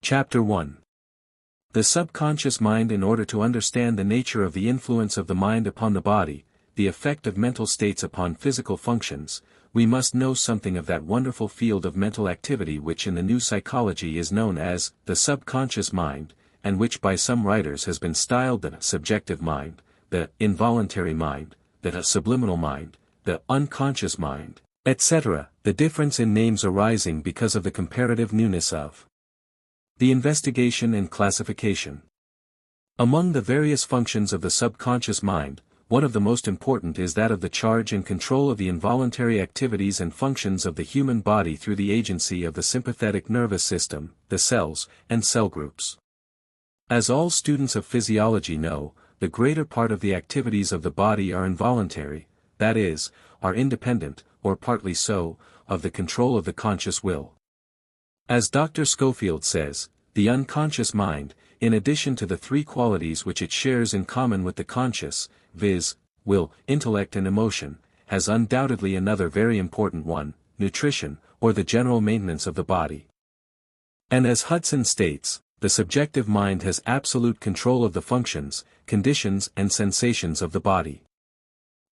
Chapter 1. The subconscious mind. In order to understand the nature of the influence of the mind upon the body, the effect of mental states upon physical functions, we must know something of that wonderful field of mental activity which in the new psychology is known as the subconscious mind, and which by some writers has been styled the subjective mind, the involuntary mind, the subliminal mind, the unconscious mind, etc., the difference in names arising because of the comparative newness of the investigation and classification. Among the various functions of the subconscious mind, one of the most important is that of the charge and control of the involuntary activities and functions of the human body through the agency of the sympathetic nervous system, the cells, and cell groups. As all students of physiology know, the greater part of the activities of the body are involuntary, that is, are independent, or partly so, of the control of the conscious will. As Dr. Schofield says, the unconscious mind, in addition to the three qualities which it shares in common with the conscious, viz., will, intellect and emotion, has undoubtedly another very important one, nutrition, or the general maintenance of the body. And as Hudson states, the subjective mind has absolute control of the functions, conditions and sensations of the body.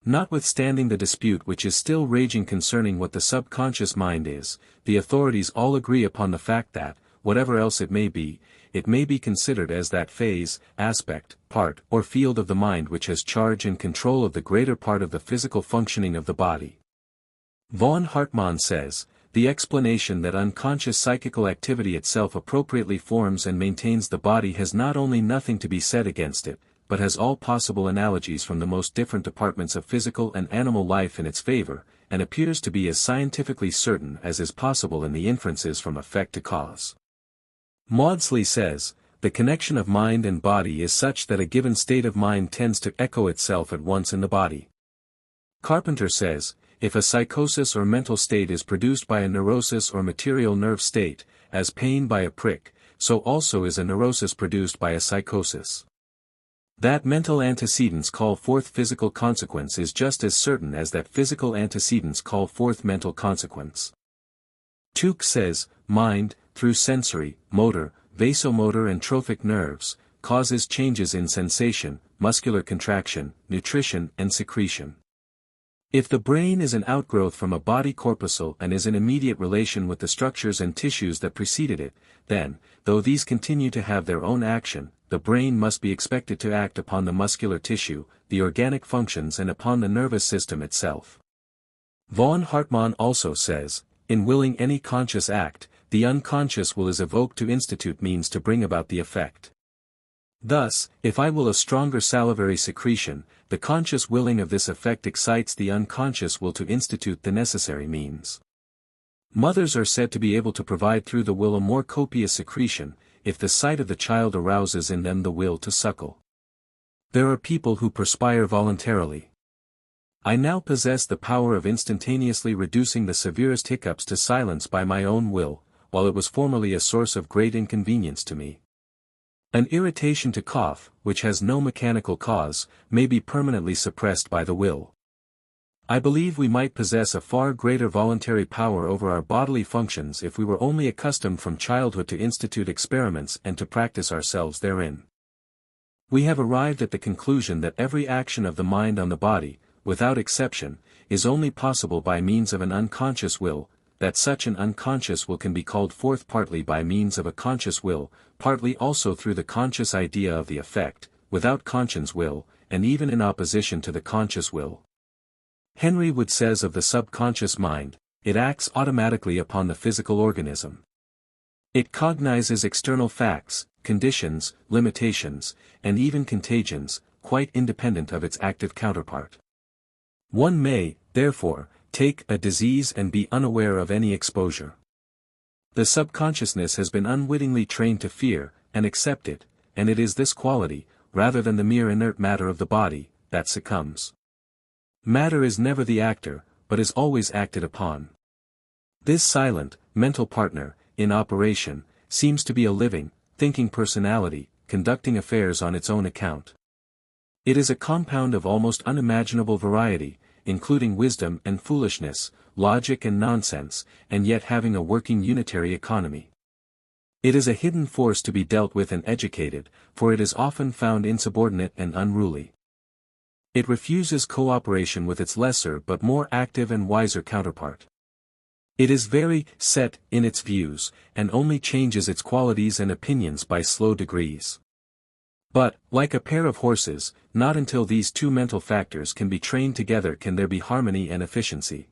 Notwithstanding the dispute which is still raging concerning what the subconscious mind is, the authorities all agree upon the fact that, whatever else it may be considered as that phase, aspect, part, or field of the mind which has charge and control of the greater part of the physical functioning of the body. Von Hartmann says, the explanation that unconscious psychical activity itself appropriately forms and maintains the body has not only nothing to be said against it, but has all possible analogies from the most different departments of physical and animal life in its favor, and appears to be as scientifically certain as is possible in the inferences from effect to cause. Maudsley says, the connection of mind and body is such that a given state of mind tends to echo itself at once in the body. Carpenter says, if a psychosis or mental state is produced by a neurosis or material nerve state, as pain by a prick, so also is a neurosis produced by a psychosis. That mental antecedents call forth physical consequence is just as certain as that physical antecedents call forth mental consequence. Tuke says, mind, through sensory, motor, vasomotor and trophic nerves, causes changes in sensation, muscular contraction, nutrition and secretion. If the brain is an outgrowth from a body corpuscle and is in immediate relation with the structures and tissues that preceded it, then, though these continue to have their own action, the brain must be expected to act upon the muscular tissue, the organic functions and upon the nervous system itself. Von Hartmann also says, in willing any conscious act, the unconscious will is evoked to institute means to bring about the effect. Thus, if I will a stronger salivary secretion, the conscious willing of this effect excites the unconscious will to institute the necessary means. Mothers are said to be able to provide through the will a more copious secretion, if the sight of the child arouses in them the will to suckle. There are people who perspire voluntarily. I now possess the power of instantaneously reducing the severest hiccups to silence by my own will, while it was formerly a source of great inconvenience to me. An irritation to cough, which has no mechanical cause, may be permanently suppressed by the will. I believe we might possess a far greater voluntary power over our bodily functions if we were only accustomed from childhood to institute experiments and to practice ourselves therein. We have arrived at the conclusion that every action of the mind on the body, without exception, is only possible by means of an unconscious will, that such an unconscious will can be called forth partly by means of a conscious will, partly also through the conscious idea of the effect, without conscious will, and even in opposition to the conscious will. Henry Wood says of the subconscious mind, it acts automatically upon the physical organism. It cognizes external facts, conditions, limitations, and even contagions, quite independent of its active counterpart. One may, therefore, take a disease and be unaware of any exposure. The subconsciousness has been unwittingly trained to fear, and accept it, and it is this quality, rather than the mere inert matter of the body, that succumbs. Matter is never the actor, but is always acted upon. This silent, mental partner, in operation, seems to be a living, thinking personality, conducting affairs on its own account. It is a compound of almost unimaginable variety, including wisdom and foolishness, logic and nonsense, and yet having a working unitary economy. It is a hidden force to be dealt with and educated, for it is often found insubordinate and unruly. It refuses cooperation with its lesser but more active and wiser counterpart. It is very set in its views, and only changes its qualities and opinions by slow degrees. But, like a pair of horses, not until these two mental factors can be trained together can there be harmony and efficiency.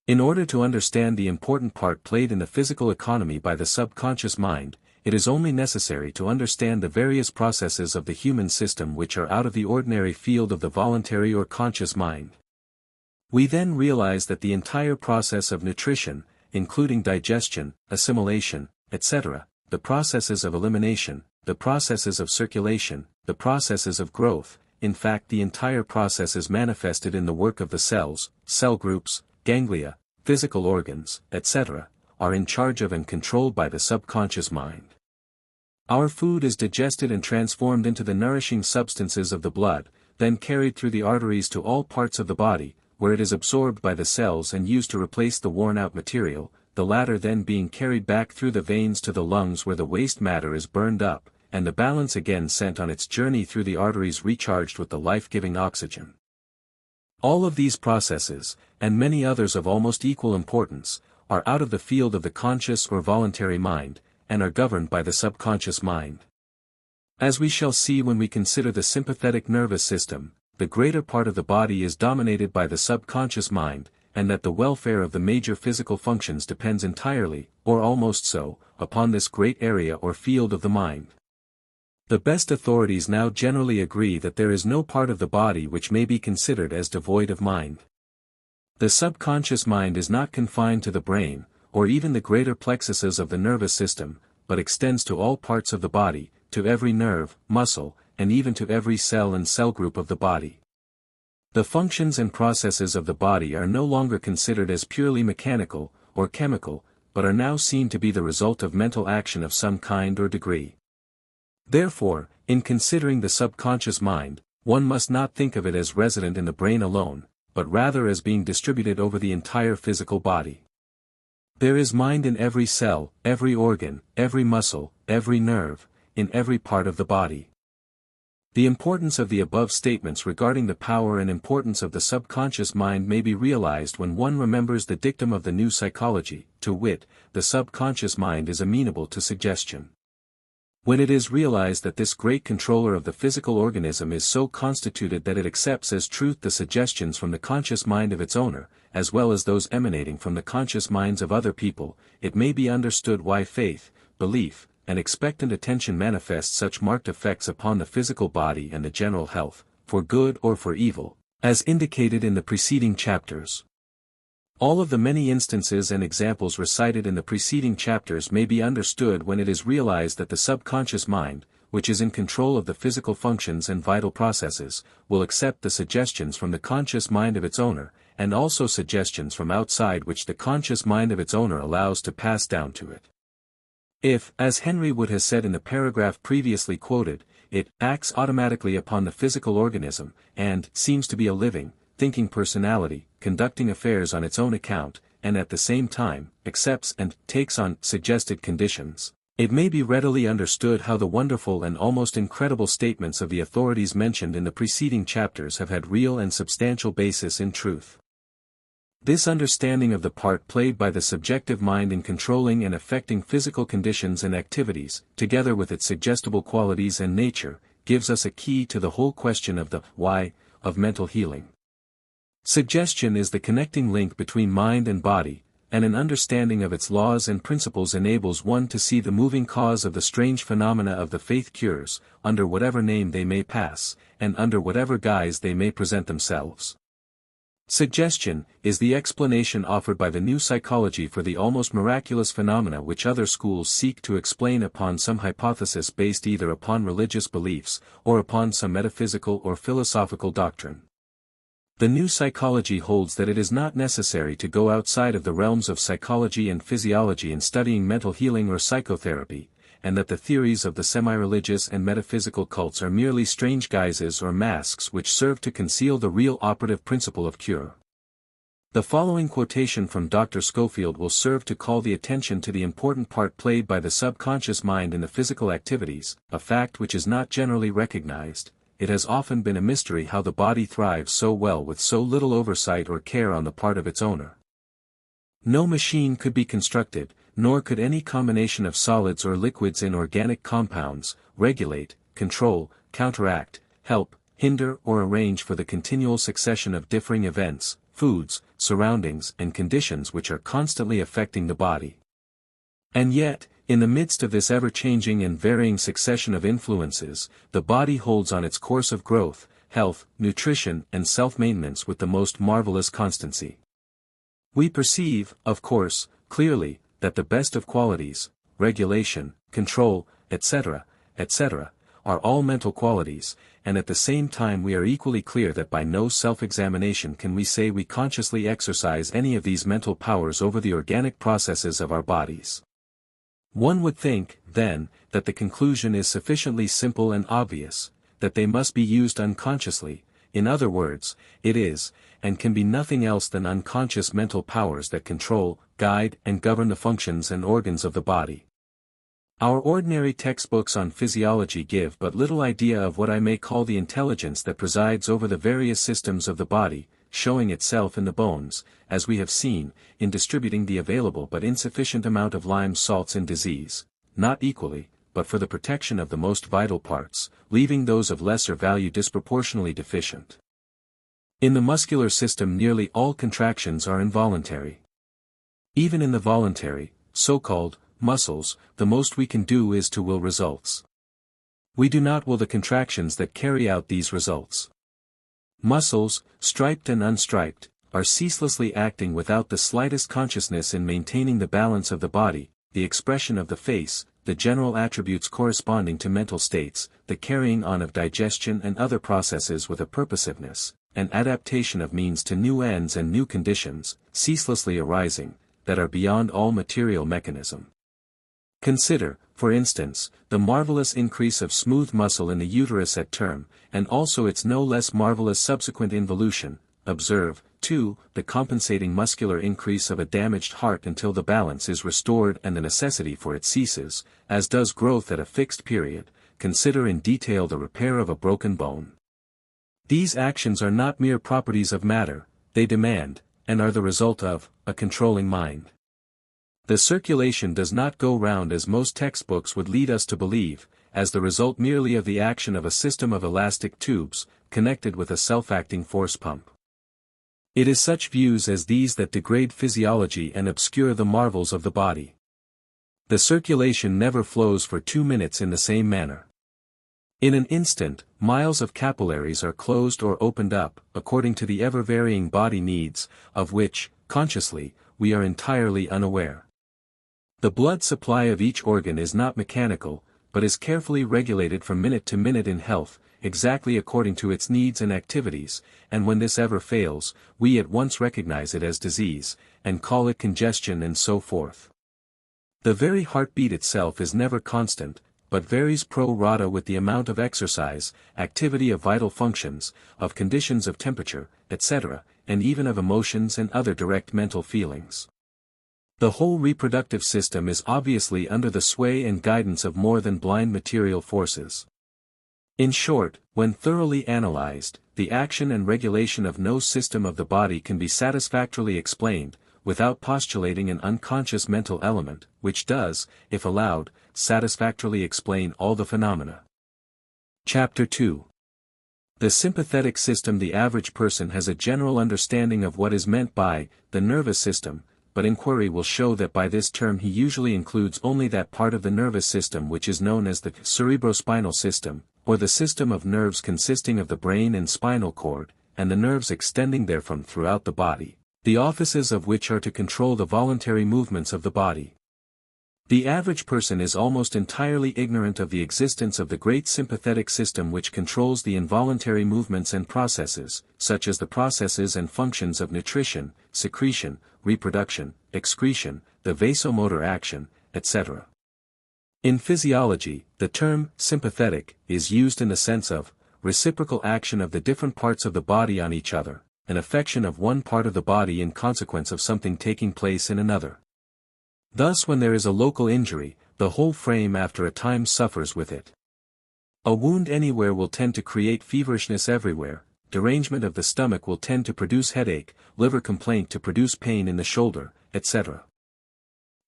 In order to understand the important part played in the physical economy by the subconscious mind, it is only necessary to understand the various processes of the human system which are out of the ordinary field of the voluntary or conscious mind. We then realize that the entire process of nutrition, including digestion, assimilation, etc., the processes of elimination, the processes of circulation, the processes of growth, in fact the entire process is manifested in the work of the cells, cell groups, ganglia, physical organs, etc., are in charge of and controlled by the subconscious mind. Our food is digested and transformed into the nourishing substances of the blood, then carried through the arteries to all parts of the body, where it is absorbed by the cells and used to replace the worn-out material, the latter then being carried back through the veins to the lungs where the waste matter is burned up, and the balance again sent on its journey through the arteries recharged with the life-giving oxygen. All of these processes, and many others of almost equal importance, are out of the field of the conscious or voluntary mind, and are governed by the subconscious mind. As we shall see when we consider the sympathetic nervous system, the greater part of the body is dominated by the subconscious mind, and that the welfare of the major physical functions depends entirely, or almost so, upon this great area or field of the mind. The best authorities now generally agree that there is no part of the body which may be considered as devoid of mind. The subconscious mind is not confined to the brain, or even the greater plexuses of the nervous system, but extends to all parts of the body, to every nerve, muscle, and even to every cell and cell group of the body. The functions and processes of the body are no longer considered as purely mechanical, or chemical, but are now seen to be the result of mental action of some kind or degree. Therefore, in considering the subconscious mind, one must not think of it as resident in the brain alone, but rather as being distributed over the entire physical body. There is mind in every cell, every organ, every muscle, every nerve, in every part of the body. The importance of the above statements regarding the power and importance of the subconscious mind may be realized when one remembers the dictum of the new psychology, to wit, the subconscious mind is amenable to suggestion. When it is realized that this great controller of the physical organism is so constituted that it accepts as truth the suggestions from the conscious mind of its owner, as well as those emanating from the conscious minds of other people, it may be understood why faith, belief, and expectant attention manifest such marked effects upon the physical body and the general health, for good or for evil, as indicated in the preceding chapters. All of the many instances and examples recited in the preceding chapters may be understood when it is realized that the subconscious mind, which is in control of the physical functions and vital processes, will accept the suggestions from the conscious mind of its owner, and also suggestions from outside which the conscious mind of its owner allows to pass down to it. If, as Henry Wood has said in the paragraph previously quoted, it acts automatically upon the physical organism, and seems to be a living, thinking personality, conducting affairs on its own account, and at the same time, accepts and takes on suggested conditions, it may be readily understood how the wonderful and almost incredible statements of the authorities mentioned in the preceding chapters have had real and substantial basis in truth. This understanding of the part played by the subjective mind in controlling and affecting physical conditions and activities, together with its suggestible qualities and nature, gives us a key to the whole question of the why of mental healing. Suggestion is the connecting link between mind and body, and an understanding of its laws and principles enables one to see the moving cause of the strange phenomena of the faith cures, under whatever name they may pass, and under whatever guise they may present themselves. Suggestion is the explanation offered by the new psychology for the almost miraculous phenomena which other schools seek to explain upon some hypothesis based either upon religious beliefs, or upon some metaphysical or philosophical doctrine. The new psychology holds that it is not necessary to go outside of the realms of psychology and physiology in studying mental healing or psychotherapy, and that the theories of the semi-religious and metaphysical cults are merely strange guises or masks which serve to conceal the real operative principle of cure. The following quotation from Dr. Schofield will serve to call the attention to the important part played by the subconscious mind in the physical activities, a fact which is not generally recognized. It has often been a mystery how the body thrives so well with so little oversight or care on the part of its owner. No machine could be constructed, nor could any combination of solids or liquids in organic compounds, regulate, control, counteract, help, hinder or arrange for the continual succession of differing events, foods, surroundings and conditions which are constantly affecting the body. And yet, in the midst of this ever-changing and varying succession of influences, the body holds on its course of growth, health, nutrition and self-maintenance with the most marvelous constancy. We perceive, of course, clearly, that the best of qualities, regulation, control, etc., etc., are all mental qualities, and at the same time we are equally clear that by no self-examination can we say we consciously exercise any of these mental powers over the organic processes of our bodies. One would think, then, that the conclusion is sufficiently simple and obvious, that they must be used unconsciously. In other words, it is, and can be nothing else than unconscious mental powers that control, guide and govern the functions and organs of the body. Our ordinary textbooks on physiology give but little idea of what I may call the intelligence that presides over the various systems of the body, showing itself in the bones, as we have seen, in distributing the available but insufficient amount of lime salts in disease, not equally, but for the protection of the most vital parts, leaving those of lesser value disproportionately deficient. In the muscular system nearly all contractions are involuntary. Even in the voluntary, so-called, muscles, the most we can do is to will results. We do not will the contractions that carry out these results. Muscles, striped and unstriped, are ceaselessly acting without the slightest consciousness in maintaining the balance of the body, the expression of the face, the general attributes corresponding to mental states, the carrying on of digestion and other processes with a purposiveness, and adaptation of means to new ends and new conditions, ceaselessly arising, that are beyond all material mechanism. Consider, for instance, the marvelous increase of smooth muscle in the uterus at term, and also its no less marvelous subsequent involution. Observe, too, the compensating muscular increase of a damaged heart until the balance is restored and the necessity for it ceases, as does growth at a fixed period. Consider in detail the repair of a broken bone. These actions are not mere properties of matter, they demand, and are the result of, a controlling mind. The circulation does not go round as most textbooks would lead us to believe, as the result merely of the action of a system of elastic tubes, connected with a self-acting force pump. It is such views as these that degrade physiology and obscure the marvels of the body. The circulation never flows for 2 minutes in the same manner. In an instant, miles of capillaries are closed or opened up, according to the ever-varying body needs, of which, consciously, we are entirely unaware. The blood supply of each organ is not mechanical, but is carefully regulated from minute to minute in health, exactly according to its needs and activities, and when this ever fails, we at once recognize it as disease, and call it congestion and so forth. The very heartbeat itself is never constant, but varies pro rata with the amount of exercise, activity of vital functions, of conditions of temperature, etc., and even of emotions and other direct mental feelings. The whole reproductive system is obviously under the sway and guidance of more than blind material forces. In short, when thoroughly analyzed, the action and regulation of no system of the body can be satisfactorily explained, without postulating an unconscious mental element, which does, if allowed, satisfactorily explain all the phenomena. Chapter 2. The sympathetic system. The average person has a general understanding of what is meant by the nervous system, but inquiry will show that by this term he usually includes only that part of the nervous system which is known as the cerebrospinal system, or the system of nerves consisting of the brain and spinal cord, and the nerves extending therefrom throughout the body, the offices of which are to control the voluntary movements of the body. The average person is almost entirely ignorant of the existence of the great sympathetic system which controls the involuntary movements and processes, such as the processes and functions of nutrition, secretion, reproduction, excretion, the vasomotor action, etc. In physiology, the term sympathetic is used in the sense of reciprocal action of the different parts of the body on each other, an affection of one part of the body in consequence of something taking place in another. Thus when there is a local injury, the whole frame after a time suffers with it. A wound anywhere will tend to create feverishness everywhere, derangement of the stomach will tend to produce headache, liver complaint to produce pain in the shoulder, etc.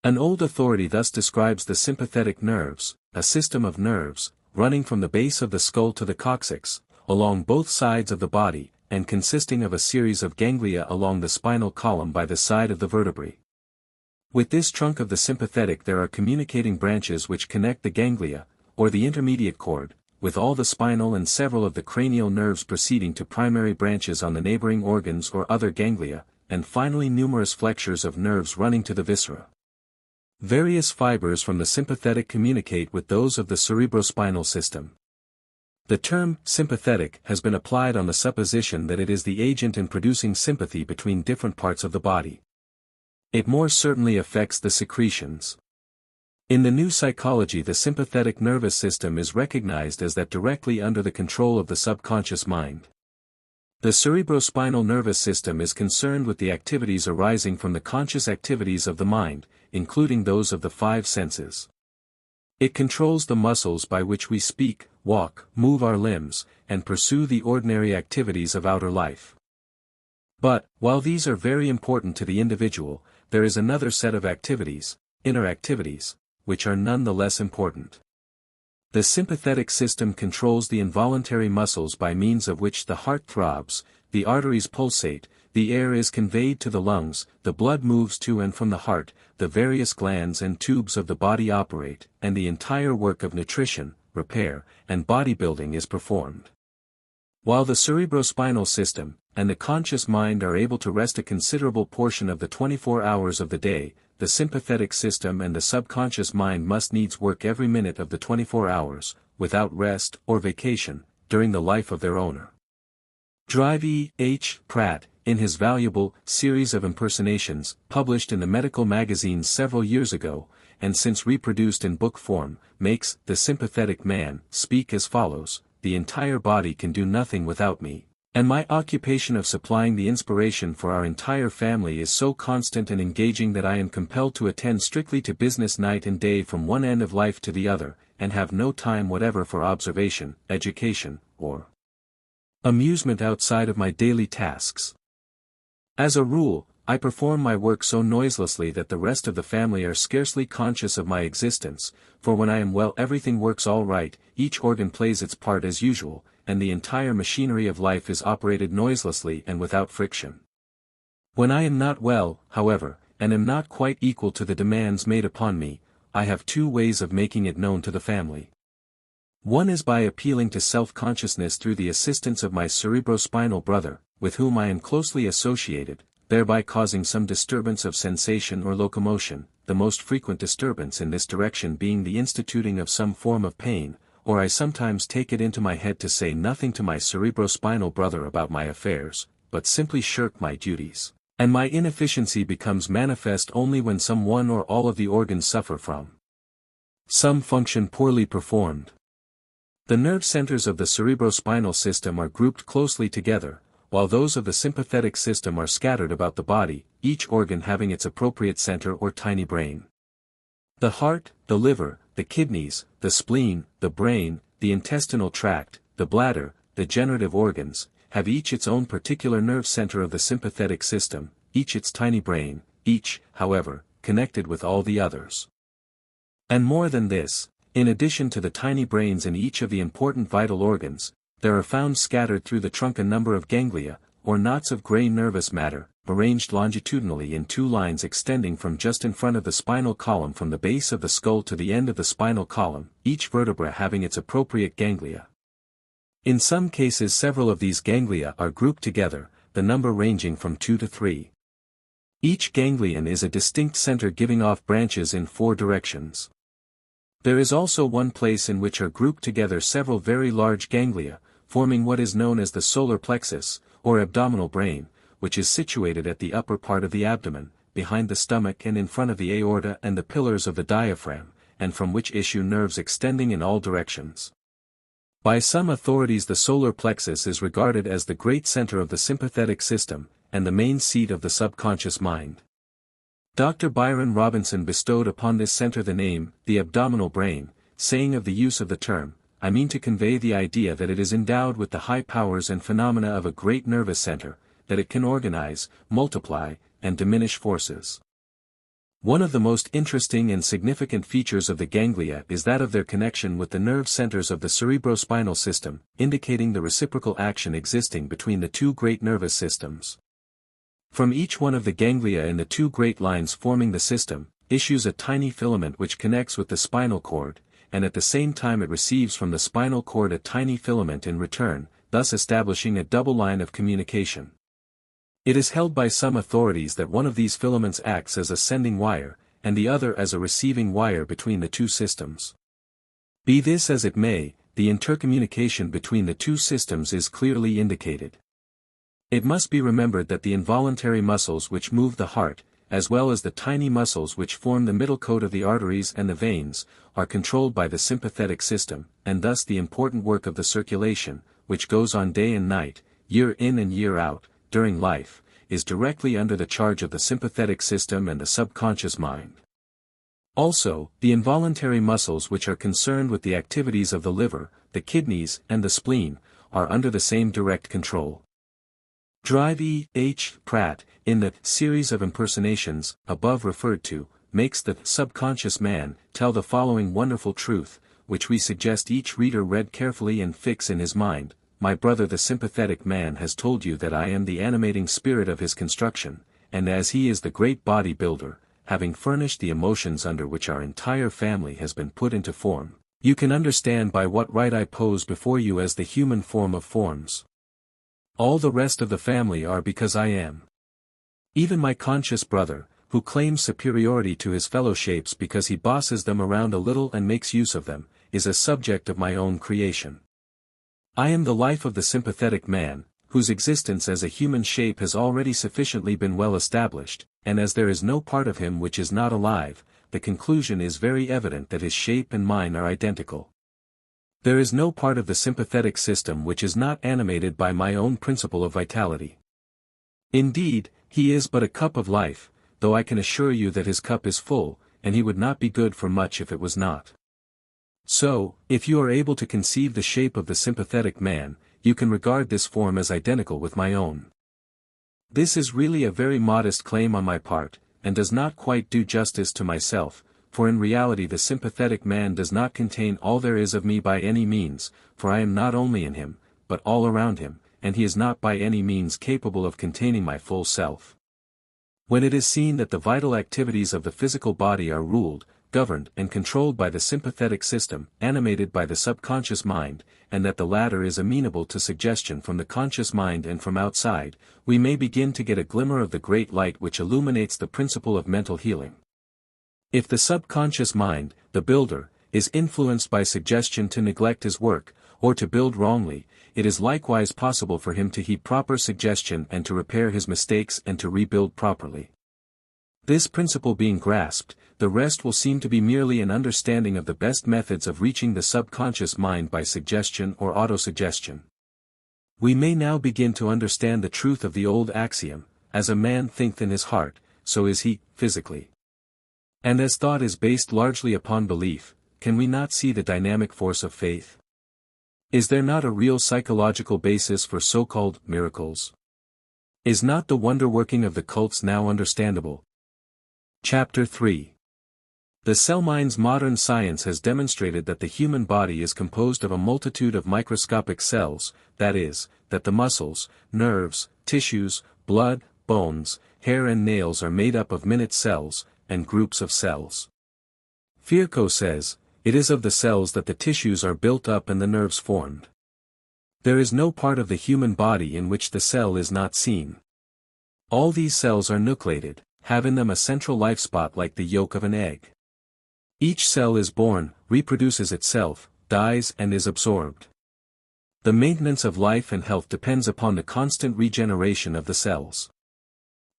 An old authority thus describes the sympathetic nerves, a system of nerves, running from the base of the skull to the coccyx, along both sides of the body, and consisting of a series of ganglia along the spinal column by the side of the vertebrae. With this trunk of the sympathetic there are communicating branches which connect the ganglia, or the intermediate cord, with all the spinal and several of the cranial nerves proceeding to primary branches on the neighboring organs or other ganglia, and finally numerous flexures of nerves running to the viscera. Various fibers from the sympathetic communicate with those of the cerebrospinal system. The term sympathetic has been applied on the supposition that it is the agent in producing sympathy between different parts of the body. It more certainly affects the secretions. In the new psychology, the sympathetic nervous system is recognized as that directly under the control of the subconscious mind. The cerebrospinal nervous system is concerned with the activities arising from the conscious activities of the mind, including those of the five senses. It controls the muscles by which we speak, walk, move our limbs, and pursue the ordinary activities of outer life. But, while these are very important to the individual, there is another set of activities, inner activities, which are none the less important. The sympathetic system controls the involuntary muscles by means of which the heart throbs, the arteries pulsate, the air is conveyed to the lungs, the blood moves to and from the heart, the various glands and tubes of the body operate, and the entire work of nutrition, repair, and bodybuilding is performed. While the cerebrospinal system, and the conscious mind are able to rest a considerable portion of the 24 hours of the day, the sympathetic system and the subconscious mind must needs work every minute of the 24 hours, without rest or vacation, during the life of their owner. Drive E. H. Pratt, in his valuable series of impersonations, published in the medical magazines several years ago, and since reproduced in book form, makes the sympathetic man speak as follows: "The entire body can do nothing without me, and my occupation of supplying the inspiration for our entire family is so constant and engaging that I am compelled to attend strictly to business night and day from one end of life to the other, and have no time whatever for observation, education, or amusement outside of my daily tasks. As a rule, I perform my work so noiselessly that the rest of the family are scarcely conscious of my existence, for when I am well everything works all right, each organ plays its part as usual, and the entire machinery of life is operated noiselessly and without friction. When I am not well, however, and am not quite equal to the demands made upon me, I have two ways of making it known to the family. One is by appealing to self-consciousness through the assistance of my cerebrospinal brother, with whom I am closely associated, thereby causing some disturbance of sensation or locomotion, the most frequent disturbance in this direction being the instituting of some form of pain, or I sometimes take it into my head to say nothing to my cerebrospinal brother about my affairs, but simply shirk my duties, and my inefficiency becomes manifest only when some one or all of the organs suffer from some function poorly performed. The nerve centers of the cerebrospinal system are grouped closely together, while those of the sympathetic system are scattered about the body, each organ having its appropriate center or tiny brain. The heart, the liver, the kidneys, the spleen, the brain, the intestinal tract, the bladder, the generative organs, have each its own particular nerve center of the sympathetic system, each its tiny brain, each, however, connected with all the others. And more than this, in addition to the tiny brains in each of the important vital organs, there are found scattered through the trunk a number of ganglia, or knots of gray nervous matter, arranged longitudinally in two lines extending from just in front of the spinal column from the base of the skull to the end of the spinal column, each vertebra having its appropriate ganglia. In some cases several of these ganglia are grouped together, the number ranging from 2 to 3. Each ganglion is a distinct center giving off branches in 4 directions. There is also one place in which are grouped together several very large ganglia, forming what is known as the solar plexus, or abdominal brain, which is situated at the upper part of the abdomen, behind the stomach and in front of the aorta and the pillars of the diaphragm, and from which issue nerves extending in all directions. By some authorities the solar plexus is regarded as the great center of the sympathetic system, and the main seat of the subconscious mind. Dr. Byron Robinson bestowed upon this center the name, the abdominal brain, saying of the use of the term, "I mean to convey the idea that it is endowed with the high powers and phenomena of a great nervous center, that it can organize, multiply, and diminish forces." One of the most interesting and significant features of the ganglia is that of their connection with the nerve centers of the cerebrospinal system, indicating the reciprocal action existing between the two great nervous systems. From each one of the ganglia in the two great lines forming the system, issues a tiny filament which connects with the spinal cord, and at the same time it receives from the spinal cord a tiny filament in return, thus establishing a double line of communication. It is held by some authorities that one of these filaments acts as a sending wire, and the other as a receiving wire between the two systems. Be this as it may, the intercommunication between the two systems is clearly indicated. It must be remembered that the involuntary muscles which move the heart, as well as the tiny muscles which form the middle coat of the arteries and the veins, are controlled by the sympathetic system, and thus the important work of the circulation, which goes on day and night, year in and year out, during life, is directly under the charge of the sympathetic system and the subconscious mind. Also, the involuntary muscles which are concerned with the activities of the liver, the kidneys, and the spleen, are under the same direct control. Drive E. H. Pratt, in the series of impersonations, above referred to, makes the subconscious man tell the following wonderful truth, which we suggest each reader read carefully and fix in his mind. My brother the sympathetic man has told you that I am the animating spirit of his construction, and as he is the great body builder, having furnished the emotions under which our entire family has been put into form, you can understand by what right I pose before you as the human form of forms. All the rest of the family are because I am. Even my conscious brother, who claims superiority to his fellow shapes because he bosses them around a little and makes use of them, is a subject of my own creation. I am the life of the sympathetic man, whose existence as a human shape has already sufficiently been well established, and as there is no part of him which is not alive, the conclusion is very evident that his shape and mine are identical. There is no part of the sympathetic system which is not animated by my own principle of vitality. Indeed, he is but a cup of life, though I can assure you that his cup is full, and he would not be good for much if it was not. So, if you are able to conceive the shape of the sympathetic man, you can regard this form as identical with my own. This is really a very modest claim on my part, and does not quite do justice to myself, for in reality the sympathetic man does not contain all there is of me by any means, for I am not only in him, but all around him, and he is not by any means capable of containing my full self. When it is seen that the vital activities of the physical body are ruled, governed and controlled by the sympathetic system, animated by the subconscious mind, and that the latter is amenable to suggestion from the conscious mind and from outside, we may begin to get a glimmer of the great light which illuminates the principle of mental healing. If the subconscious mind, the builder, is influenced by suggestion to neglect his work, or to build wrongly, it is likewise possible for him to heed proper suggestion and to repair his mistakes and to rebuild properly. This principle being grasped, the rest will seem to be merely an understanding of the best methods of reaching the subconscious mind by suggestion or autosuggestion. We may now begin to understand the truth of the old axiom, as a man thinketh in his heart, so is he, physically. And as thought is based largely upon belief, can we not see the dynamic force of faith? Is there not a real psychological basis for so-called miracles? Is not the wonder-working of the cults now understandable? Chapter 3. The cell mind's modern science has demonstrated that the human body is composed of a multitude of microscopic cells, that is, that the muscles, nerves, tissues, blood, bones, hair and nails are made up of minute cells, and groups of cells. Virchow says, it is of the cells that the tissues are built up and the nerves formed. There is no part of the human body in which the cell is not seen. All these cells are nucleated, have in them a central life spot like the yolk of an egg. Each cell is born, reproduces itself, dies and is absorbed. The maintenance of life and health depends upon the constant regeneration of the cells.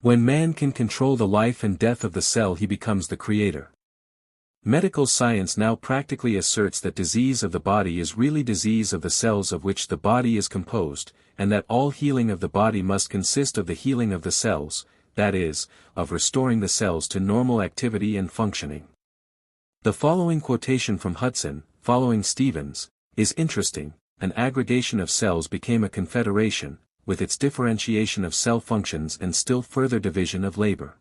When man can control the life and death of the cell he becomes the creator. Medical science now practically asserts that disease of the body is really disease of the cells of which the body is composed, and that all healing of the body must consist of the healing of the cells, that is, of restoring the cells to normal activity and functioning. The following quotation from Hudson, following Stevens, is interesting. An aggregation of cells became a confederation, with its differentiation of cell functions and still further division of labor.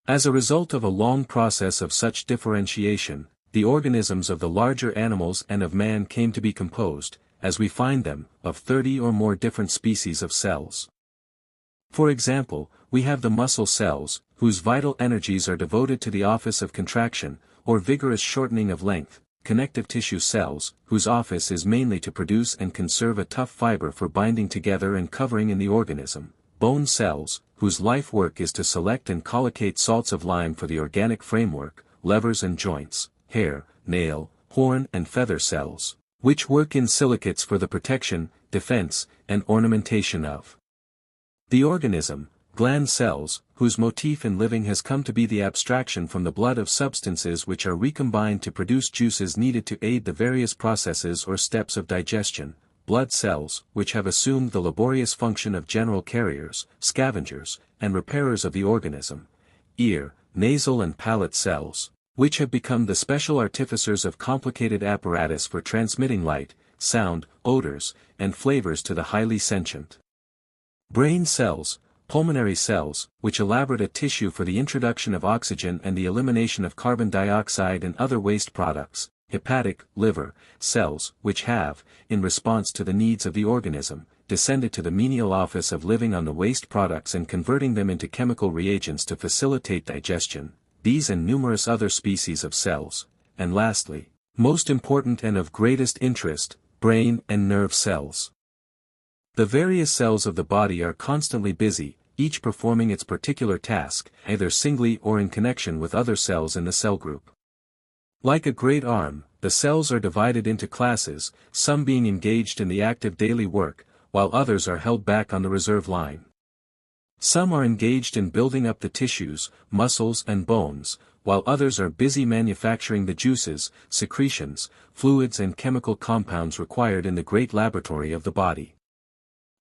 As a result of a long process of such differentiation, the organisms of the larger animals and of man came to be composed, as we find them, of 30 or more different species of cells. For example, we have the muscle cells, whose vital energies are devoted to the office of contraction, or vigorous shortening of length; connective tissue cells, whose office is mainly to produce and conserve a tough fiber for binding together and covering in the organism; bone cells, whose life work is to select and collocate salts of lime for the organic framework; levers and joints; hair, nail, horn and feather cells, which work in silicates for the protection, defense, and ornamentation of the organism; gland cells, whose motif in living has come to be the abstraction from the blood of substances which are recombined to produce juices needed to aid the various processes or steps of digestion; blood cells, which have assumed the laborious function of general carriers, scavengers, and repairers of the organism; ear, nasal and palate cells, which have become the special artificers of complicated apparatus for transmitting light, sound, odors, and flavors to the highly sentient; brain cells, pulmonary cells, which elaborate a tissue for the introduction of oxygen and the elimination of carbon dioxide and other waste products; hepatic, liver, cells, which have, in response to the needs of the organism, descended to the menial office of living on the waste products and converting them into chemical reagents to facilitate digestion; these and numerous other species of cells; and lastly, most important and of greatest interest, brain and nerve cells. The various cells of the body are constantly busy, each performing its particular task, either singly or in connection with other cells in the cell group. Like a great arm, the cells are divided into classes, some being engaged in the active daily work, while others are held back on the reserve line. Some are engaged in building up the tissues, muscles and bones, while others are busy manufacturing the juices, secretions, fluids and chemical compounds required in the great laboratory of the body.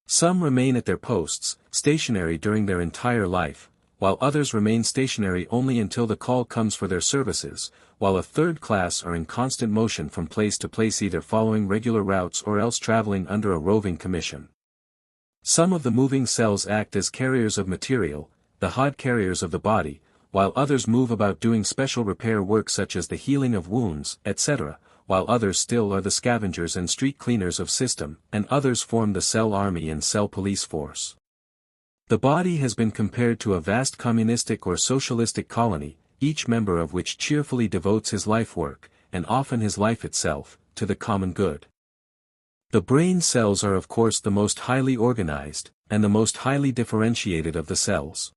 Some remain at their posts, stationary during their entire life, while others remain stationary only until the call comes for their services, while a third class are in constant motion from place to place, either following regular routes or else traveling under a roving commission. Some of the moving cells act as carriers of material, the hod carriers of the body, while others move about doing special repair work such as the healing of wounds, etc., while others still are the scavengers and street cleaners of system, and others form the cell army and cell police force. The body has been compared to a vast communistic or socialistic colony, each member of which cheerfully devotes his life work, and often his life itself, to the common good. The brain cells are of course the most highly organized, and the most highly differentiated of the cells.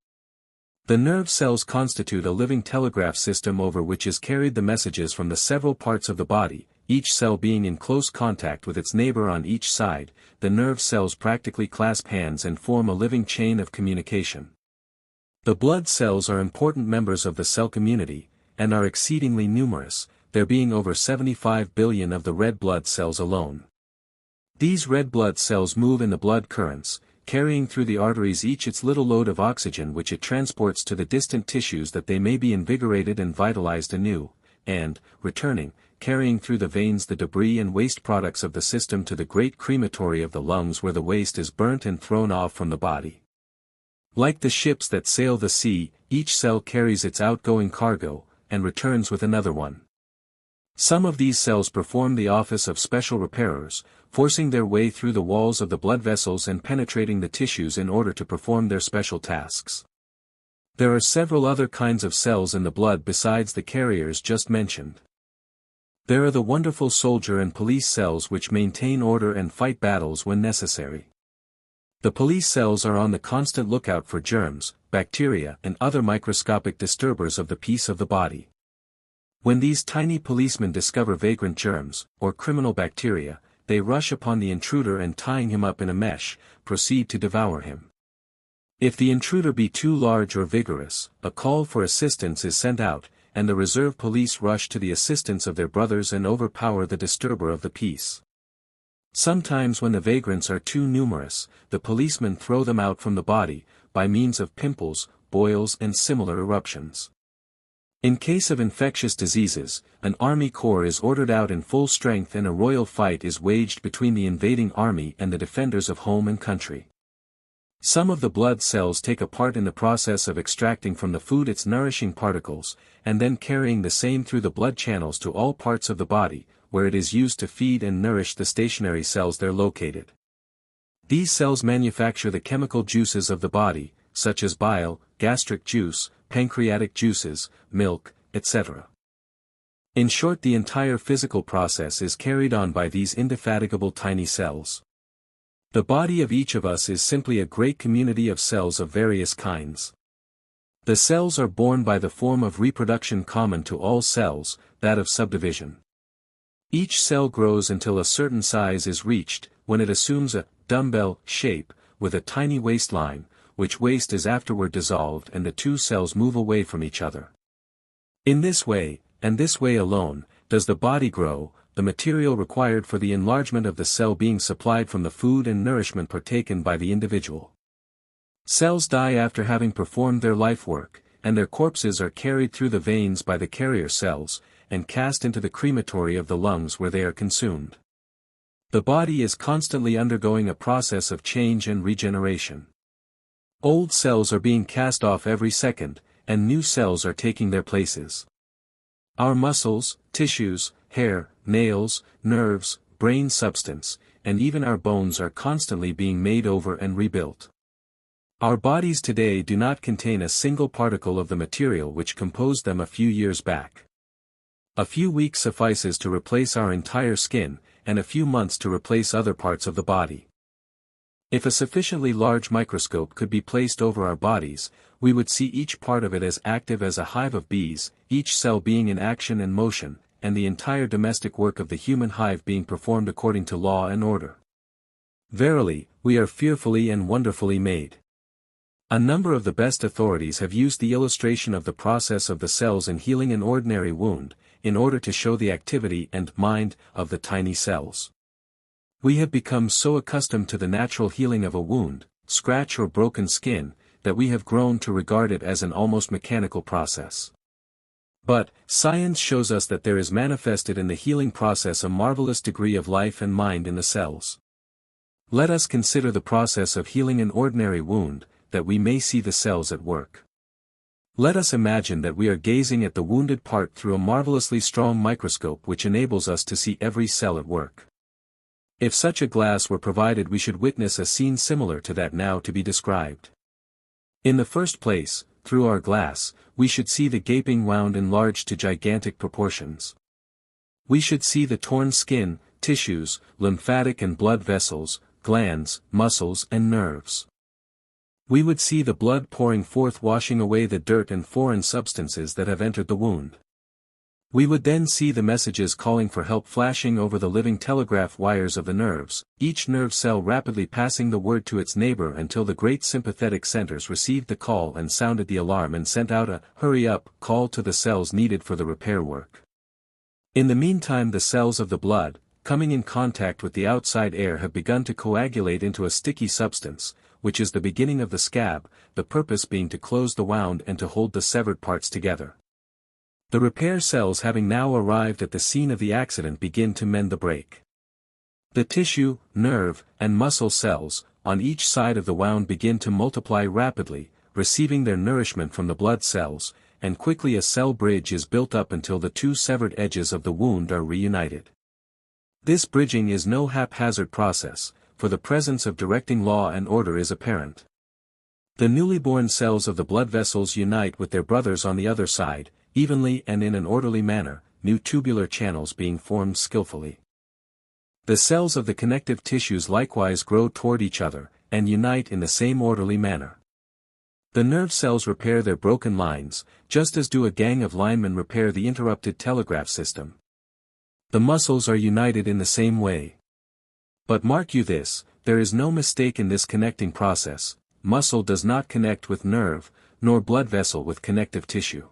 The nerve cells constitute a living telegraph system over which is carried the messages from the several parts of the body, each cell being in close contact with its neighbor on each side. The nerve cells practically clasp hands and form a living chain of communication. The blood cells are important members of the cell community, and are exceedingly numerous, there being over 75 billion of the red blood cells alone. These red blood cells move in the blood currents, carrying through the arteries each its little load of oxygen which it transports to the distant tissues that they may be invigorated and vitalized anew, and, returning, carrying through the veins the debris and waste products of the system to the great crematory of the lungs where the waste is burnt and thrown off from the body. Like the ships that sail the sea, each cell carries its outgoing cargo, and returns with another one. Some of these cells perform the office of special repairers, forcing their way through the walls of the blood vessels and penetrating the tissues in order to perform their special tasks. There are several other kinds of cells in the blood besides the carriers just mentioned. There are the wonderful soldier and police cells which maintain order and fight battles when necessary. The police cells are on the constant lookout for germs, bacteria and other microscopic disturbers of the peace of the body. When these tiny policemen discover vagrant germs, or criminal bacteria, they rush upon the intruder and tying him up in a mesh, proceed to devour him. If the intruder be too large or vigorous, a call for assistance is sent out, and the reserve police rush to the assistance of their brothers and overpower the disturber of the peace. Sometimes when the vagrants are too numerous, the policemen throw them out from the body, by means of pimples, boils and similar eruptions. In case of infectious diseases, an army corps is ordered out in full strength and a royal fight is waged between the invading army and the defenders of home and country. Some of the blood cells take a part in the process of extracting from the food its nourishing particles, and then carrying the same through the blood channels to all parts of the body, where it is used to feed and nourish the stationary cells there located. These cells manufacture the chemical juices of the body, such as bile, gastric juice, pancreatic juices, milk, etc. In short, the entire physical process is carried on by these indefatigable tiny cells. The body of each of us is simply a great community of cells of various kinds. The cells are born by the form of reproduction common to all cells, that of subdivision. Each cell grows until a certain size is reached, when it assumes a dumbbell shape, with a tiny waistline, which waist is afterward dissolved and the two cells move away from each other. In this way, and this way alone, does the body grow, the material required for the enlargement of the cell being supplied from the food and nourishment partaken by the individual. Cells die after having performed their life work, and their corpses are carried through the veins by the carrier cells, and cast into the crematory of the lungs where they are consumed. The body is constantly undergoing a process of change and regeneration. Old cells are being cast off every second, and new cells are taking their places. Our muscles, tissues, hair, nails, nerves, brain substance, and even our bones are constantly being made over and rebuilt. Our bodies today do not contain a single particle of the material which composed them a few years back. A few weeks suffices to replace our entire skin, and a few months to replace other parts of the body. If a sufficiently large microscope could be placed over our bodies, we would see each part of it as active as a hive of bees, each cell being in action and motion, and the entire domestic work of the human hive being performed according to law and order. Verily, we are fearfully and wonderfully made. A number of the best authorities have used the illustration of the process of the cells in healing an ordinary wound, in order to show the activity and mind of the tiny cells. We have become so accustomed to the natural healing of a wound, scratch or broken skin, that we have grown to regard it as an almost mechanical process. But, science shows us that there is manifested in the healing process a marvelous degree of life and mind in the cells. Let us consider the process of healing an ordinary wound, that we may see the cells at work. Let us imagine that we are gazing at the wounded part through a marvelously strong microscope which enables us to see every cell at work. If such a glass were provided, we should witness a scene similar to that now to be described. In the first place, through our glass, we should see the gaping wound enlarged to gigantic proportions. We should see the torn skin, tissues, lymphatic and blood vessels, glands, muscles and nerves. We would see the blood pouring forth, washing away the dirt and foreign substances that have entered the wound. We would then see the messages calling for help flashing over the living telegraph wires of the nerves, each nerve cell rapidly passing the word to its neighbor until the great sympathetic centers received the call and sounded the alarm and sent out a "hurry up" call to the cells needed for the repair work. In the meantime, the cells of the blood, coming in contact with the outside air, have begun to coagulate into a sticky substance, which is the beginning of the scab, the purpose being to close the wound and to hold the severed parts together. The repair cells, having now arrived at the scene of the accident, begin to mend the break. The tissue, nerve, and muscle cells, on each side of the wound begin to multiply rapidly, receiving their nourishment from the blood cells, and quickly a cell bridge is built up until the two severed edges of the wound are reunited. This bridging is no haphazard process, for the presence of directing law and order is apparent. The newly born cells of the blood vessels unite with their brothers on the other side, evenly and in an orderly manner, new tubular channels being formed skillfully. The cells of the connective tissues likewise grow toward each other, and unite in the same orderly manner. The nerve cells repair their broken lines, just as do a gang of linemen repair the interrupted telegraph system. The muscles are united in the same way. But mark you this, there is no mistake in this connecting process: muscle does not connect with nerve, nor blood vessel with connective tissue.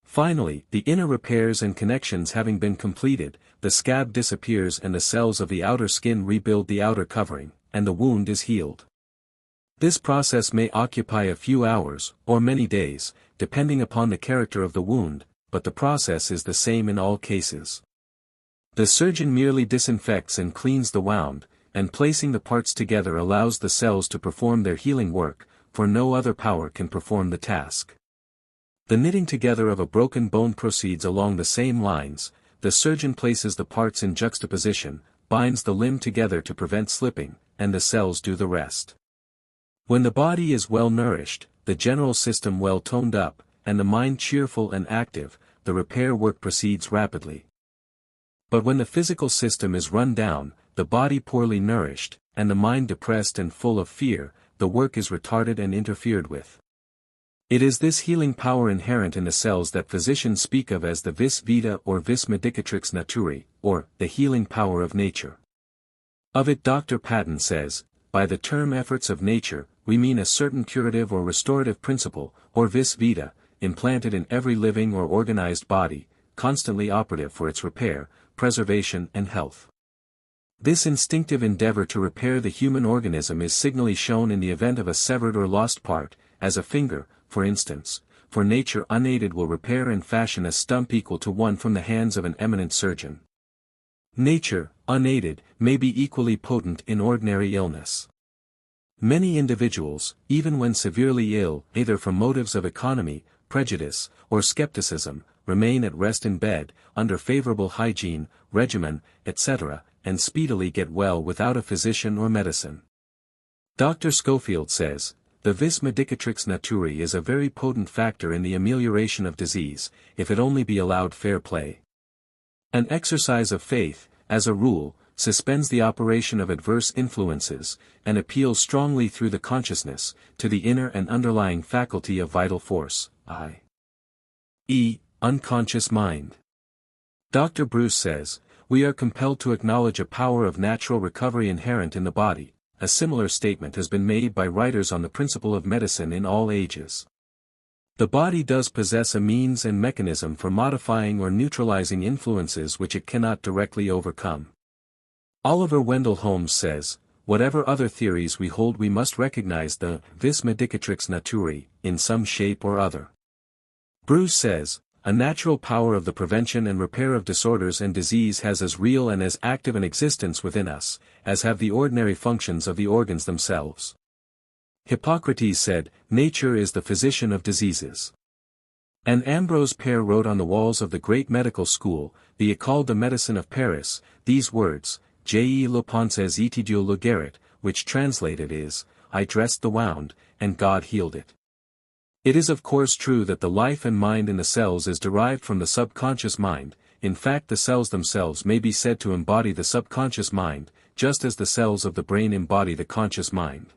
Finally, the inner repairs and connections having been completed, the scab disappears and the cells of the outer skin rebuild the outer covering, and the wound is healed. This process may occupy a few hours, or many days, depending upon the character of the wound, but the process is the same in all cases. The surgeon merely disinfects and cleans the wound, and placing the parts together allows the cells to perform their healing work, for no other power can perform the task. The knitting together of a broken bone proceeds along the same lines. The surgeon places the parts in juxtaposition, binds the limb together to prevent slipping, and the cells do the rest. When the body is well nourished, the general system well toned up, and the mind cheerful and active, the repair work proceeds rapidly. But when the physical system is run down, the body poorly nourished, and the mind depressed and full of fear, the work is retarded and interfered with. It is this healing power inherent in the cells that physicians speak of as the vis vita or vis medicatrix naturae, or the healing power of nature. Of it Dr. Patton says, by the term efforts of nature, we mean a certain curative or restorative principle, or vis vita, implanted in every living or organized body, constantly operative for its repair, preservation and health. This instinctive endeavor to repair the human organism is signally shown in the event of a severed or lost part, as a finger, for instance, for nature unaided will repair and fashion a stump equal to one from the hands of an eminent surgeon. Nature, unaided, may be equally potent in ordinary illness. Many individuals, even when severely ill, either from motives of economy, prejudice, or skepticism, remain at rest in bed, under favorable hygiene, regimen, etc., and speedily get well without a physician or medicine. Dr. Schofield says, the vis medicatrix naturae is a very potent factor in the amelioration of disease, if it only be allowed fair play. An exercise of faith, as a rule, suspends the operation of adverse influences, and appeals strongly through the consciousness, to the inner and underlying faculty of vital force, i.e., unconscious mind. Dr. Bruce says, we are compelled to acknowledge a power of natural recovery inherent in the body. A similar statement has been made by writers on the principle of medicine in all ages. The body does possess a means and mechanism for modifying or neutralizing influences which it cannot directly overcome. Oliver Wendell Holmes says, whatever other theories we hold, we must recognize the vis medicatrix naturae, in some shape or other. Bruce says, a natural power of the prevention and repair of disorders and disease has as real and as active an existence within us, as have the ordinary functions of the organs themselves. Hippocrates said, nature is the physician of diseases. And Ambrose Pare wrote on the walls of the great medical school, the École de Médecine of Paris, these words, Je le pensais et Dieu le guérit, which translated is, I dressed the wound, and God healed it. It is of course true that the life and mind in the cells is derived from the subconscious mind. In fact the cells themselves may be said to embody the subconscious mind, just as the cells of the brain embody the conscious mind.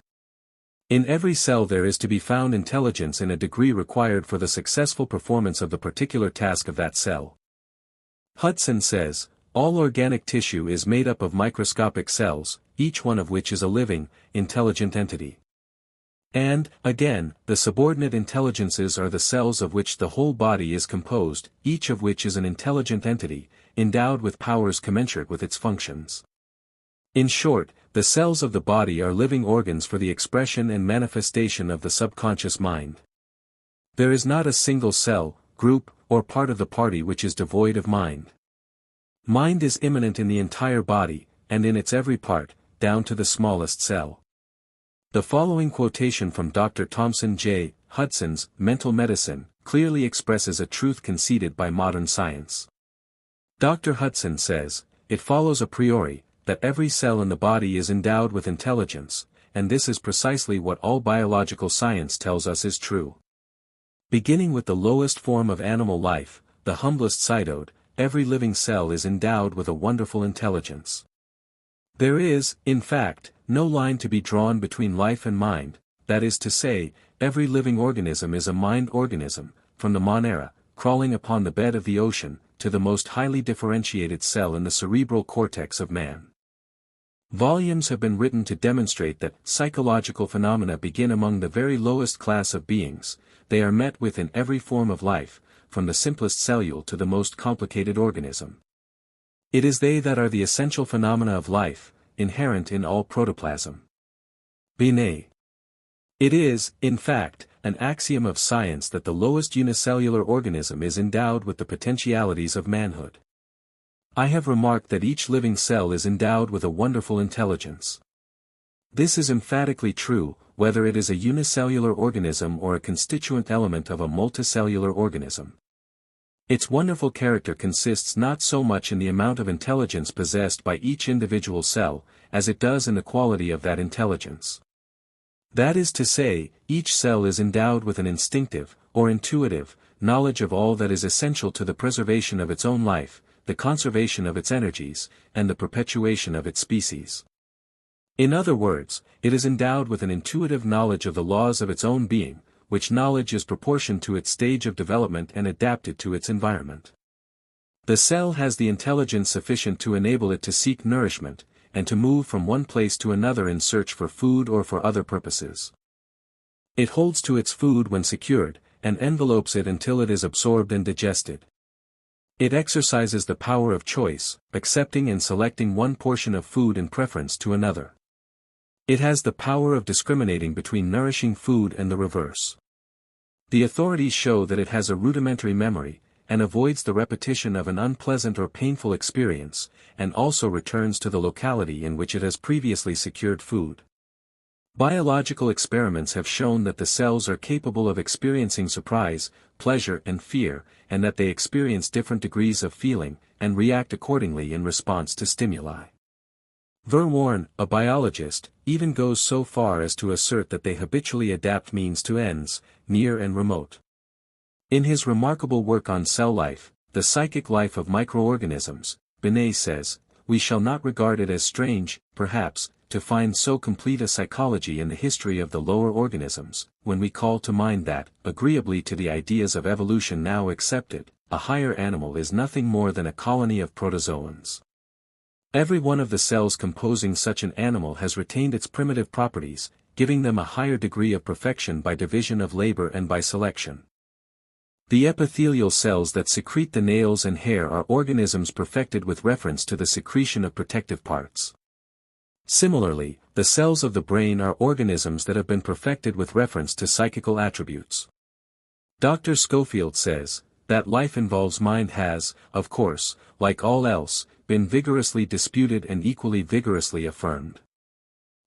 In every cell there is to be found intelligence in a degree required for the successful performance of the particular task of that cell. Hudson says, all organic tissue is made up of microscopic cells, each one of which is a living, intelligent entity. And, again, the subordinate intelligences are the cells of which the whole body is composed, each of which is an intelligent entity, endowed with powers commensurate with its functions. In short, the cells of the body are living organs for the expression and manifestation of the subconscious mind. There is not a single cell, group, or part of the party which is devoid of mind. Mind is immanent in the entire body, and in its every part, down to the smallest cell. The following quotation from Dr. Thompson J. Hudson's Mental Medicine clearly expresses a truth conceded by modern science. Dr. Hudson says, it follows a priori, that every cell in the body is endowed with intelligence, and this is precisely what all biological science tells us is true. Beginning with the lowest form of animal life, the humblest cytode, every living cell is endowed with a wonderful intelligence. There is, in fact, no line to be drawn between life and mind, that is to say, every living organism is a mind organism, from the monera, crawling upon the bed of the ocean, to the most highly differentiated cell in the cerebral cortex of man. Volumes have been written to demonstrate that psychological phenomena begin among the very lowest class of beings, they are met with in every form of life, from the simplest cellule to the most complicated organism. It is they that are the essential phenomena of life, inherent in all protoplasm. Binet. It is, in fact, an axiom of science that the lowest unicellular organism is endowed with the potentialities of manhood. I have remarked that each living cell is endowed with a wonderful intelligence. This is emphatically true, whether it is a unicellular organism or a constituent element of a multicellular organism. Its wonderful character consists not so much in the amount of intelligence possessed by each individual cell, as it does in the quality of that intelligence. That is to say, each cell is endowed with an instinctive, or intuitive, knowledge of all that is essential to the preservation of its own life, the conservation of its energies, and the perpetuation of its species. In other words, it is endowed with an intuitive knowledge of the laws of its own being, which knowledge is proportioned to its stage of development and adapted to its environment. The cell has the intelligence sufficient to enable it to seek nourishment, and to move from one place to another in search for food or for other purposes. It holds to its food when secured, and envelopes it until it is absorbed and digested. It exercises the power of choice, accepting and selecting one portion of food in preference to another. It has the power of discriminating between nourishing food and the reverse. The authorities show that it has a rudimentary memory, and avoids the repetition of an unpleasant or painful experience, and also returns to the locality in which it has previously secured food. Biological experiments have shown that the cells are capable of experiencing surprise, pleasure and fear, and that they experience different degrees of feeling, and react accordingly in response to stimuli. Verworn, a biologist, even goes so far as to assert that they habitually adapt means to ends, near and remote. In his remarkable work on cell life, The Psychic Life of Microorganisms, Binet says, "We shall not regard it as strange, perhaps, to find so complete a psychology in the history of the lower organisms, when we call to mind that, agreeably to the ideas of evolution now accepted, a higher animal is nothing more than a colony of protozoans. Every one of the cells composing such an animal has retained its primitive properties, giving them a higher degree of perfection by division of labor and by selection. The epithelial cells that secrete the nails and hair are organisms perfected with reference to the secretion of protective parts. Similarly, the cells of the brain are organisms that have been perfected with reference to psychical attributes. Dr. Schofield says, that life involves mind has, of course, like all else, been vigorously disputed and equally vigorously affirmed.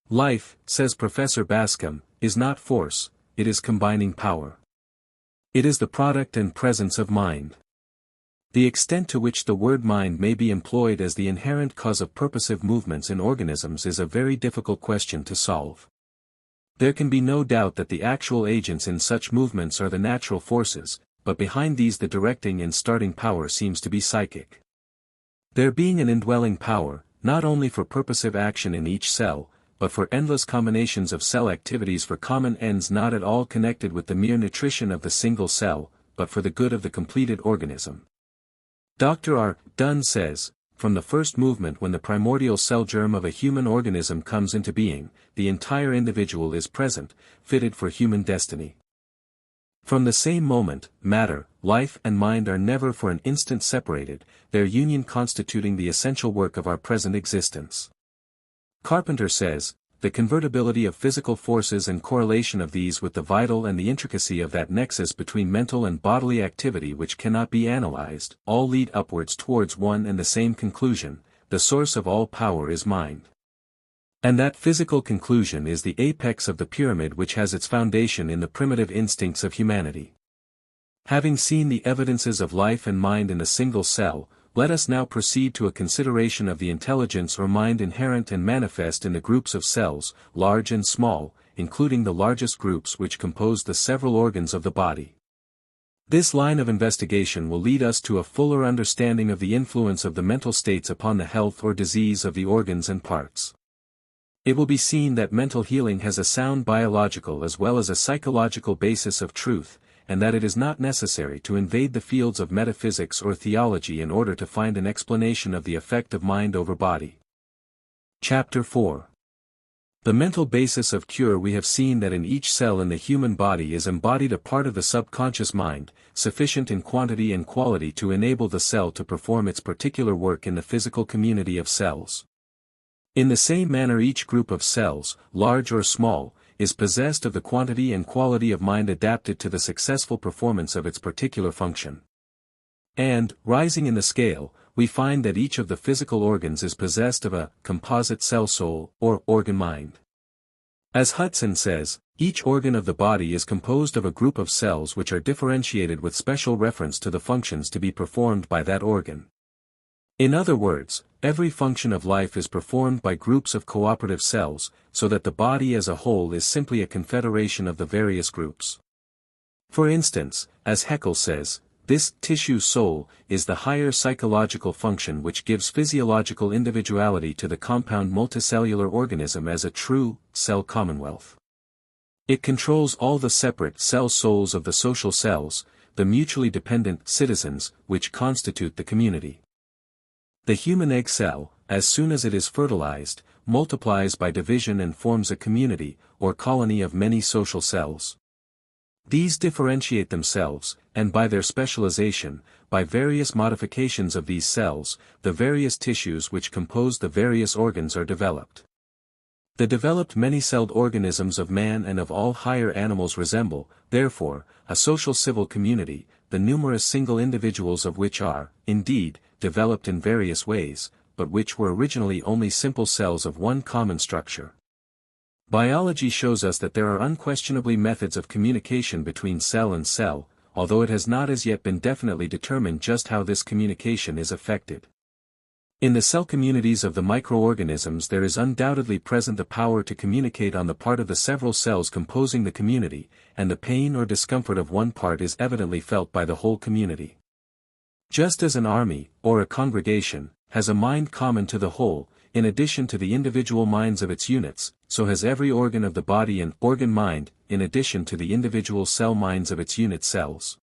Life, says Professor Bascom, is not force, it is combining power. It is the product and presence of mind. The extent to which the word mind may be employed as the inherent cause of purposive movements in organisms is a very difficult question to solve. There can be no doubt that the actual agents in such movements are the natural forces, but behind these the directing and starting power seems to be psychic. There being an indwelling power, not only for purposive action in each cell, but for endless combinations of cell activities for common ends not at all connected with the mere nutrition of the single cell, but for the good of the completed organism. Dr. R. Dunn says, from the first movement when the primordial cell germ of a human organism comes into being, the entire individual is present, fitted for human destiny. From the same moment, matter, life and mind are never for an instant separated, their union constituting the essential work of our present existence. Carpenter says, the convertibility of physical forces and correlation of these with the vital and the intricacy of that nexus between mental and bodily activity which cannot be analyzed, all lead upwards towards one and the same conclusion, the source of all power is mind. And that physical conclusion is the apex of the pyramid which has its foundation in the primitive instincts of humanity. Having seen the evidences of life and mind in a single cell, let us now proceed to a consideration of the intelligence or mind inherent and manifest in the groups of cells, large and small, including the largest groups which compose the several organs of the body. This line of investigation will lead us to a fuller understanding of the influence of the mental states upon the health or disease of the organs and parts. It will be seen that mental healing has a sound biological as well as a psychological basis of truth, and that it is not necessary to invade the fields of metaphysics or theology in order to find an explanation of the effect of mind over body. Chapter 4. The mental basis of cure. We have seen that in each cell in the human body is embodied a part of the subconscious mind, sufficient in quantity and quality to enable the cell to perform its particular work in the physical community of cells. In the same manner each group of cells, large or small, is possessed of the quantity and quality of mind adapted to the successful performance of its particular function. And, rising in the scale, we find that each of the physical organs is possessed of a composite cell soul, or organ mind. As Hudson says, each organ of the body is composed of a group of cells which are differentiated with special reference to the functions to be performed by that organ. In other words, every function of life is performed by groups of cooperative cells, so that the body as a whole is simply a confederation of the various groups. For instance, as Haeckel says, this tissue soul is the higher psychological function which gives physiological individuality to the compound multicellular organism as a true cell commonwealth. It controls all the separate cell souls of the social cells, the mutually dependent citizens, which constitute the community. The human egg cell, as soon as it is fertilized, multiplies by division and forms a community, or colony of many social cells. These differentiate themselves, and by their specialization, by various modifications of these cells, the various tissues which compose the various organs are developed. The developed many-celled organisms of man and of all higher animals resemble, therefore, a social civil community, the numerous single individuals of which are, indeed, developed in various ways, but which were originally only simple cells of one common structure. Biology shows us that there are unquestionably methods of communication between cell and cell, although it has not as yet been definitely determined just how this communication is effected. In the cell communities of the microorganisms there is undoubtedly present the power to communicate on the part of the several cells composing the community, and the pain or discomfort of one part is evidently felt by the whole community. Just as an army, or a congregation, has a mind common to the whole, in addition to the individual minds of its units, so has every organ of the body an organ mind, in addition to the individual cell minds of its unit cells.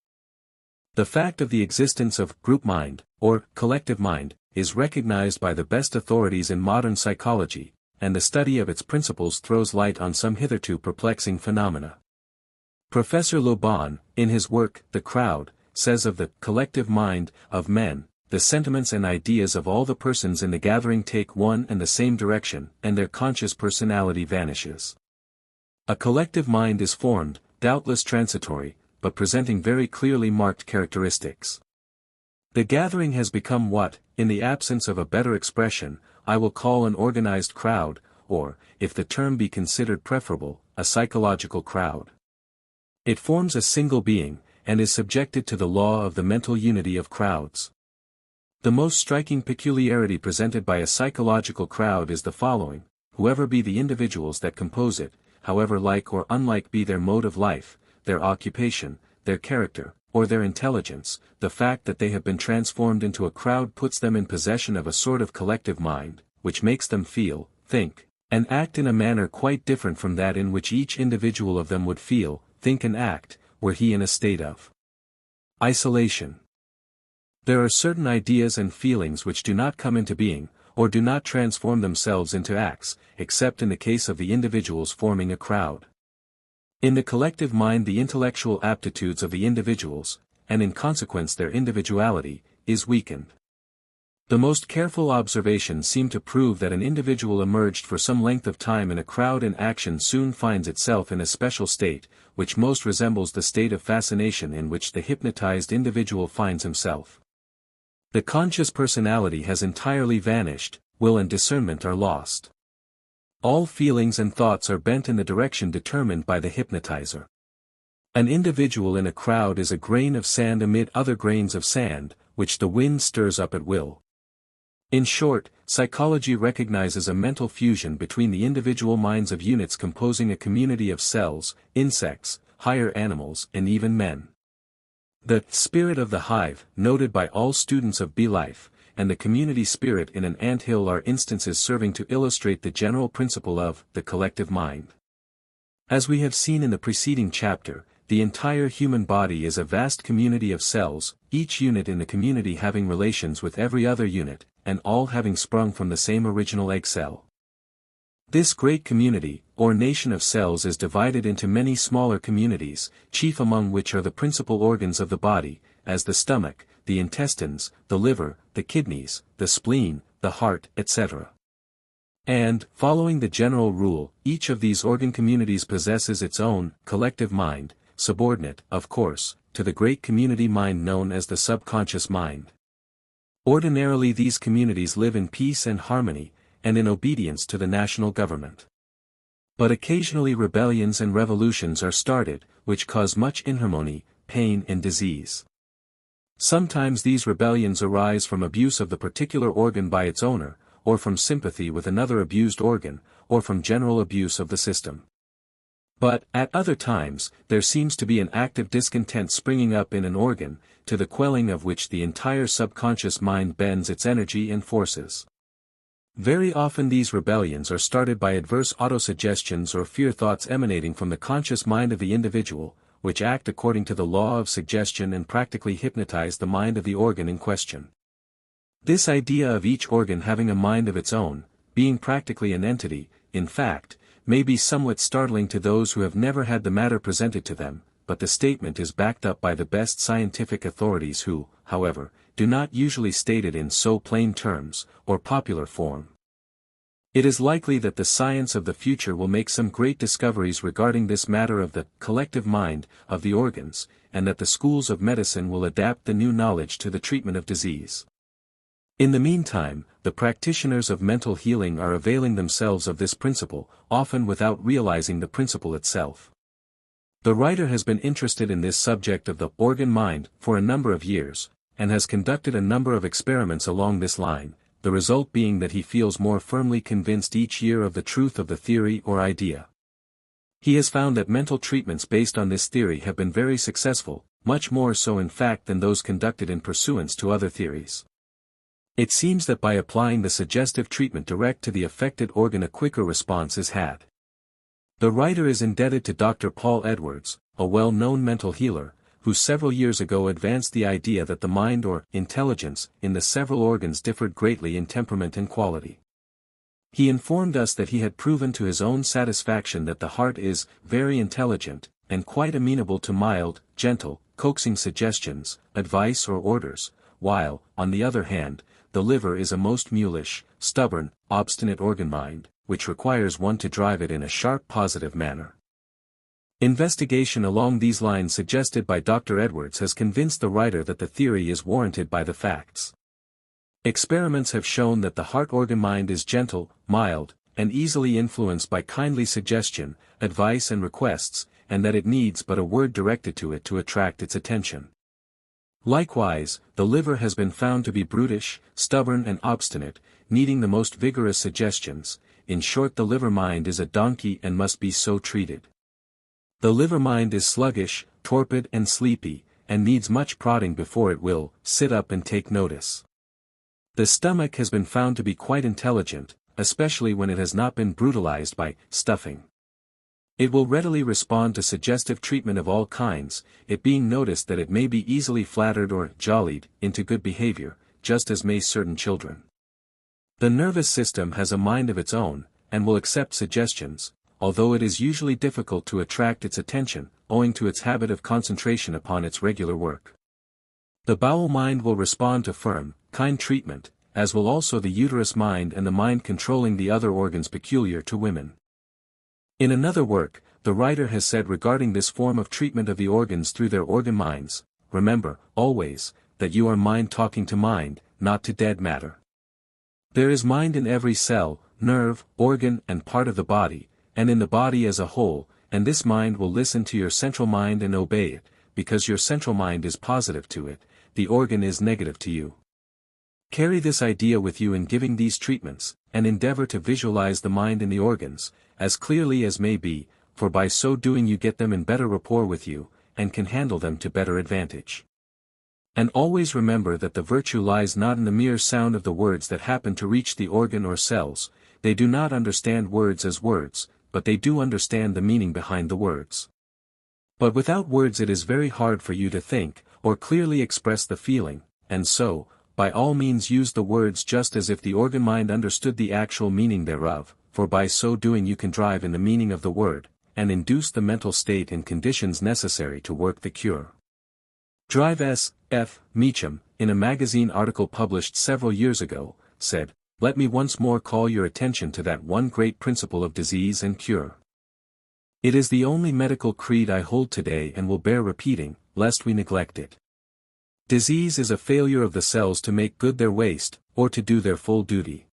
The fact of the existence of group mind, or collective mind, is recognized by the best authorities in modern psychology, and the study of its principles throws light on some hitherto perplexing phenomena. Professor Lobon, in his work, The Crowd, says of the collective mind of men, the sentiments and ideas of all the persons in the gathering take one and the same direction, and their conscious personality vanishes. A collective mind is formed, doubtless transitory, but presenting very clearly marked characteristics. The gathering has become what, in the absence of a better expression, I will call an organized crowd, or, if the term be considered preferable, a psychological crowd. It forms a single being, and is subjected to the law of the mental unity of crowds. The most striking peculiarity presented by a psychological crowd is the following: whoever be the individuals that compose it, however like or unlike be their mode of life, their occupation, their character, or their intelligence, the fact that they have been transformed into a crowd puts them in possession of a sort of collective mind, which makes them feel, think, and act in a manner quite different from that in which each individual of them would feel, think and act, were he in a state of isolation. There are certain ideas and feelings which do not come into being, or do not transform themselves into acts, except in the case of the individuals forming a crowd. In the collective mind the intellectual aptitudes of the individuals, and in consequence their individuality, is weakened. The most careful observations seem to prove that an individual emerged for some length of time in a crowd in action soon finds itself in a special state, which most resembles the state of fascination in which the hypnotized individual finds himself. The conscious personality has entirely vanished, will and discernment are lost. All feelings and thoughts are bent in the direction determined by the hypnotizer. An individual in a crowd is a grain of sand amid other grains of sand, which the wind stirs up at will. In short, psychology recognizes a mental fusion between the individual minds of units composing a community of cells, insects, higher animals, and even men. The spirit of the hive, noted by all students of bee life, and the community spirit in an anthill are instances serving to illustrate the general principle of the collective mind. As we have seen in the preceding chapter, the entire human body is a vast community of cells, each unit in the community having relations with every other unit, and all having sprung from the same original egg cell. This great community, or nation of cells, is divided into many smaller communities, chief among which are the principal organs of the body, as the stomach, the intestines, the liver, the kidneys, the spleen, the heart, etc. And, following the general rule, each of these organ communities possesses its own collective mind, subordinate, of course, to the great community mind known as the subconscious mind. Ordinarily these communities live in peace and harmony, and in obedience to the national government. But occasionally rebellions and revolutions are started, which cause much inharmony, pain and disease. Sometimes these rebellions arise from abuse of the particular organ by its owner, or from sympathy with another abused organ, or from general abuse of the system. But, at other times, there seems to be an active discontent springing up in an organ, to the quelling of which the entire subconscious mind bends its energy and forces. Very often these rebellions are started by adverse autosuggestions or fear thoughts emanating from the conscious mind of the individual, which act according to the law of suggestion and practically hypnotize the mind of the organ in question. This idea of each organ having a mind of its own, being practically an entity, in fact, may be somewhat startling to those who have never had the matter presented to them, but the statement is backed up by the best scientific authorities who, however, do not usually state it in so plain terms, or popular form. It is likely that the science of the future will make some great discoveries regarding this matter of the collective mind of the organs, and that the schools of medicine will adapt the new knowledge to the treatment of disease. In the meantime, the practitioners of mental healing are availing themselves of this principle, often without realizing the principle itself. The writer has been interested in this subject of the organ mind for a number of years, and has conducted a number of experiments along this line, the result being that he feels more firmly convinced each year of the truth of the theory or idea. He has found that mental treatments based on this theory have been very successful, much more so in fact than those conducted in pursuance to other theories. It seems that by applying the suggestive treatment direct to the affected organ a quicker response is had. The writer is indebted to Dr. Paul Edwards, a well-known mental healer, who several years ago advanced the idea that the mind or intelligence in the several organs differed greatly in temperament and quality. He informed us that he had proven to his own satisfaction that the heart is very intelligent, and quite amenable to mild, gentle, coaxing suggestions, advice or orders, while, on the other hand, the liver is a most mulish, stubborn, obstinate organ mind, which requires one to drive it in a sharp positive manner. Investigation along these lines suggested by Dr. Edwards has convinced the writer that the theory is warranted by the facts. Experiments have shown that the heart organ mind is gentle, mild, and easily influenced by kindly suggestion, advice and requests, and that it needs but a word directed to it to attract its attention. Likewise, the liver has been found to be brutish, stubborn and obstinate, needing the most vigorous suggestions. In short, the liver mind is a donkey and must be so treated. The liver mind is sluggish, torpid and sleepy, and needs much prodding before it will sit up and take notice. The stomach has been found to be quite intelligent, especially when it has not been brutalized by stuffing. It will readily respond to suggestive treatment of all kinds, it being noticed that it may be easily flattered or jollied into good behavior, just as may certain children. The nervous system has a mind of its own, and will accept suggestions, although it is usually difficult to attract its attention, owing to its habit of concentration upon its regular work. The bowel mind will respond to firm, kind treatment, as will also the uterus mind and the mind controlling the other organs peculiar to women. In another work, the writer has said regarding this form of treatment of the organs through their organ minds, remember, always, that you are mind talking to mind, not to dead matter. There is mind in every cell, nerve, organ and part of the body, and in the body as a whole, and this mind will listen to your central mind and obey it, because your central mind is positive to it, the organ is negative to you. Carry this idea with you in giving these treatments, and endeavor to visualize the mind in the organs, as clearly as may be, for by so doing you get them in better rapport with you, and can handle them to better advantage. And always remember that the virtue lies not in the mere sound of the words that happen to reach the organ or cells. They do not understand words as words, but they do understand the meaning behind the words. But without words it is very hard for you to think, or clearly express the feeling, and so, by all means use the words just as if the organ mind understood the actual meaning thereof, for by so doing you can drive in the meaning of the word, and induce the mental state and conditions necessary to work the cure. Drive S. F. Meacham, in a magazine article published several years ago, said, "Let me once more call your attention to that one great principle of disease and cure. It is the only medical creed I hold today and will bear repeating, lest we neglect it. Disease is a failure of the cells to make good their waste, or to do their full duty.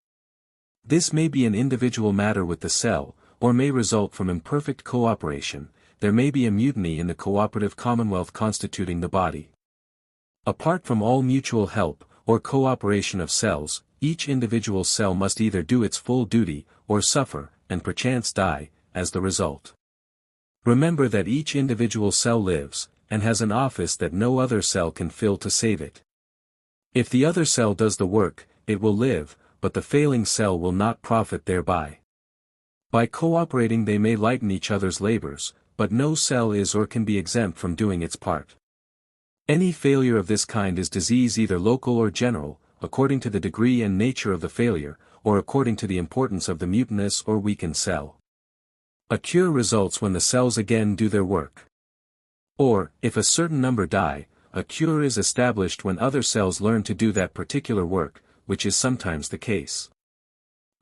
This may be an individual matter with the cell, or may result from imperfect cooperation. There may be a mutiny in the cooperative commonwealth constituting the body. Apart from all mutual help, or cooperation of cells, each individual cell must either do its full duty, or suffer, and perchance die, as the result. Remember that each individual cell lives, and has an office that no other cell can fill to save it. If the other cell does the work, it will live, but the failing cell will not profit thereby. By cooperating they may lighten each other's labors, but no cell is or can be exempt from doing its part. Any failure of this kind is disease either local or general, according to the degree and nature of the failure, or according to the importance of the mutinous or weakened cell. A cure results when the cells again do their work. Or, if a certain number die, a cure is established when other cells learn to do that particular work, which is sometimes the case.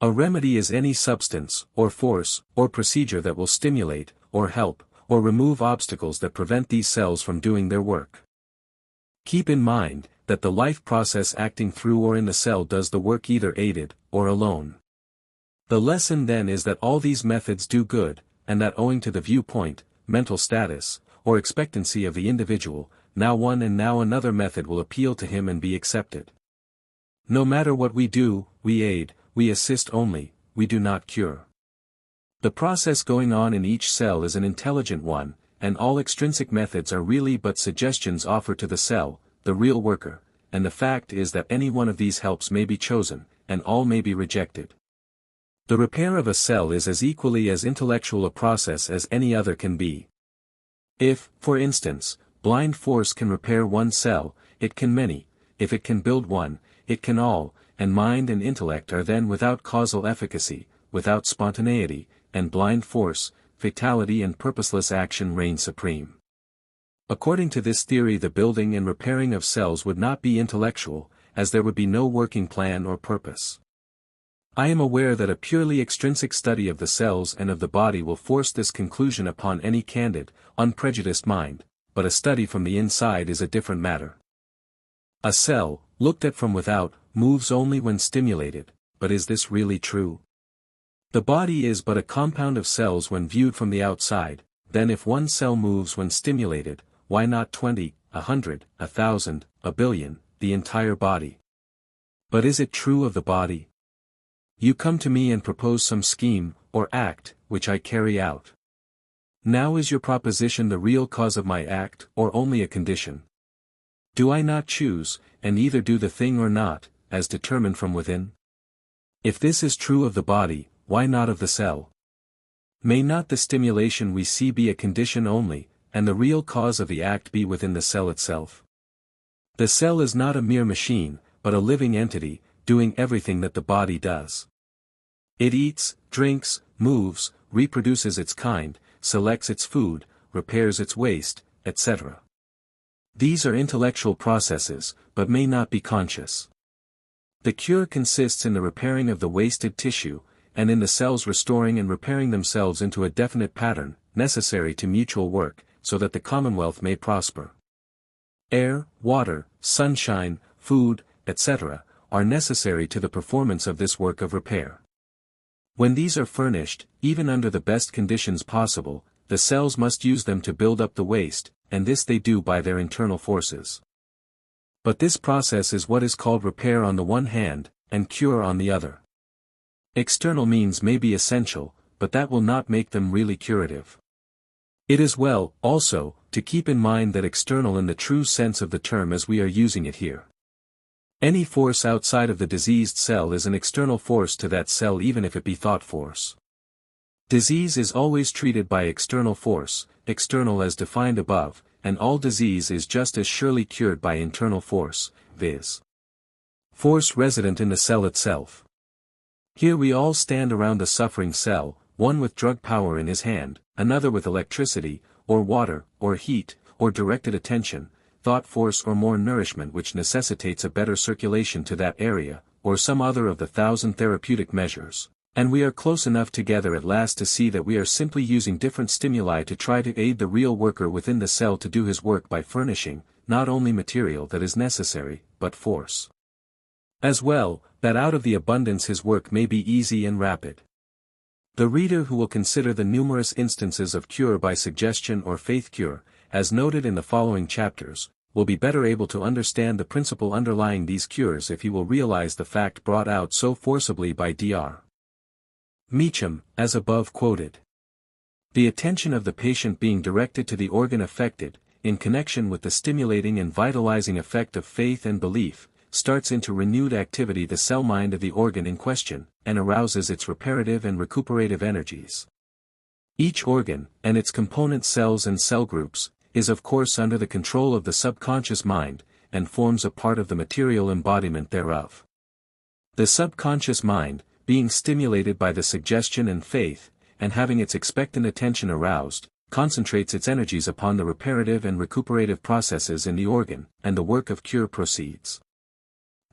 A remedy is any substance, or force, or procedure that will stimulate, or help, or remove obstacles that prevent these cells from doing their work. Keep in mind, that the life process acting through or in the cell does the work either aided, or alone. The lesson then is that all these methods do good, and that owing to the viewpoint, mental status, or expectancy of the individual, now one and now another method will appeal to him and be accepted. No matter what we do, we aid, we assist only, we do not cure. The process going on in each cell is an intelligent one, and all extrinsic methods are really but suggestions offered to the cell, the real worker, and the fact is that any one of these helps may be chosen, and all may be rejected. The repair of a cell is as equally as intellectual a process as any other can be. If, for instance, blind force can repair one cell, it can many; if it can build one, it can all, and mind and intellect are then without causal efficacy, without spontaneity, and blind force, fatality and purposeless action reign supreme. According to this theory the building and repairing of cells would not be intellectual, as there would be no working plan or purpose. I am aware that a purely extrinsic study of the cells and of the body will force this conclusion upon any candid, unprejudiced mind, but a study from the inside is a different matter. A cell, looked at from without, moves only when stimulated, but is this really true? The body is but a compound of cells when viewed from the outside, then if one cell moves when stimulated, why not 20, 100, 1,000, a billion, the entire body? But is it true of the body? You come to me and propose some scheme, or act, which I carry out. Now is your proposition the real cause of my act, or only a condition? Do I not choose, and either do the thing or not, as determined from within? If this is true of the body, why not of the cell? May not the stimulation we see be a condition only, and the real cause of the act be within the cell itself? The cell is not a mere machine, but a living entity, doing everything that the body does. It eats, drinks, moves, reproduces its kind, selects its food, repairs its waste, etc. These are intellectual processes, but may not be conscious. The cure consists in the repairing of the wasted tissue, and in the cells restoring and repairing themselves into a definite pattern, necessary to mutual work, so that the commonwealth may prosper. Air, water, sunshine, food, etc., are necessary to the performance of this work of repair. When these are furnished, even under the best conditions possible, the cells must use them to build up the waste, and this they do by their internal forces. But this process is what is called repair on the one hand, and cure on the other. External means may be essential, but that will not make them really curative. It is well, also, to keep in mind that external in the true sense of the term as we are using it here. Any force outside of the diseased cell is an external force to that cell even if it be thought force. Disease is always treated by external force, external as defined above, and all disease is just as surely cured by internal force, viz. force resident in the cell itself. Here we all stand around the suffering cell, one with drug power in his hand, another with electricity, or water, or heat, or directed attention, thought force or more nourishment which necessitates a better circulation to that area, or some other of the 1,000 therapeutic measures. And we are close enough together at last to see that we are simply using different stimuli to try to aid the real worker within the cell to do his work by furnishing, not only material that is necessary, but force as well, that out of the abundance his work may be easy and rapid. The reader who will consider the numerous instances of cure by suggestion or faith cure, as noted in the following chapters, will be better able to understand the principle underlying these cures if he will realize the fact brought out so forcibly by Dr. Meacham, as above quoted. The attention of the patient being directed to the organ affected, in connection with the stimulating and vitalizing effect of faith and belief, starts into renewed activity the cell mind of the organ in question, and arouses its reparative and recuperative energies. Each organ, and its component cells and cell groups, is of course under the control of the subconscious mind, and forms a part of the material embodiment thereof. The subconscious mind, being stimulated by the suggestion and faith, and having its expectant attention aroused, concentrates its energies upon the reparative and recuperative processes in the organ, and the work of cure proceeds.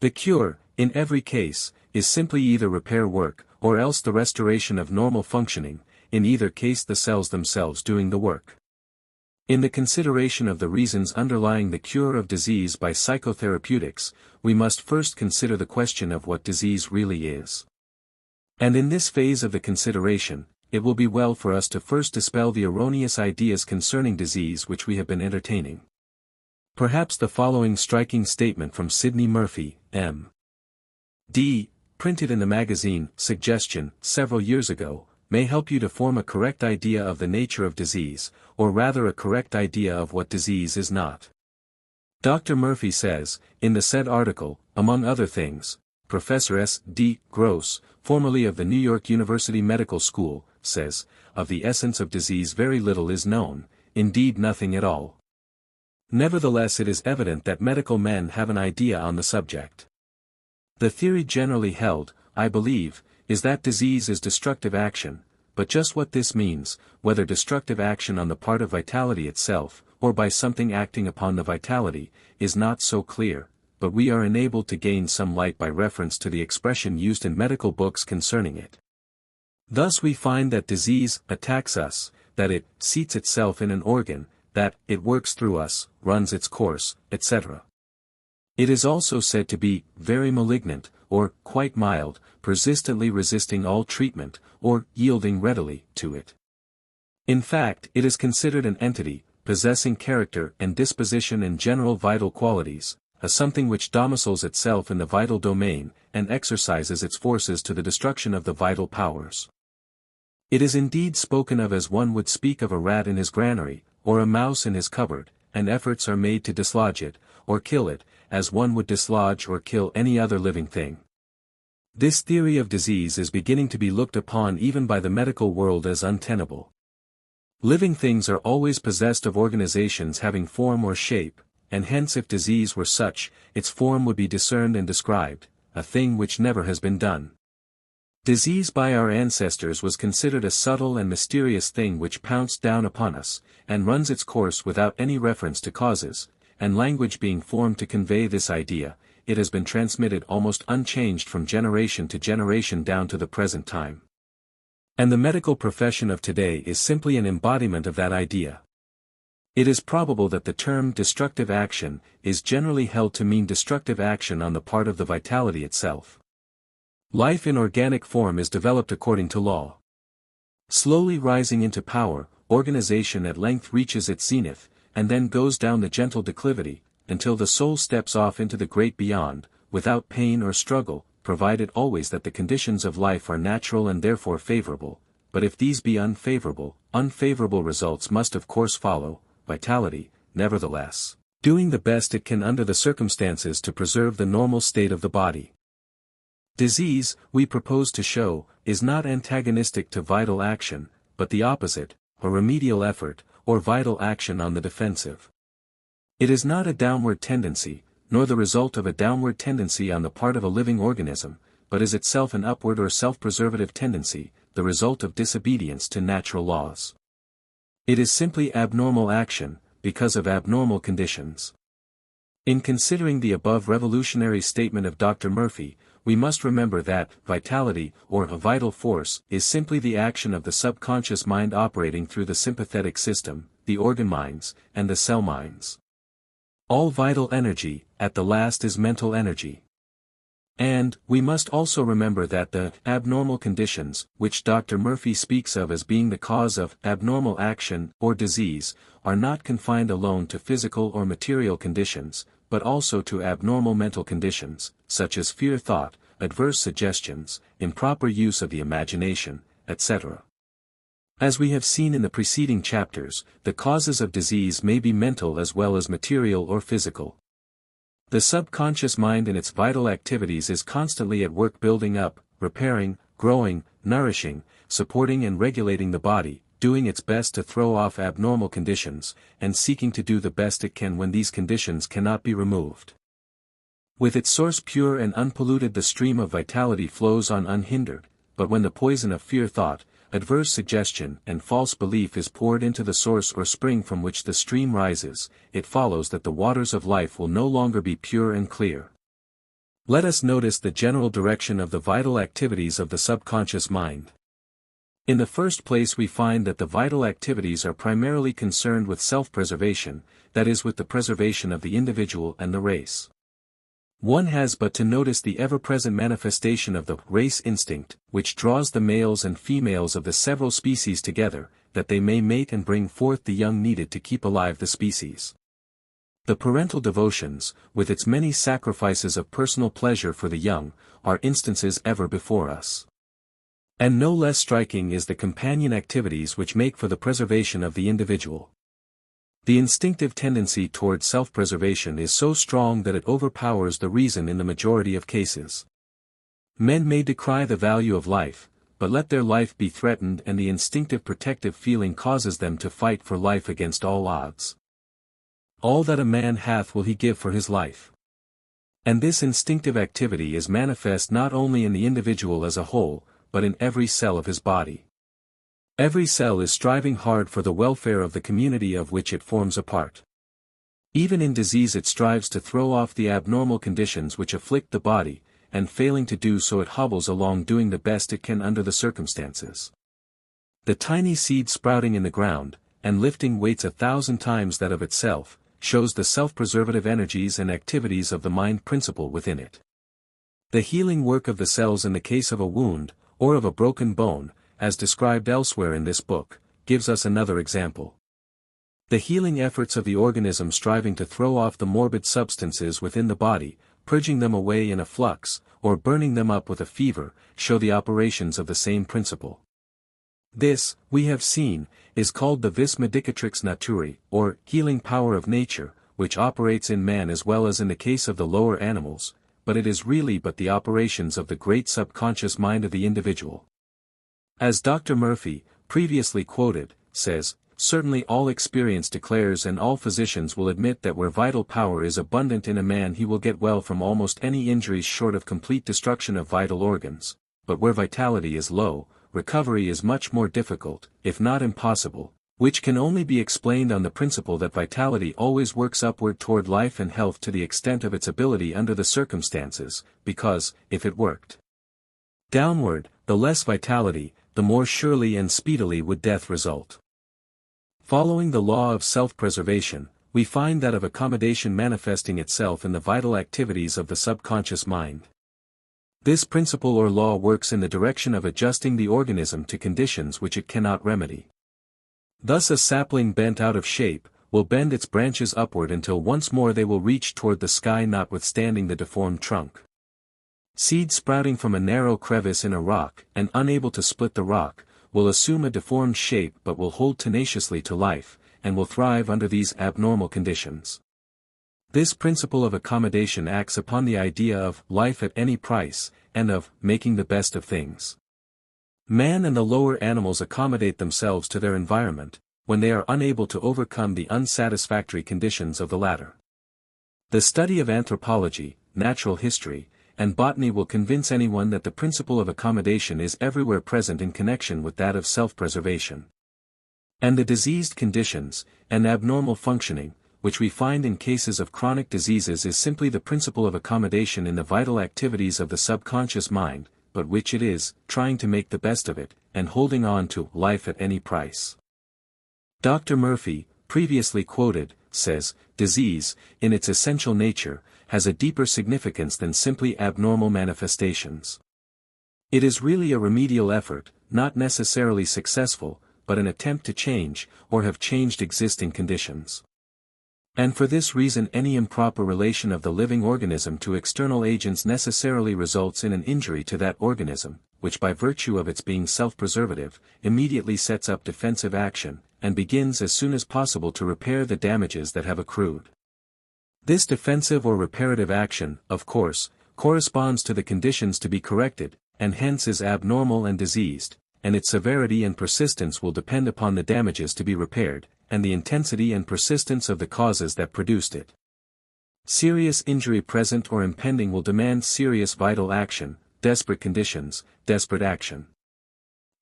The cure, in every case, is simply either repair work, or else the restoration of normal functioning, in either case the cells themselves doing the work. In the consideration of the reasons underlying the cure of disease by psychotherapeutics, we must first consider the question of what disease really is. And in this phase of the consideration, it will be well for us to first dispel the erroneous ideas concerning disease which we have been entertaining. Perhaps the following striking statement from Sidney Murphy, M.D., printed in the magazine, Suggestion, several years ago, may help you to form a correct idea of the nature of disease, or rather a correct idea of what disease is not. Dr. Murphy says, in the said article, among other things, Professor S.D. Gross, formerly of the New York University Medical School, says, of the essence of disease very little is known, indeed nothing at all. Nevertheless it is evident that medical men have an idea on the subject. The theory generally held, I believe, is that disease is destructive action, but just what this means, whether destructive action on the part of vitality itself, or by something acting upon the vitality, is not so clear, but we are enabled to gain some light by reference to the expression used in medical books concerning it. Thus we find that disease attacks us, that it seats itself in an organ, that it works through us, runs its course, etc. It is also said to be very malignant, or quite mild, persistently resisting all treatment, or yielding readily to it. In fact, it is considered an entity, possessing character and disposition and general vital qualities, a something which domiciles itself in the vital domain, and exercises its forces to the destruction of the vital powers. It is indeed spoken of as one would speak of a rat in his granary, or a mouse in his cupboard, and efforts are made to dislodge it, or kill it, as one would dislodge or kill any other living thing. This theory of disease is beginning to be looked upon even by the medical world as untenable. Living things are always possessed of organizations having form or shape, and hence if disease were such, its form would be discerned and described, a thing which never has been done. Disease by our ancestors was considered a subtle and mysterious thing which pounced down upon us, and runs its course without any reference to causes, and language being formed to convey this idea, it has been transmitted almost unchanged from generation to generation down to the present time. And the medical profession of today is simply an embodiment of that idea. It is probable that the term destructive action is generally held to mean destructive action on the part of the vitality itself. Life in organic form is developed according to law. Slowly rising into power, organization at length reaches its zenith, and then goes down the gentle declivity, until the soul steps off into the great beyond, without pain or struggle, provided always that the conditions of life are natural and therefore favorable, but if these be unfavorable results must of course follow, vitality, nevertheless, doing the best it can under the circumstances to preserve the normal state of the body. Disease, we propose to show, is not antagonistic to vital action, but the opposite, a remedial effort, or vital action on the defensive. It is not a downward tendency, nor the result of a downward tendency on the part of a living organism, but is itself an upward or self-preservative tendency, the result of disobedience to natural laws. It is simply abnormal action, because of abnormal conditions. In considering the above revolutionary statement of Dr. Murphy, we must remember that vitality, or a vital force, is simply the action of the subconscious mind operating through the sympathetic system, the organ minds, and the cell minds. All vital energy, at the last, is mental energy. And, we must also remember that the abnormal conditions, which Dr. Murphy speaks of as being the cause of abnormal action or disease, are not confined alone to physical or material conditions, but also to abnormal mental conditions, such as fear thought, adverse suggestions, improper use of the imagination, etc. As we have seen in the preceding chapters, the causes of disease may be mental as well as material or physical. The subconscious mind in its vital activities is constantly at work building up, repairing, growing, nourishing, supporting and regulating the body, doing its best to throw off abnormal conditions, and seeking to do the best it can when these conditions cannot be removed. With its source pure and unpolluted, the stream of vitality flows on unhindered, but when the poison of fear thought, adverse suggestion and false belief is poured into the source or spring from which the stream rises, it follows that the waters of life will no longer be pure and clear. Let us notice the general direction of the vital activities of the subconscious mind. In the first place, we find that the vital activities are primarily concerned with self-preservation, that is, with the preservation of the individual and the race. One has but to notice the ever-present manifestation of the race instinct, which draws the males and females of the several species together, that they may mate and bring forth the young needed to keep alive the species. The parental devotions, with its many sacrifices of personal pleasure for the young, are instances ever before us. And no less striking is the companion activities which make for the preservation of the individual. The instinctive tendency toward self-preservation is so strong that it overpowers the reason in the majority of cases. Men may decry the value of life, but let their life be threatened and the instinctive protective feeling causes them to fight for life against all odds. All that a man hath will he give for his life. And this instinctive activity is manifest not only in the individual as a whole, but in every cell of his body. Every cell is striving hard for the welfare of the community of which it forms a part. Even in disease it strives to throw off the abnormal conditions which afflict the body, and failing to do so it hobbles along doing the best it can under the circumstances. The tiny seed sprouting in the ground, and lifting weights 1,000 times that of itself, shows the self-preservative energies and activities of the mind principle within it. The healing work of the cells in the case of a wound, or of a broken bone, as described elsewhere in this book, gives us another example. The healing efforts of the organism striving to throw off the morbid substances within the body, purging them away in a flux, or burning them up with a fever, show the operations of the same principle. This, we have seen, is called the vis medicatrix naturae, or healing power of nature, which operates in man as well as in the case of the lower animals, but it is really but the operations of the great subconscious mind of the individual. As Dr. Murphy, previously quoted, says, certainly all experience declares and all physicians will admit that where vital power is abundant in a man he will get well from almost any injuries short of complete destruction of vital organs, but where vitality is low, recovery is much more difficult, if not impossible, which can only be explained on the principle that vitality always works upward toward life and health to the extent of its ability under the circumstances, because, if it worked downward, the less vitality, the more surely and speedily would death result. Following the law of self-preservation, we find that of accommodation manifesting itself in the vital activities of the subconscious mind. This principle or law works in the direction of adjusting the organism to conditions which it cannot remedy. Thus a sapling bent out of shape, will bend its branches upward until once more they will reach toward the sky notwithstanding the deformed trunk. Seed sprouting from a narrow crevice in a rock, and unable to split the rock, will assume a deformed shape but will hold tenaciously to life, and will thrive under these abnormal conditions. This principle of accommodation acts upon the idea of life at any price, and of making the best of things. Man and the lower animals accommodate themselves to their environment, when they are unable to overcome the unsatisfactory conditions of the latter. The study of anthropology, natural history, and botany will convince anyone that the principle of accommodation is everywhere present in connection with that of self-preservation. And the diseased conditions, and abnormal functioning, which we find in cases of chronic diseases is simply the principle of accommodation in the vital activities of the subconscious mind, but which it is, trying to make the best of it, and holding on to life at any price. Dr. Murphy, previously quoted, says, disease, in its essential nature, has a deeper significance than simply abnormal manifestations. It is really a remedial effort, not necessarily successful, but an attempt to change, or have changed existing conditions. And for this reason any improper relation of the living organism to external agents necessarily results in an injury to that organism, which by virtue of its being self-preservative, immediately sets up defensive action, and begins as soon as possible to repair the damages that have accrued. This defensive or reparative action, of course, corresponds to the conditions to be corrected, and hence is abnormal and diseased, and its severity and persistence will depend upon the damages to be repaired, and the intensity and persistence of the causes that produced it. Serious injury present or impending will demand serious vital action, desperate conditions, desperate action.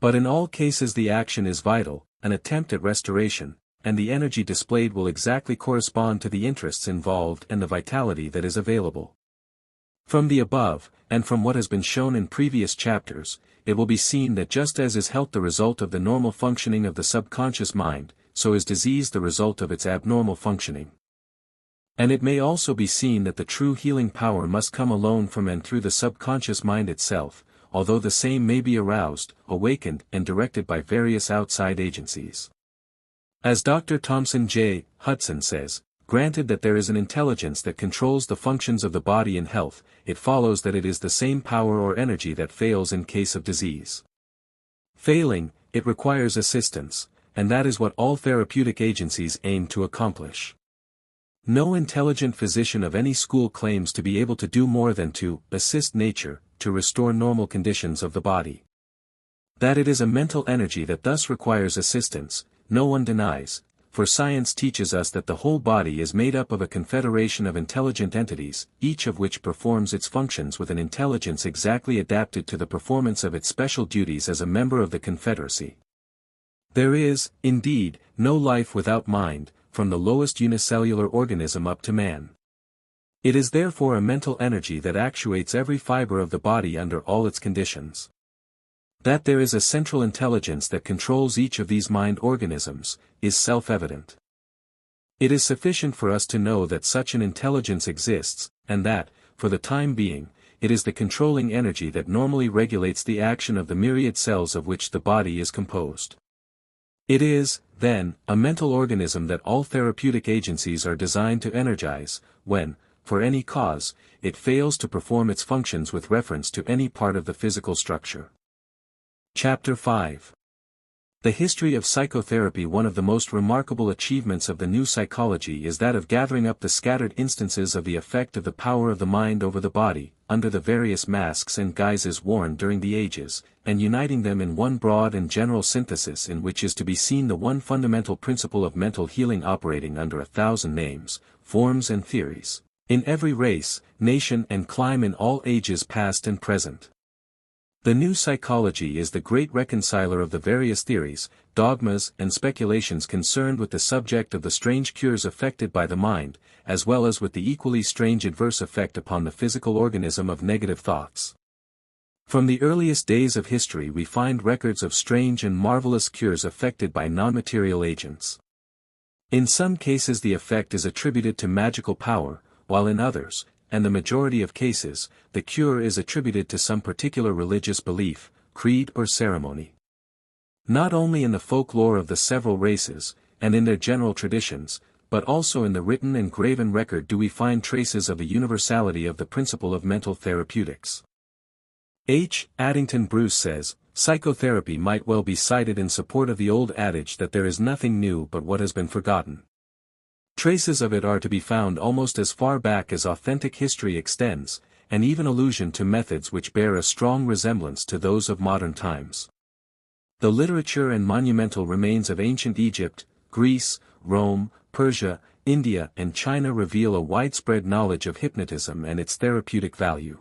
But in all cases the action is vital, an attempt at restoration, and the energy displayed will exactly correspond to the interests involved and the vitality that is available. From the above, and from what has been shown in previous chapters, it will be seen that just as is health the result of the normal functioning of the subconscious mind, so is disease the result of its abnormal functioning. And it may also be seen that the true healing power must come alone from and through the subconscious mind itself, although the same may be aroused, awakened and directed by various outside agencies. As Dr. Thompson J. Hudson says, granted that there is an intelligence that controls the functions of the body in health, it follows that it is the same power or energy that fails in case of disease. Failing, it requires assistance, and that is what all therapeutic agencies aim to accomplish. No intelligent physician of any school claims to be able to do more than to assist nature, to restore normal conditions of the body. That it is a mental energy that thus requires assistance, no one denies, for science teaches us that the whole body is made up of a confederation of intelligent entities, each of which performs its functions with an intelligence exactly adapted to the performance of its special duties as a member of the confederacy. There is, indeed, no life without mind, from the lowest unicellular organism up to man. It is therefore a mental energy that actuates every fiber of the body under all its conditions. That there is a central intelligence that controls each of these mind organisms, is self-evident. It is sufficient for us to know that such an intelligence exists, and that, for the time being, it is the controlling energy that normally regulates the action of the myriad cells of which the body is composed. It is, then, a mental organism that all therapeutic agencies are designed to energize, when, for any cause, it fails to perform its functions with reference to any part of the physical structure. Chapter 5. The history of psychotherapy. One of the most remarkable achievements of the new psychology is that of gathering up the scattered instances of the effect of the power of the mind over the body, under the various masks and guises worn during the ages, and uniting them in one broad and general synthesis in which is to be seen the one fundamental principle of mental healing operating under 1,000 names, forms and theories, in every race, nation and clime in all ages past and present. The new psychology is the great reconciler of the various theories, dogmas and speculations concerned with the subject of the strange cures effected by the mind, as well as with the equally strange adverse effect upon the physical organism of negative thoughts. From the earliest days of history we find records of strange and marvelous cures effected by non-material agents. In some cases the effect is attributed to magical power, while in others, and the majority of cases, the cure is attributed to some particular religious belief, creed or ceremony. Not only in the folklore of the several races, and in their general traditions, but also in the written and graven record do we find traces of the universality of the principle of mental therapeutics. H. Addington Bruce says, psychotherapy might well be cited in support of the old adage that there is nothing new but what has been forgotten. Traces of it are to be found almost as far back as authentic history extends, and even allusion to methods which bear a strong resemblance to those of modern times. The literature and monumental remains of ancient Egypt, Greece, Rome, Persia, India and China reveal a widespread knowledge of hypnotism and its therapeutic value.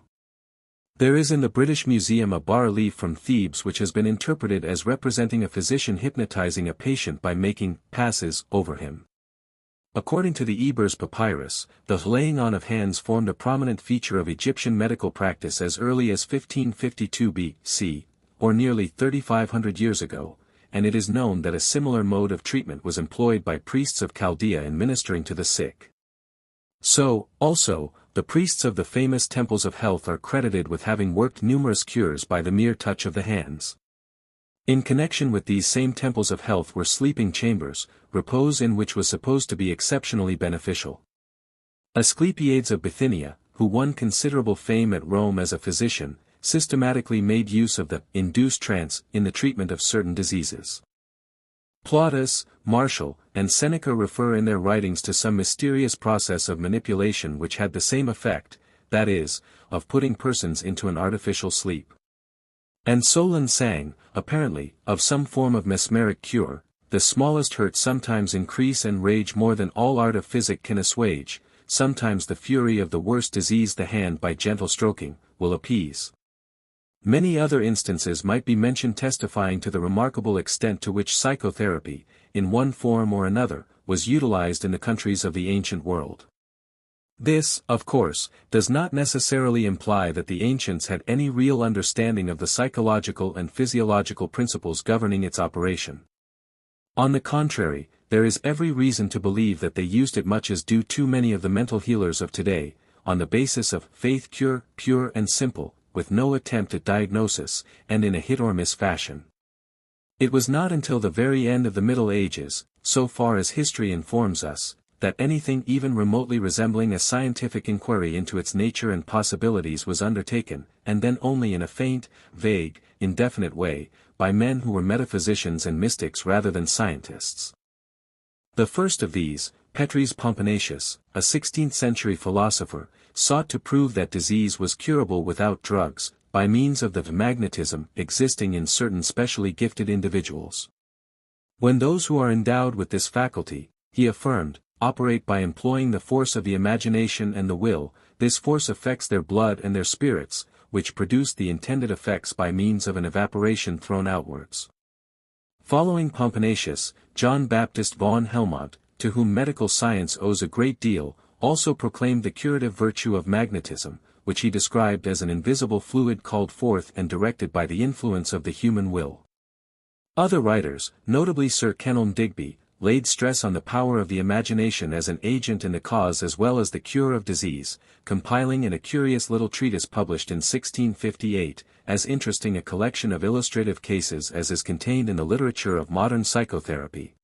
There is in the British Museum a bas-relief from Thebes which has been interpreted as representing a physician hypnotizing a patient by making passes over him. According to the Ebers Papyrus, the laying on of hands formed a prominent feature of Egyptian medical practice as early as 1552 BC, or nearly 3,500 years ago, and it is known that a similar mode of treatment was employed by priests of Chaldea in ministering to the sick. So, also, the priests of the famous temples of health are credited with having worked numerous cures by the mere touch of the hands. In connection with these same temples of health were sleeping chambers, repose in which was supposed to be exceptionally beneficial. Asclepiades of Bithynia, who won considerable fame at Rome as a physician, systematically made use of the induced trance in the treatment of certain diseases. Plautus, Martial, and Seneca refer in their writings to some mysterious process of manipulation which had the same effect, that is, of putting persons into an artificial sleep. And Solon sang, apparently, of some form of mesmeric cure. The smallest hurt sometimes increase and rage more than all art of physic can assuage, sometimes the fury of the worst disease the hand by gentle stroking, will appease. Many other instances might be mentioned testifying to the remarkable extent to which psychotherapy, in one form or another, was utilized in the countries of the ancient world. This, of course, does not necessarily imply that the ancients had any real understanding of the psychological and physiological principles governing its operation. On the contrary, there is every reason to believe that they used it much as do too many of the mental healers of today, on the basis of faith cure, pure and simple, with no attempt at diagnosis, and in a hit-or-miss fashion. It was not until the very end of the Middle Ages, so far as history informs us, that anything even remotely resembling a scientific inquiry into its nature and possibilities was undertaken, and then only in a faint, vague, indefinite way, by men who were metaphysicians and mystics rather than scientists. The first of these, Petrus Pomponius, a 16th-century philosopher, sought to prove that disease was curable without drugs, by means of the magnetism existing in certain specially gifted individuals. When those who are endowed with this faculty, he affirmed, operate by employing the force of the imagination and the will, this force affects their blood and their spirits, which produce the intended effects by means of an evaporation thrown outwards. Following Pomponius, John Baptist von Helmont, to whom medical science owes a great deal, also proclaimed the curative virtue of magnetism, which he described as an invisible fluid called forth and directed by the influence of the human will. Other writers, notably Sir Kenelm Digby, laid stress on the power of the imagination as an agent and a cause as well as the cure of disease, compiling in a curious little treatise published in 1658, as interesting a collection of illustrative cases as is contained in the literature of modern psychotherapy.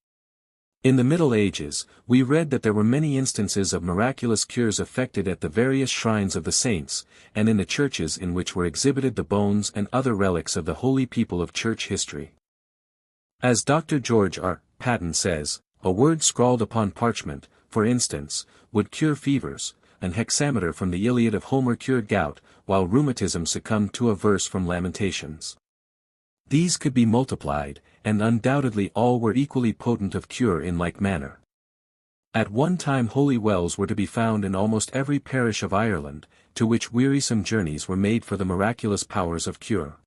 In the Middle Ages, we read that there were many instances of miraculous cures effected at the various shrines of the saints, and in the churches in which were exhibited the bones and other relics of the holy people of church history. As Dr. George R. Patton says, a word scrawled upon parchment, for instance, would cure fevers, an hexameter from the Iliad of Homer cured gout, while rheumatism succumbed to a verse from Lamentations. These could be multiplied, and undoubtedly all were equally potent of cure in like manner. At one time holy wells were to be found in almost every parish of Ireland, to which wearisome journeys were made for the miraculous powers of cure.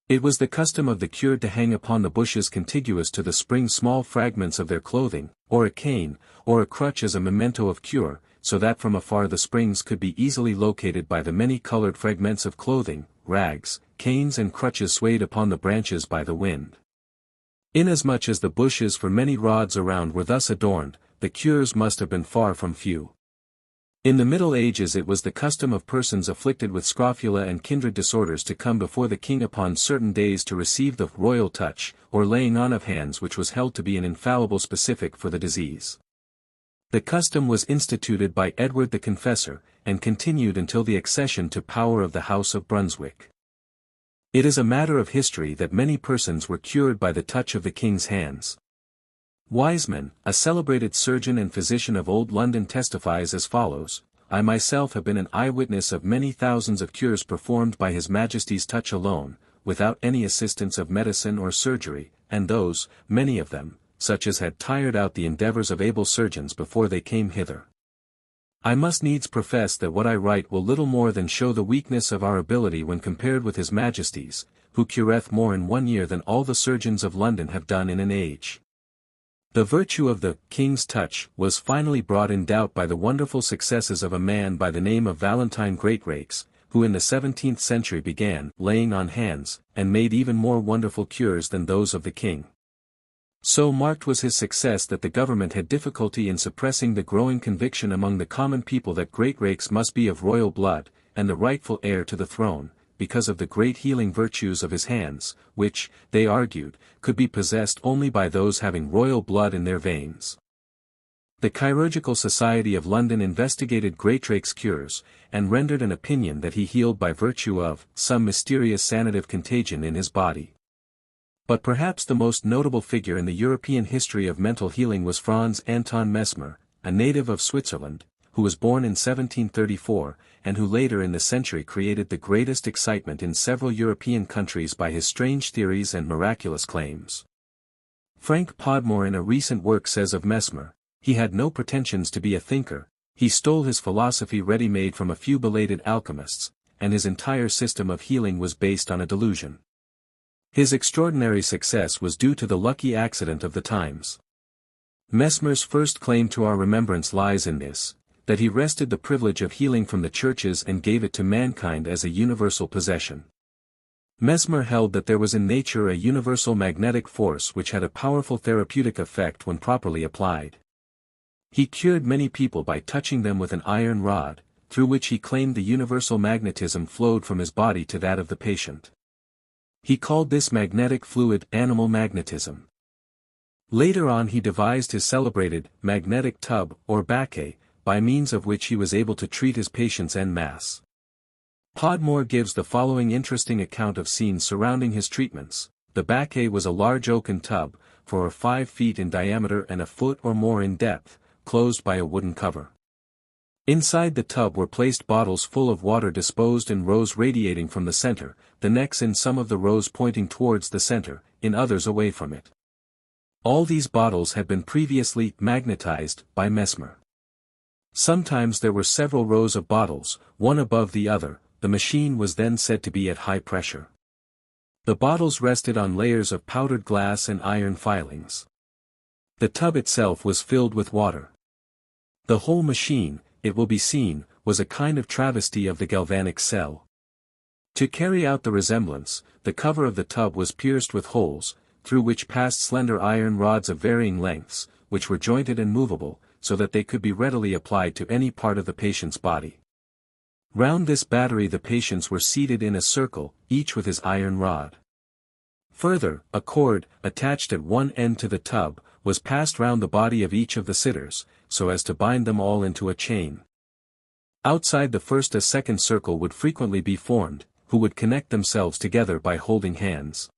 It was the custom of the cured to hang upon the bushes contiguous to the spring small fragments of their clothing, or a cane, or a crutch as a memento of cure, so that from afar the springs could be easily located by the many-colored fragments of clothing, rags, canes and crutches swayed upon the branches by the wind. Inasmuch as the bushes for many rods around were thus adorned, the cures must have been far from few. In the Middle Ages it was the custom of persons afflicted with scrofula and kindred disorders to come before the king upon certain days to receive the royal touch, or laying on of hands, which was held to be an infallible specific for the disease. The custom was instituted by Edward the Confessor, and continued until the accession to power of the House of Brunswick. It is a matter of history that many persons were cured by the touch of the king's hands. Wiseman, a celebrated surgeon and physician of old London, testifies as follows: I myself have been an eyewitness of many thousands of cures performed by His Majesty's touch alone, without any assistance of medicine or surgery, and those, many of them, such as had tired out the endeavors of able surgeons before they came hither. I must needs profess that what I write will little more than show the weakness of our ability when compared with His Majesty's, who cureth more in 1 year than all the surgeons of London have done in an age. The virtue of the King's touch was finally brought in doubt by the wonderful successes of a man by the name of Valentine Greatrakes, who in the 17th century began laying on hands, and made even more wonderful cures than those of the King. So marked was his success that the government had difficulty in suppressing the growing conviction among the common people that Greatrakes must be of royal blood, and the rightful heir to the throne, because of the great healing virtues of his hands, which, they argued, could be possessed only by those having royal blood in their veins. The Chirurgical Society of London investigated Greatrakes' cures, and rendered an opinion that he healed by virtue of some mysterious sanative contagion in his body. But perhaps the most notable figure in the European history of mental healing was Franz Anton Mesmer, a native of Switzerland, who was born in 1734, and who later in the century created the greatest excitement in several European countries by his strange theories and miraculous claims. Frank Podmore in a recent work says of Mesmer, "He had no pretensions to be a thinker, he stole his philosophy ready-made from a few belated alchemists, and his entire system of healing was based on a delusion." His extraordinary success was due to the lucky accident of the times. Mesmer's first claim to our remembrance lies in this, that he wrested the privilege of healing from the churches and gave it to mankind as a universal possession. Mesmer held that there was in nature a universal magnetic force which had a powerful therapeutic effect when properly applied. He cured many people by touching them with an iron rod, through which he claimed the universal magnetism flowed from his body to that of the patient. He called this magnetic fluid animal magnetism. Later on he devised his celebrated magnetic tub or baquet, by means of which he was able to treat his patients en masse. Podmore gives the following interesting account of scenes surrounding his treatments. The baquet was a large oaken tub, 4 or 5 feet in diameter and a foot or more in depth, closed by a wooden cover. Inside the tub were placed bottles full of water disposed in rows radiating from the center, the necks in some of the rows pointing towards the center, in others away from it. All these bottles had been previously magnetized by Mesmer. Sometimes there were several rows of bottles, one above the other. The machine was then said to be at high pressure. The bottles rested on layers of powdered glass and iron filings. The tub itself was filled with water. The whole machine, it will be seen, was a kind of travesty of the galvanic cell. To carry out the resemblance, the cover of the tub was pierced with holes, through which passed slender iron rods of varying lengths, which were jointed and movable, so that they could be readily applied to any part of the patient's body. Round this battery the patients were seated in a circle, each with his iron rod. Further, a cord, attached at one end to the tub, was passed round the body of each of the sitters, so as to bind them all into a chain. Outside the first a second circle would frequently be formed, who would connect themselves together by holding hands.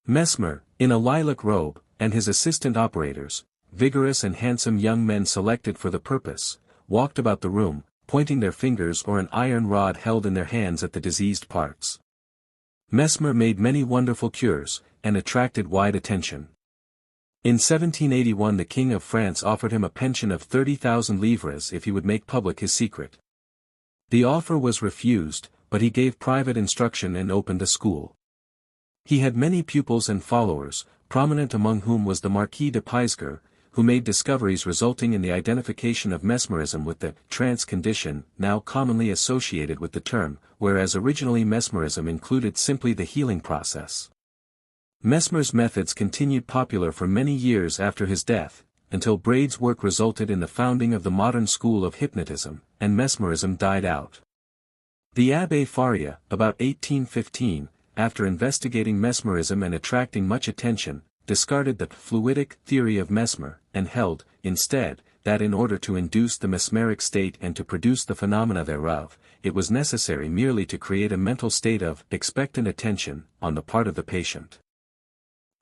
Mesmer, in a lilac robe, and his assistant operators, vigorous and handsome young men selected for the purpose, walked about the room, pointing their fingers or an iron rod held in their hands at the diseased parts. Mesmer made many wonderful cures, and attracted wide attention. In 1781 the King of France offered him a pension of 30,000 livres if he would make public his secret. The offer was refused, but he gave private instruction and opened a school. He had many pupils and followers, prominent among whom was the Marquis de Puysegur, who made discoveries resulting in the identification of mesmerism with the trance condition now commonly associated with the term, whereas originally mesmerism included simply the healing process. Mesmer's methods continued popular for many years after his death, until Braid's work resulted in the founding of the modern school of hypnotism, and mesmerism died out. The Abbé Faria, about 1815, after investigating mesmerism and attracting much attention, discarded the fluidic theory of Mesmer, and held, instead, that in order to induce the mesmeric state and to produce the phenomena thereof, it was necessary merely to create a mental state of expectant attention on the part of the patient.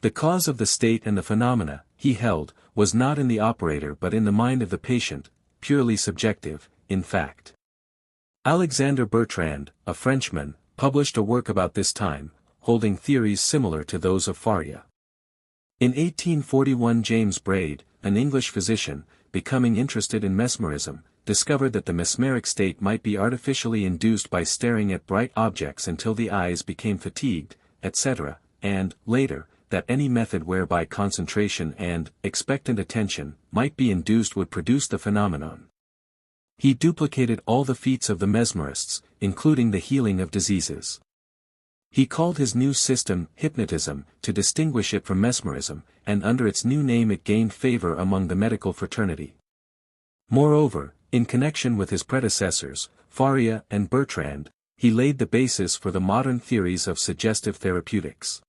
The cause of the state and the phenomena, he held, was not in the operator but in the mind of the patient, purely subjective, in fact. Alexander Bertrand, a Frenchman, published a work about this time, holding theories similar to those of Faria. In 1841 James Braid, an English physician, becoming interested in mesmerism, discovered that the mesmeric state might be artificially induced by staring at bright objects until the eyes became fatigued, etc., and, later, that any method whereby concentration and expectant attention might be induced would produce the phenomenon. He duplicated all the feats of the mesmerists, including the healing of diseases. He called his new system hypnotism to distinguish it from mesmerism, and under its new name it gained favor among the medical fraternity. Moreover, in connection with his predecessors, Faria and Bertrand, he laid the basis for the modern theories of suggestive therapeutics.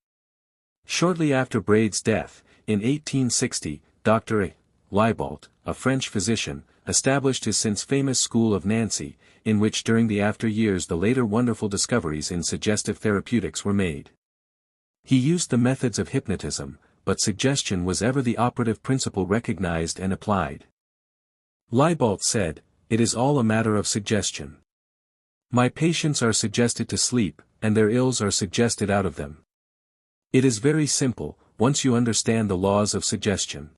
Shortly after Braid's death, in 1860, Dr. Libault, a French physician, established his since famous School of Nancy, in which during the after years the later wonderful discoveries in suggestive therapeutics were made. He used the methods of hypnotism, but suggestion was ever the operative principle recognized and applied. Libault said, "It is all a matter of suggestion. My patients are suggested to sleep, and their ills are suggested out of them. It is very simple, once you understand the laws of suggestion."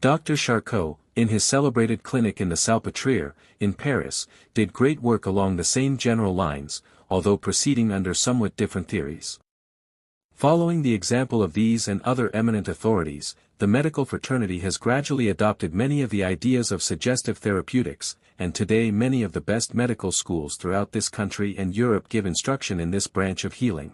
Dr. Charcot, in his celebrated clinic in the Salpêtrière, in Paris, did great work along the same general lines, although proceeding under somewhat different theories. Following the example of these and other eminent authorities, the medical fraternity has gradually adopted many of the ideas of suggestive therapeutics, and today many of the best medical schools throughout this country and Europe give instruction in this branch of healing.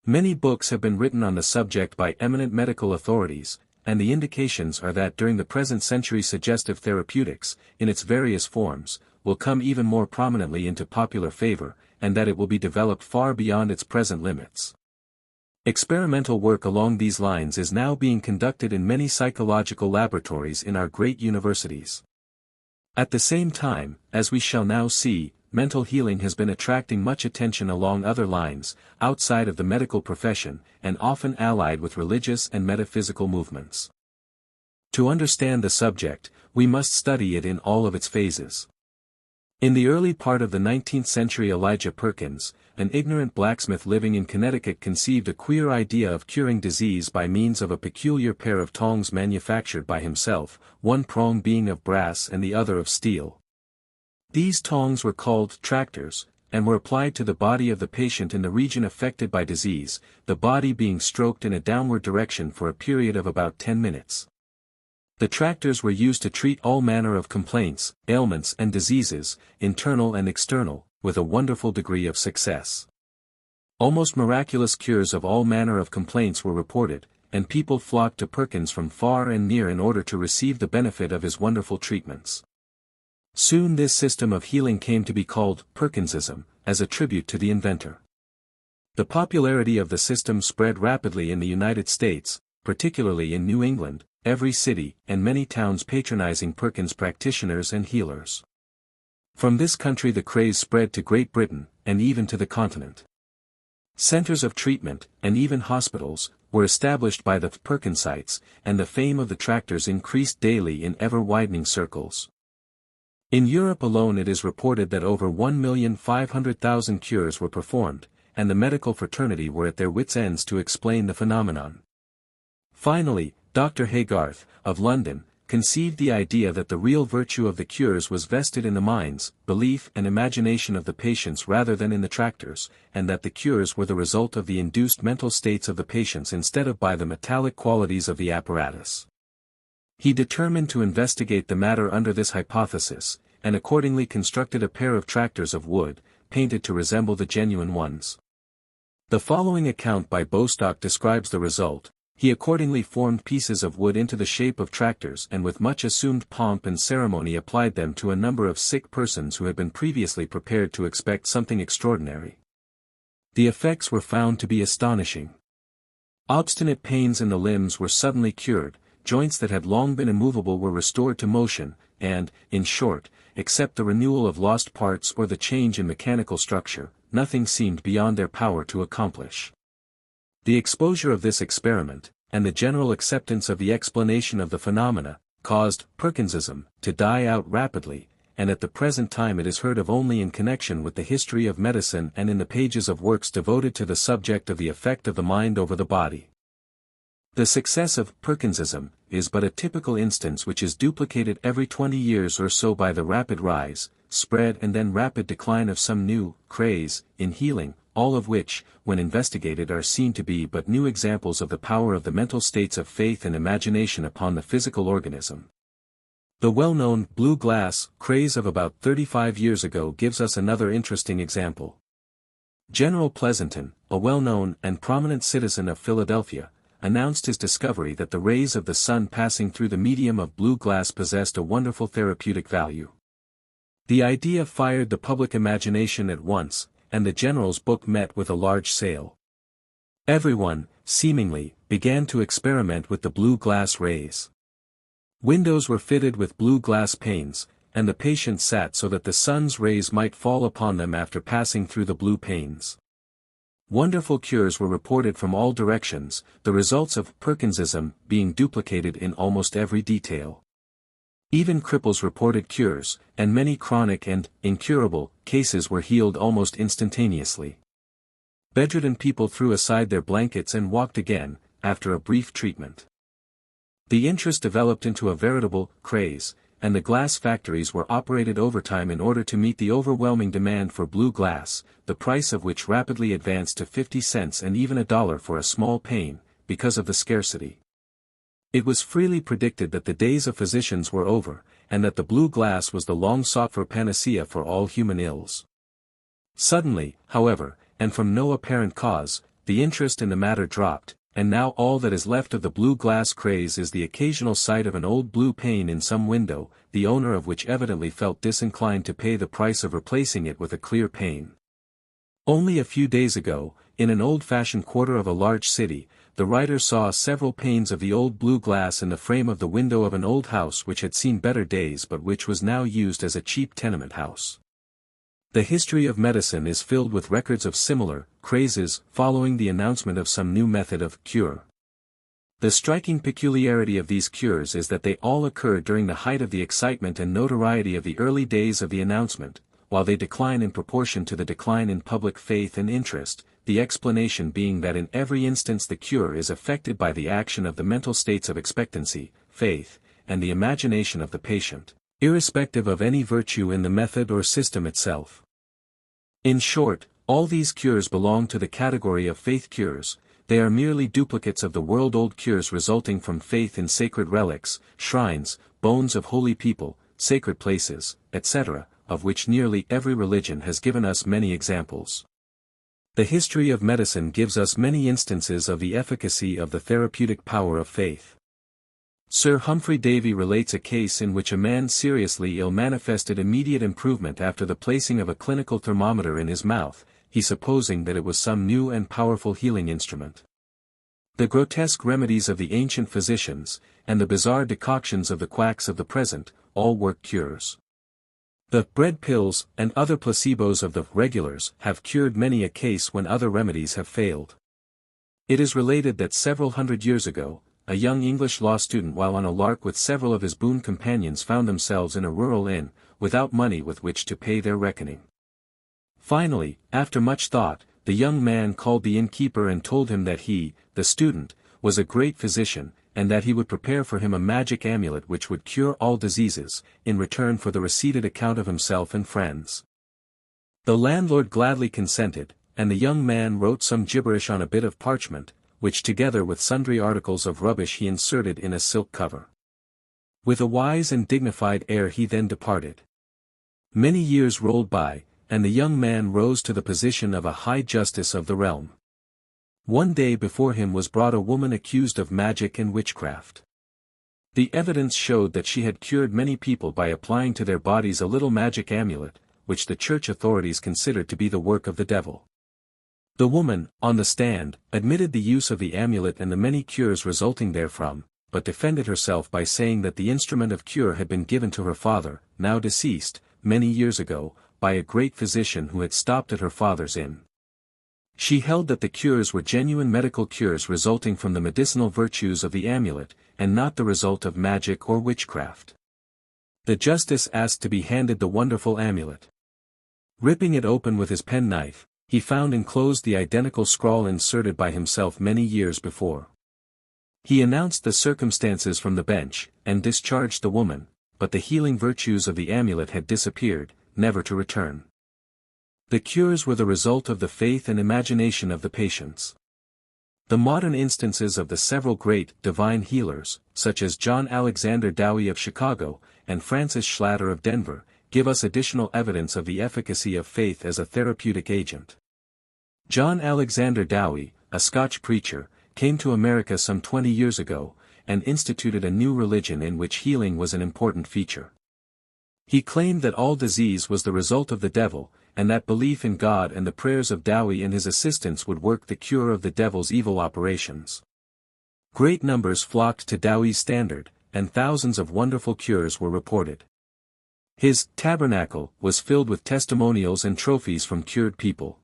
Many books have been written on the subject by eminent medical authorities, and the indications are that during the present century suggestive therapeutics, in its various forms, will come even more prominently into popular favor, and that it will be developed far beyond its present limits. Experimental work along these lines is now being conducted in many psychological laboratories in our great universities. At the same time, as we shall now see, mental healing has been attracting much attention along other lines, outside of the medical profession, and often allied with religious and metaphysical movements. To understand the subject, we must study it in all of its phases. In the early part of the 19th century, Elijah Perkins, an ignorant blacksmith living in Connecticut, conceived a queer idea of curing disease by means of a peculiar pair of tongs manufactured by himself, one prong being of brass and the other of steel. These tongs were called tractors, and were applied to the body of the patient in the region affected by disease, the body being stroked in a downward direction for a period of about 10 minutes. The tractors were used to treat all manner of complaints, ailments and diseases, internal and external, with a wonderful degree of success. Almost miraculous cures of all manner of complaints were reported, and people flocked to Perkins from far and near in order to receive the benefit of his wonderful treatments. Soon this system of healing came to be called Perkinsism, as a tribute to the inventor. The popularity of the system spread rapidly in the United States, particularly in New England, every city and many towns patronizing Perkins practitioners and healers. From this country the craze spread to Great Britain, and even to the continent. Centers of treatment, and even hospitals, were established by the Perkinsites, and the fame of the tractors increased daily in ever-widening circles. In Europe alone it is reported that over 1,500,000 cures were performed, and the medical fraternity were at their wits' ends to explain the phenomenon. Finally, Dr. Haygarth, of London, conceived the idea that the real virtue of the cures was vested in the minds, belief and imagination of the patients rather than in the tractors, and that the cures were the result of the induced mental states of the patients instead of by the metallic qualities of the apparatus. He determined to investigate the matter under this hypothesis, and accordingly constructed a pair of tractors of wood, painted to resemble the genuine ones. The following account by Bostock describes the result. He accordingly formed pieces of wood into the shape of tractors and with much assumed pomp and ceremony applied them to a number of sick persons who had been previously prepared to expect something extraordinary. The effects were found to be astonishing. Obstinate pains in the limbs were suddenly cured, joints that had long been immovable were restored to motion, and, in short, except the renewal of lost parts or the change in mechanical structure, nothing seemed beyond their power to accomplish. The exposure of this experiment, and the general acceptance of the explanation of the phenomena, caused Perkinsism to die out rapidly, and at the present time it is heard of only in connection with the history of medicine and in the pages of works devoted to the subject of the effect of the mind over the body. The success of Perkinsism is but a typical instance which is duplicated every 20 years or so by the rapid rise, spread and then rapid decline of some new craze in healing, all of which, when investigated, are seen to be but new examples of the power of the mental states of faith and imagination upon the physical organism. The well-known blue glass craze of about 35 years ago gives us another interesting example. General Pleasanton, a well-known and prominent citizen of Philadelphia, announced his discovery that the rays of the sun passing through the medium of blue glass possessed a wonderful therapeutic value. The idea fired the public imagination at once, and the general's book met with a large sale. Everyone, seemingly, began to experiment with the blue glass rays. Windows were fitted with blue glass panes, and the patients sat so that the sun's rays might fall upon them after passing through the blue panes. Wonderful cures were reported from all directions, the results of Parkinsonism being duplicated in almost every detail. Even cripples reported cures, and many chronic and incurable cases were healed almost instantaneously. Bedridden people threw aside their blankets and walked again, after a brief treatment. The interest developed into a veritable craze, and the glass factories were operated overtime in order to meet the overwhelming demand for blue glass, the price of which rapidly advanced to 50 cents and even $1 for a small pane, because of the scarcity. It was freely predicted that the days of physicians were over, and that the blue glass was the long-sought-for panacea for all human ills. Suddenly, however, and from no apparent cause, the interest in the matter dropped, and now all that is left of the blue glass craze is the occasional sight of an old blue pane in some window, the owner of which evidently felt disinclined to pay the price of replacing it with a clear pane. Only a few days ago, in an old-fashioned quarter of a large city, the writer saw several panes of the old blue glass in the frame of the window of an old house which had seen better days but which was now used as a cheap tenement house. The history of medicine is filled with records of similar crazes following the announcement of some new method of cure. The striking peculiarity of these cures is that they all occur during the height of the excitement and notoriety of the early days of the announcement, while they decline in proportion to the decline in public faith and interest, the explanation being that in every instance the cure is effected by the action of the mental states of expectancy, faith, and the imagination of the patient, irrespective of any virtue in the method or system itself. In short, all these cures belong to the category of faith cures. They are merely duplicates of the world-old cures resulting from faith in sacred relics, shrines, bones of holy people, sacred places, etc., of which nearly every religion has given us many examples. The history of medicine gives us many instances of the efficacy of the therapeutic power of faith. Sir Humphrey Davy relates a case in which a man seriously ill manifested immediate improvement after the placing of a clinical thermometer in his mouth, he supposing that it was some new and powerful healing instrument. The grotesque remedies of the ancient physicians, and the bizarre decoctions of the quacks of the present, all work cures. The bread pills and other placebos of the regulars have cured many a case when other remedies have failed. It is related that several hundred years ago, a young English law student while on a lark with several of his boon companions found themselves in a rural inn, without money with which to pay their reckoning. Finally, after much thought, the young man called the innkeeper and told him that he, the student, was a great physician, and that he would prepare for him a magic amulet which would cure all diseases, in return for the receipted account of himself and friends. The landlord gladly consented, and the young man wrote some gibberish on a bit of parchment, which together with sundry articles of rubbish he inserted in a silk cover. With a wise and dignified air he then departed. Many years rolled by, and the young man rose to the position of a high justice of the realm. One day before him was brought a woman accused of magic and witchcraft. The evidence showed that she had cured many people by applying to their bodies a little magic amulet, which the church authorities considered to be the work of the devil. The woman, on the stand, admitted the use of the amulet and the many cures resulting therefrom, but defended herself by saying that the instrument of cure had been given to her father, now deceased, many years ago, by a great physician who had stopped at her father's inn. She held that the cures were genuine medical cures resulting from the medicinal virtues of the amulet, and not the result of magic or witchcraft. The justice asked to be handed the wonderful amulet. Ripping it open with his penknife, he found enclosed the identical scrawl inserted by himself many years before. He announced the circumstances from the bench, and discharged the woman, but the healing virtues of the amulet had disappeared, never to return. The cures were the result of the faith and imagination of the patients. The modern instances of the several great divine healers, such as John Alexander Dowie of Chicago, and Francis Schlatter of Denver, give us additional evidence of the efficacy of faith as a therapeutic agent. John Alexander Dowie, a Scotch preacher, came to America some 20 years ago, and instituted a new religion in which healing was an important feature. He claimed that all disease was the result of the devil, and that belief in God and the prayers of Dowie and his assistants would work the cure of the devil's evil operations. Great numbers flocked to Dowie's standard, and thousands of wonderful cures were reported. His tabernacle was filled with testimonials and trophies from cured people.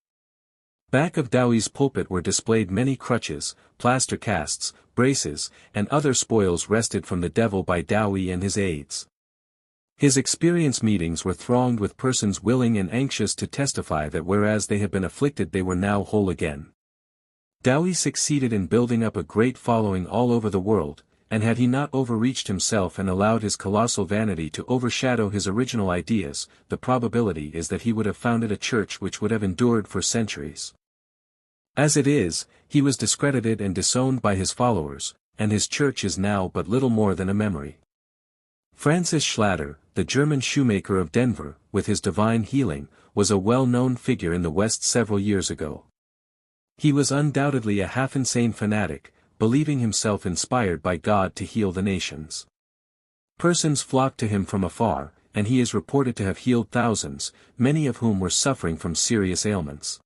Back of Dowie's pulpit were displayed many crutches, plaster casts, braces, and other spoils wrested from the devil by Dowie and his aides. His experience meetings were thronged with persons willing and anxious to testify that whereas they had been afflicted they were now whole again. Dowie succeeded in building up a great following all over the world, and had he not overreached himself and allowed his colossal vanity to overshadow his original ideas, the probability is that he would have founded a church which would have endured for centuries. As it is, he was discredited and disowned by his followers, and his church is now but little more than a memory. Francis Schlatter, the German shoemaker of Denver, with his divine healing, was a well-known figure in the West several years ago. He was undoubtedly a half-insane fanatic, believing himself inspired by God to heal the nations. Persons flocked to him from afar, and he is reported to have healed thousands, many of whom were suffering from serious ailments.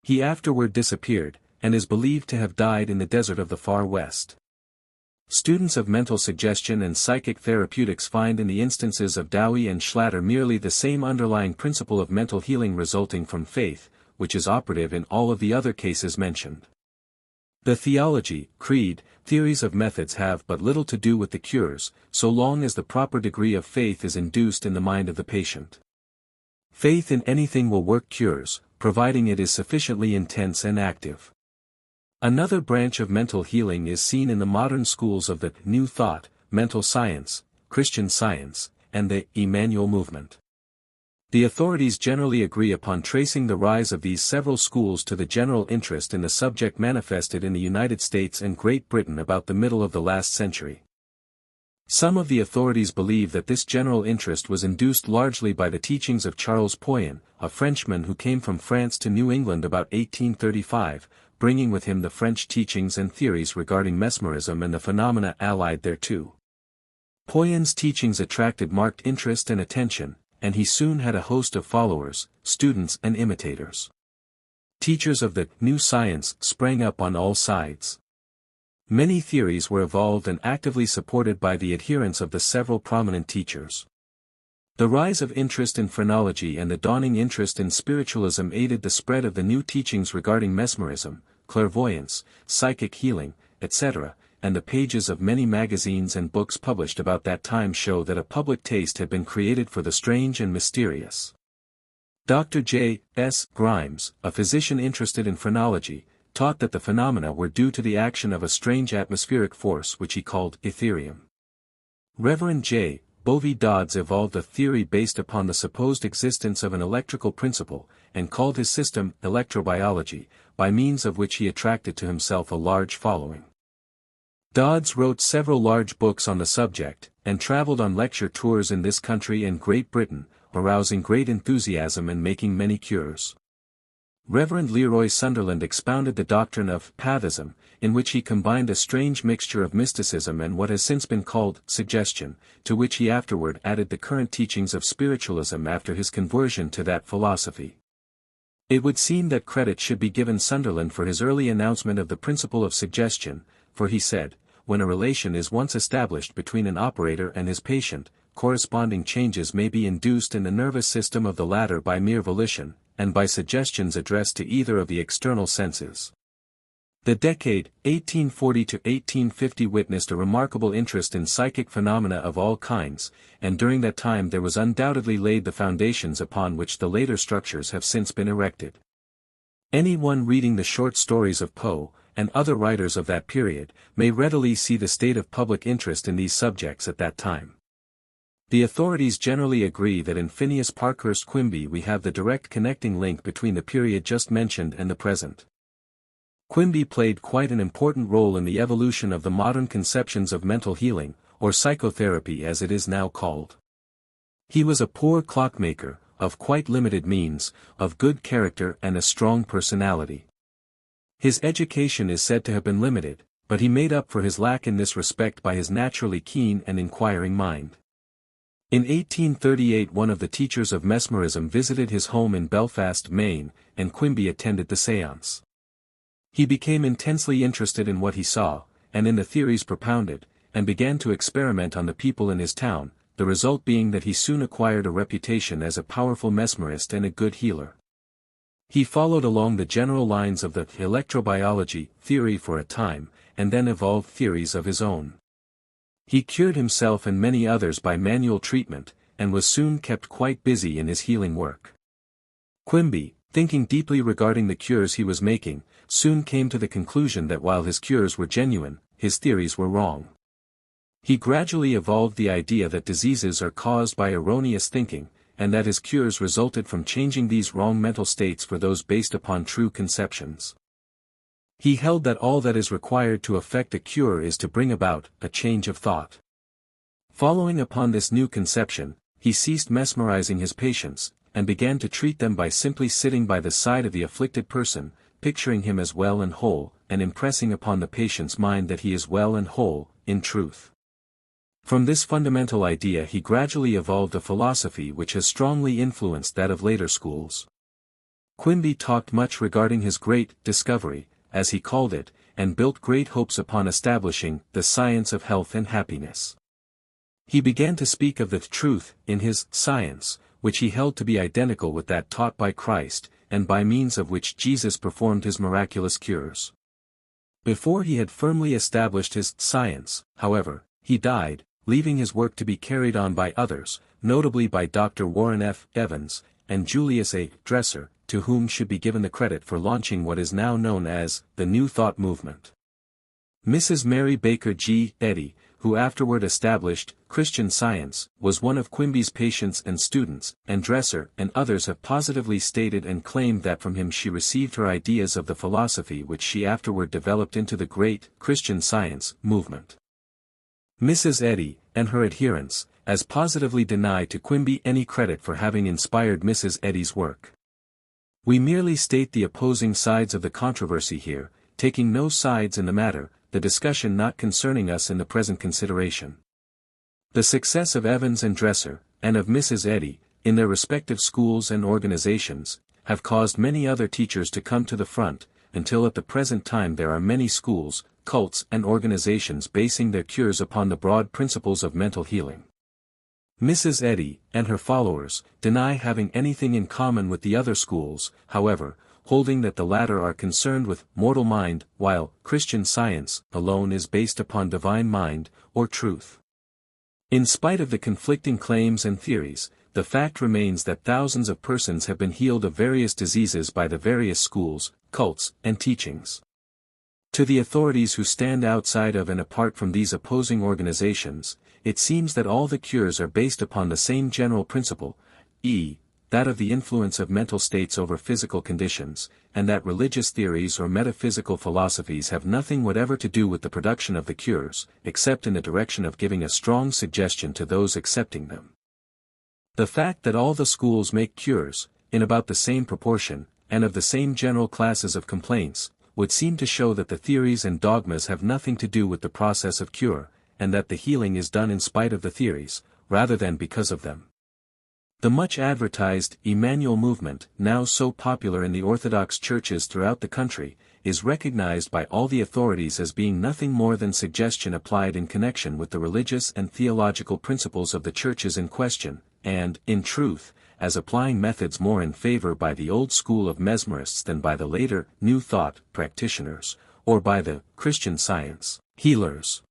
He afterward disappeared, and is believed to have died in the desert of the Far West. Students of mental suggestion and psychic therapeutics find in the instances of Dowie and Schlatter merely the same underlying principle of mental healing resulting from faith, which is operative in all of the other cases mentioned. The theology, creed, theories of methods have but little to do with the cures, so long as the proper degree of faith is induced in the mind of the patient. Faith in anything will work cures, providing it is sufficiently intense and active. Another branch of mental healing is seen in the modern schools of the New Thought, mental science, Christian Science, and the Emmanuel movement. The authorities generally agree upon tracing the rise of these several schools to the general interest in the subject manifested in the United States and Great Britain about the middle of the last century. Some of the authorities believe that this general interest was induced largely by the teachings of Charles Poyen, a Frenchman who came from France to New England about 1835, bringing with him the French teachings and theories regarding mesmerism and the phenomena allied thereto. Poyen's teachings attracted marked interest and attention, and he soon had a host of followers, students and imitators. Teachers of the new science sprang up on all sides. Many theories were evolved and actively supported by the adherents of the several prominent teachers. The rise of interest in phrenology and the dawning interest in spiritualism aided the spread of the new teachings regarding mesmerism, clairvoyance, psychic healing, etc., and the pages of many magazines and books published about that time show that a public taste had been created for the strange and mysterious. Dr. J. S. Grimes, a physician interested in phrenology, taught that the phenomena were due to the action of a strange atmospheric force which he called etherium. Reverend J. Bovey Dodds evolved a theory based upon the supposed existence of an electrical principle, and called his system electrobiology, by means of which he attracted to himself a large following. Dodds wrote several large books on the subject, and traveled on lecture tours in this country and Great Britain, arousing great enthusiasm and making many cures. Reverend Leroy Sunderland expounded the doctrine of pathism, in which he combined a strange mixture of mysticism and what has since been called suggestion, to which he afterward added the current teachings of spiritualism after his conversion to that philosophy. It would seem that credit should be given Sunderland for his early announcement of the principle of suggestion, for he said, when a relation is once established between an operator and his patient, corresponding changes may be induced in the nervous system of the latter by mere volition, and by suggestions addressed to either of the external senses. The decade, 1840 to 1850 witnessed a remarkable interest in psychic phenomena of all kinds, and during that time there was undoubtedly laid the foundations upon which the later structures have since been erected. Anyone reading the short stories of Poe, and other writers of that period, may readily see the state of public interest in these subjects at that time. The authorities generally agree that in Phineas Parkhurst Quimby we have the direct connecting link between the period just mentioned and the present. Quimby played quite an important role in the evolution of the modern conceptions of mental healing, or psychotherapy as it is now called. He was a poor clockmaker, of quite limited means, of good character and a strong personality. His education is said to have been limited, but he made up for his lack in this respect by his naturally keen and inquiring mind. In 1838 one of the teachers of mesmerism visited his home in Belfast, Maine, and Quimby attended the séance. He became intensely interested in what he saw, and in the theories propounded, and began to experiment on the people in his town, the result being that he soon acquired a reputation as a powerful mesmerist and a good healer. He followed along the general lines of the electrobiology theory for a time, and then evolved theories of his own. He cured himself and many others by manual treatment, and was soon kept quite busy in his healing work. Quimby, thinking deeply regarding the cures he was making, soon came to the conclusion that while his cures were genuine, his theories were wrong. He gradually evolved the idea that diseases are caused by erroneous thinking, and that his cures resulted from changing these wrong mental states for those based upon true conceptions. He held that all that is required to effect a cure is to bring about a change of thought. Following upon this new conception, he ceased mesmerizing his patients, and began to treat them by simply sitting by the side of the afflicted person, picturing him as well and whole, and impressing upon the patient's mind that he is well and whole, in truth. From this fundamental idea he gradually evolved a philosophy which has strongly influenced that of later schools. Quimby talked much regarding his great discovery, as he called it, and built great hopes upon establishing the science of health and happiness. He began to speak of the truth in his science, which he held to be identical with that taught by Christ, and by means of which Jesus performed his miraculous cures. Before he had firmly established his science, however, he died, leaving his work to be carried on by others, notably by Dr. Warren F. Evans, and Julius A. Dresser, to whom should be given the credit for launching what is now known as the New Thought movement. Mrs. Mary Baker G. Eddy, who afterward established Christian Science, was one of Quimby's patients and students, and Dresser and others have positively stated and claimed that from him she received her ideas of the philosophy which she afterward developed into the great Christian Science movement. Mrs. Eddy, and her adherents, as positively deny to Quimby any credit for having inspired Mrs. Eddy's work. We merely state the opposing sides of the controversy here, taking no sides in the matter, the discussion not concerning us in the present consideration. The success of Evans and Dresser, and of Mrs. Eddy, in their respective schools and organizations, have caused many other teachers to come to the front, until at the present time there are many schools, cults and organizations basing their cures upon the broad principles of mental healing. Mrs. Eddy, and her followers, deny having anything in common with the other schools, however, holding that the latter are concerned with mortal mind, while Christian Science alone is based upon divine mind, or truth. In spite of the conflicting claims and theories, the fact remains that thousands of persons have been healed of various diseases by the various schools, cults, and teachings. To the authorities who stand outside of and apart from these opposing organizations, it seems that all the cures are based upon the same general principle, that of the influence of mental states over physical conditions, and that religious theories or metaphysical philosophies have nothing whatever to do with the production of the cures, except in the direction of giving a strong suggestion to those accepting them. The fact that all the schools make cures, in about the same proportion, and of the same general classes of complaints, would seem to show that the theories and dogmas have nothing to do with the process of cure, and that the healing is done in spite of the theories, rather than because of them. The much advertised Emmanuel movement, now so popular in the Orthodox churches throughout the country, is recognized by all the authorities as being nothing more than suggestion applied in connection with the religious and theological principles of the churches in question, and, in truth, as applying methods more in favor by the old school of mesmerists than by the later New Thought practitioners, or by the Christian Science healers.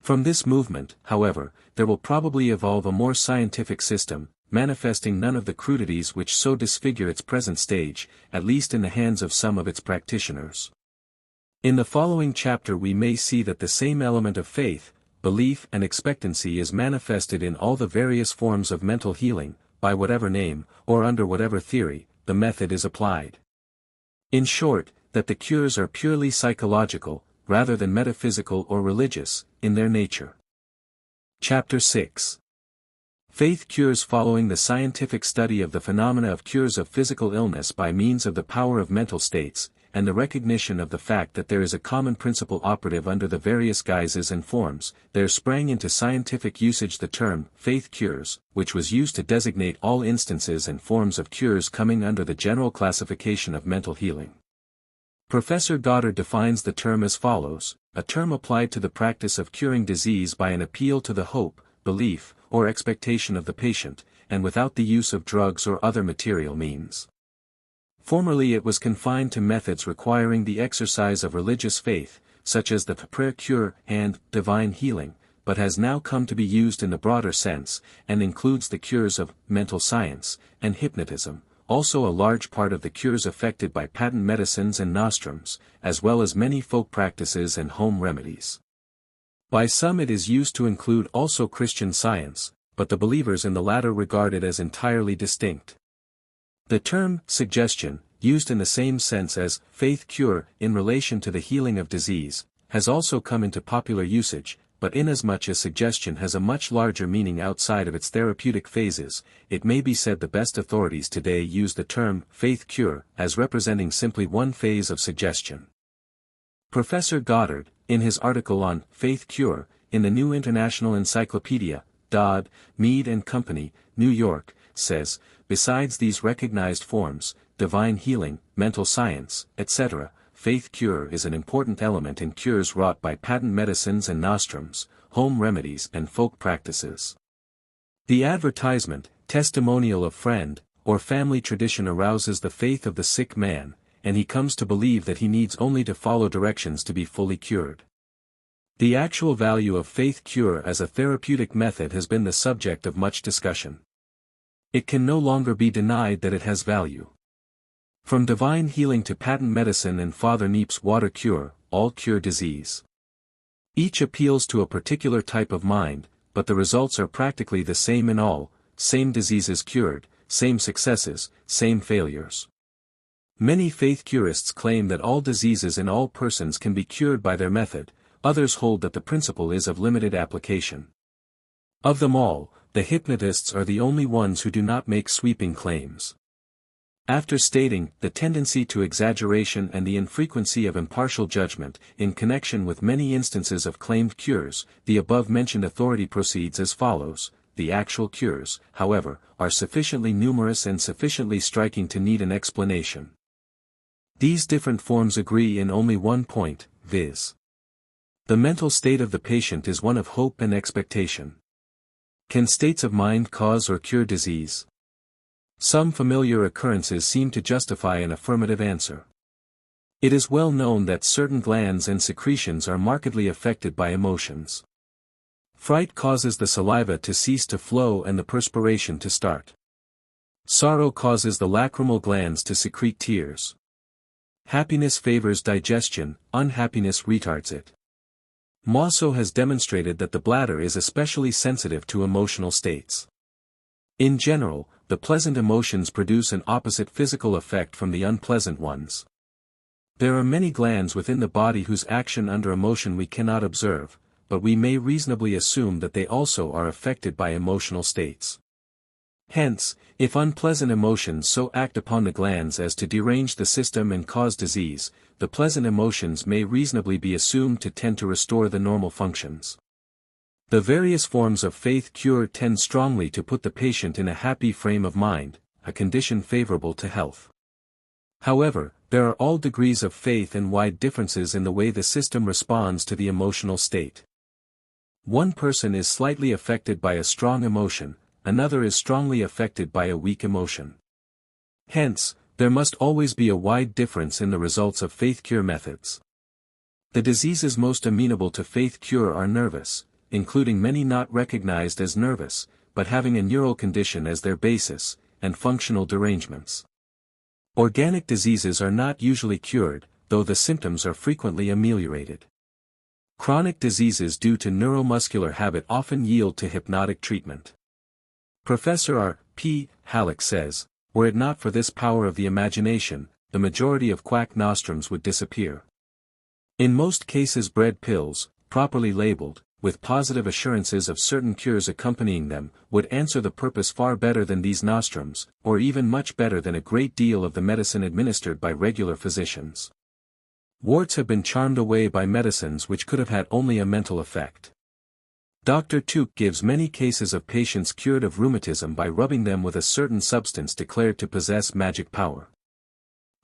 From this movement, however, there will probably evolve a more scientific system, manifesting none of the crudities which so disfigure its present stage, at least in the hands of some of its practitioners. In the following chapter we may see that the same element of faith, belief and expectancy is manifested in all the various forms of mental healing, by whatever name, or under whatever theory, the method is applied. In short, that the cures are purely psychological, rather than metaphysical or religious, in their nature. Chapter 6. Faith Cures. Following the scientific study of the phenomena of cures of physical illness by means of the power of mental states, and the recognition of the fact that there is a common principle operative under the various guises and forms, there sprang into scientific usage the term, faith cures, which was used to designate all instances and forms of cures coming under the general classification of mental healing. Professor Goddard defines the term as follows: a term applied to the practice of curing disease by an appeal to the hope, belief, or expectation of the patient, and without the use of drugs or other material means. Formerly it was confined to methods requiring the exercise of religious faith, such as the prayer cure and divine healing, but has now come to be used in the broader sense, and includes the cures of mental science and hypnotism, also a large part of the cures effected by patent medicines and nostrums, as well as many folk practices and home remedies. By some it is used to include also Christian Science, but the believers in the latter regard it as entirely distinct. The term, suggestion, used in the same sense as faith cure in relation to the healing of disease, has also come into popular usage, but inasmuch as suggestion has a much larger meaning outside of its therapeutic phases, it may be said the best authorities today use the term faith cure as representing simply one phase of suggestion. Professor Goddard, in his article on Faith Cure, in the New International Encyclopedia, Dodd, Mead and Company, New York, says, besides these recognized forms, divine healing, mental science, etc., faith cure is an important element in cures wrought by patent medicines and nostrums, home remedies and folk practices. The advertisement, testimonial of friend, or family tradition arouses the faith of the sick man, and he comes to believe that he needs only to follow directions to be fully cured. The actual value of faith cure as a therapeutic method has been the subject of much discussion. It can no longer be denied that it has value. From divine healing to patent medicine and Father Neep's water cure, all cure disease. Each appeals to a particular type of mind, but the results are practically the same in all, same diseases cured, same successes, same failures. Many faith curists claim that all diseases in all persons can be cured by their method, others hold that the principle is of limited application. Of them all, the hypnotists are the only ones who do not make sweeping claims. After stating the tendency to exaggeration and the infrequency of impartial judgment in connection with many instances of claimed cures, the above-mentioned authority proceeds as follows: the actual cures, however, are sufficiently numerous and sufficiently striking to need an explanation. These different forms agree in only one point, viz. The mental state of the patient is one of hope and expectation. Can states of mind cause or cure disease? Some familiar occurrences seem to justify an affirmative answer. It is well known that certain glands and secretions are markedly affected by emotions. Fright causes the saliva to cease to flow and the perspiration to start. Sorrow causes the lacrimal glands to secrete tears. Happiness favors digestion, unhappiness retards it. Mosso has demonstrated that the bladder is especially sensitive to emotional states. In general, the pleasant emotions produce an opposite physical effect from the unpleasant ones. There are many glands within the body whose action under emotion we cannot observe, but we may reasonably assume that they also are affected by emotional states. Hence, if unpleasant emotions so act upon the glands as to derange the system and cause disease, the pleasant emotions may reasonably be assumed to tend to restore the normal functions. The various forms of faith cure tend strongly to put the patient in a happy frame of mind, a condition favorable to health. However, there are all degrees of faith and wide differences in the way the system responds to the emotional state. One person is slightly affected by a strong emotion, another is strongly affected by a weak emotion. Hence, there must always be a wide difference in the results of faith cure methods. The diseases most amenable to faith cure are nervous, including many not recognized as nervous, but having a neural condition as their basis, and functional derangements. Organic diseases are not usually cured, though the symptoms are frequently ameliorated. Chronic diseases due to neuromuscular habit often yield to hypnotic treatment. Professor R. P. Halleck says, were it not for this power of the imagination, the majority of quack nostrums would disappear. In most cases bread pills, properly labeled, with positive assurances of certain cures accompanying them, would answer the purpose far better than these nostrums, or even much better than a great deal of the medicine administered by regular physicians. Warts have been charmed away by medicines which could have had only a mental effect. Dr. Tuke gives many cases of patients cured of rheumatism by rubbing them with a certain substance declared to possess magic power.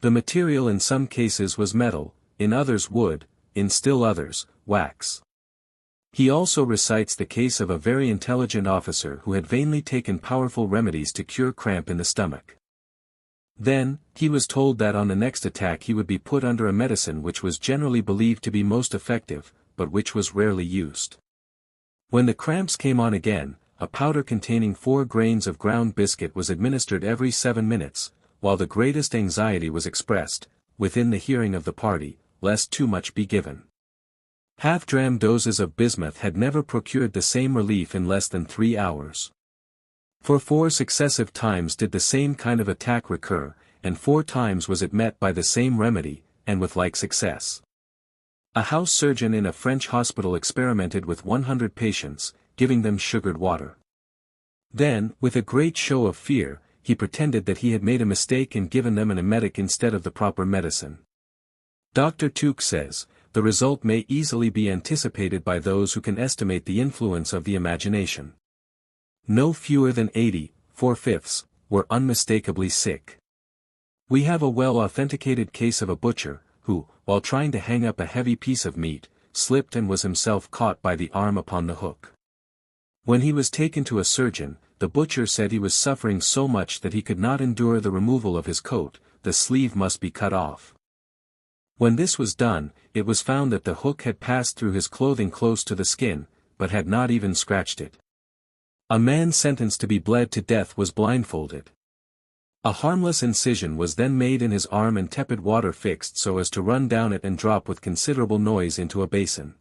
The material in some cases was metal, in others wood, in still others, wax. He also recites the case of a very intelligent officer who had vainly taken powerful remedies to cure cramp in the stomach. Then, he was told that on the next attack he would be put under a medicine which was generally believed to be most effective, but which was rarely used. When the cramps came on again, a powder containing 4 grains of ground biscuit was administered every 7 minutes, while the greatest anxiety was expressed, within the hearing of the party, lest too much be given. Half-dram doses of bismuth had never procured the same relief in less than 3 hours. For 4 successive times did the same kind of attack recur, and 4 times was it met by the same remedy, and with like success. A house surgeon in a French hospital experimented with 100 patients, giving them sugared water. Then, with a great show of fear, he pretended that he had made a mistake and given them an emetic instead of the proper medicine. Dr. Tuke says, the result may easily be anticipated by those who can estimate the influence of the imagination. No fewer than 80, 4/5, were unmistakably sick. We have a well-authenticated case of a butcher, who, while trying to hang up a heavy piece of meat, slipped and was himself caught by the arm upon the hook. When he was taken to a surgeon, the butcher said he was suffering so much that he could not endure the removal of his coat, the sleeve must be cut off. When this was done, it was found that the hook had passed through his clothing close to the skin, but had not even scratched it. A man sentenced to be bled to death was blindfolded. A harmless incision was then made in his arm and tepid water fixed so as to run down it and drop with considerable noise into a basin.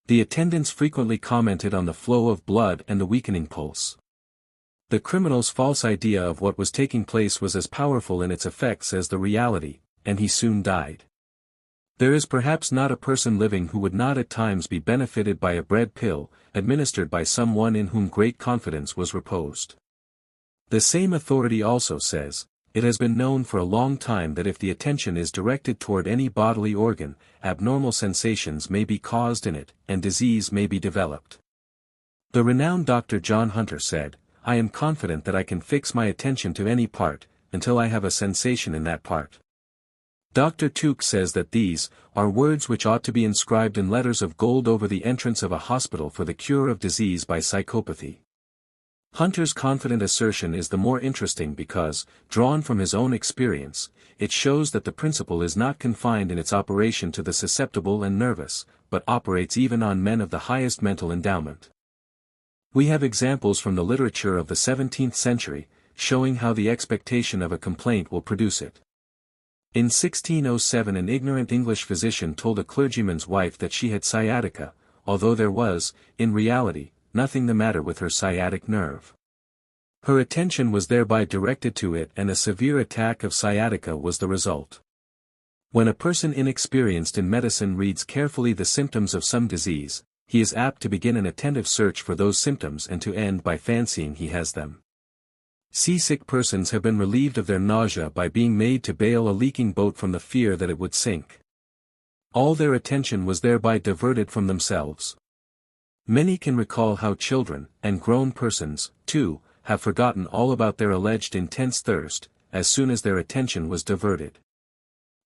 The attendants frequently commented on the flow of blood and the weakening pulse. The criminal's false idea of what was taking place was as powerful in its effects as the reality, and he soon died. There is perhaps not a person living who would not at times be benefited by a bread pill, administered by someone in whom great confidence was reposed. The same authority also says, it has been known for a long time that if the attention is directed toward any bodily organ, abnormal sensations may be caused in it, and disease may be developed. The renowned Dr. John Hunter said, I am confident that I can fix my attention to any part, until I have a sensation in that part. Dr. Tuke says that these are words which ought to be inscribed in letters of gold over the entrance of a hospital for the cure of disease by psychopathy. Hunter's confident assertion is the more interesting because, drawn from his own experience, it shows that the principle is not confined in its operation to the susceptible and nervous, but operates even on men of the highest mental endowment. We have examples from the literature of the 17th century, showing how the expectation of a complaint will produce it. In 1607 an ignorant English physician told a clergyman's wife that she had sciatica, although there was, in reality, nothing the matter with her sciatic nerve. Her attention was thereby directed to it and a severe attack of sciatica was the result. When a person inexperienced in medicine reads carefully the symptoms of some disease, he is apt to begin an attentive search for those symptoms and to end by fancying he has them. Seasick persons have been relieved of their nausea by being made to bail a leaking boat from the fear that it would sink. All their attention was thereby diverted from themselves. Many can recall how children, and grown persons, too, have forgotten all about their alleged intense thirst, as soon as their attention was diverted.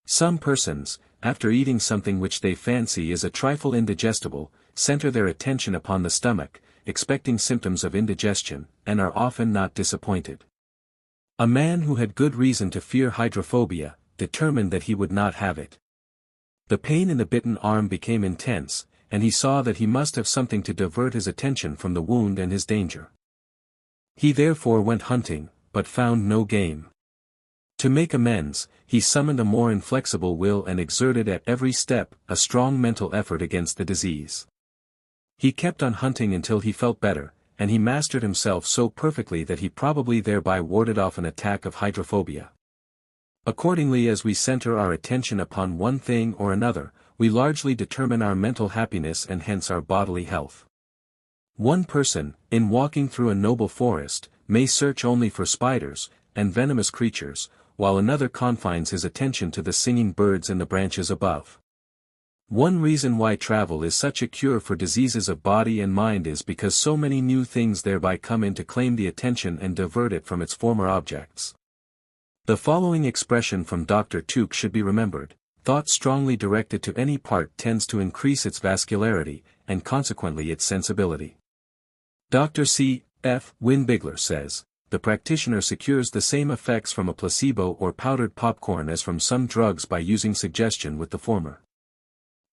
Some persons, after eating something which they fancy is a trifle indigestible, center their attention upon the stomach, expecting symptoms of indigestion, and are often not disappointed. A man who had good reason to fear hydrophobia, determined that he would not have it. The pain in the bitten arm became intense, and he saw that he must have something to divert his attention from the wound and his danger. He therefore went hunting, but found no game. To make amends, he summoned a more inflexible will and exerted at every step a strong mental effort against the disease. He kept on hunting until he felt better, and he mastered himself so perfectly that he probably thereby warded off an attack of hydrophobia. Accordingly, as we center our attention upon one thing or another, we largely determine our mental happiness and hence our bodily health. One person, in walking through a noble forest, may search only for spiders and venomous creatures, while another confines his attention to the singing birds in the branches above. One reason why travel is such a cure for diseases of body and mind is because so many new things thereby come in to claim the attention and divert it from its former objects. The following expression from Dr. Tuke should be remembered: thought strongly directed to any part tends to increase its vascularity, and consequently its sensibility. Dr. C. F. Wynne Bigler says, the practitioner secures the same effects from a placebo or powdered popcorn as from some drugs by using suggestion with the former.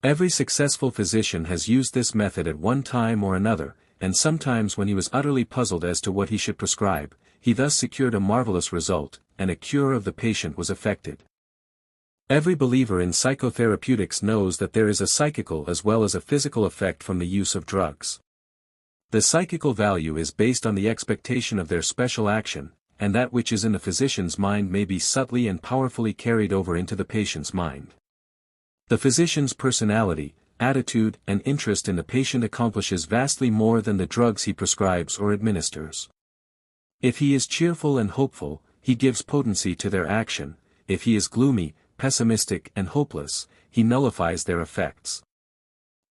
Every successful physician has used this method at one time or another, and sometimes when he was utterly puzzled as to what he should prescribe, he thus secured a marvelous result, and a cure of the patient was effected. Every believer in psychotherapeutics knows that there is a psychical as well as a physical effect from the use of drugs. The psychical value is based on the expectation of their special action, and that which is in the physician's mind may be subtly and powerfully carried over into the patient's mind. The physician's personality, attitude, and interest in the patient accomplishes vastly more than the drugs he prescribes or administers. If he is cheerful and hopeful, he gives potency to their action; if he is gloomy, pessimistic, and hopeless, he nullifies their effects.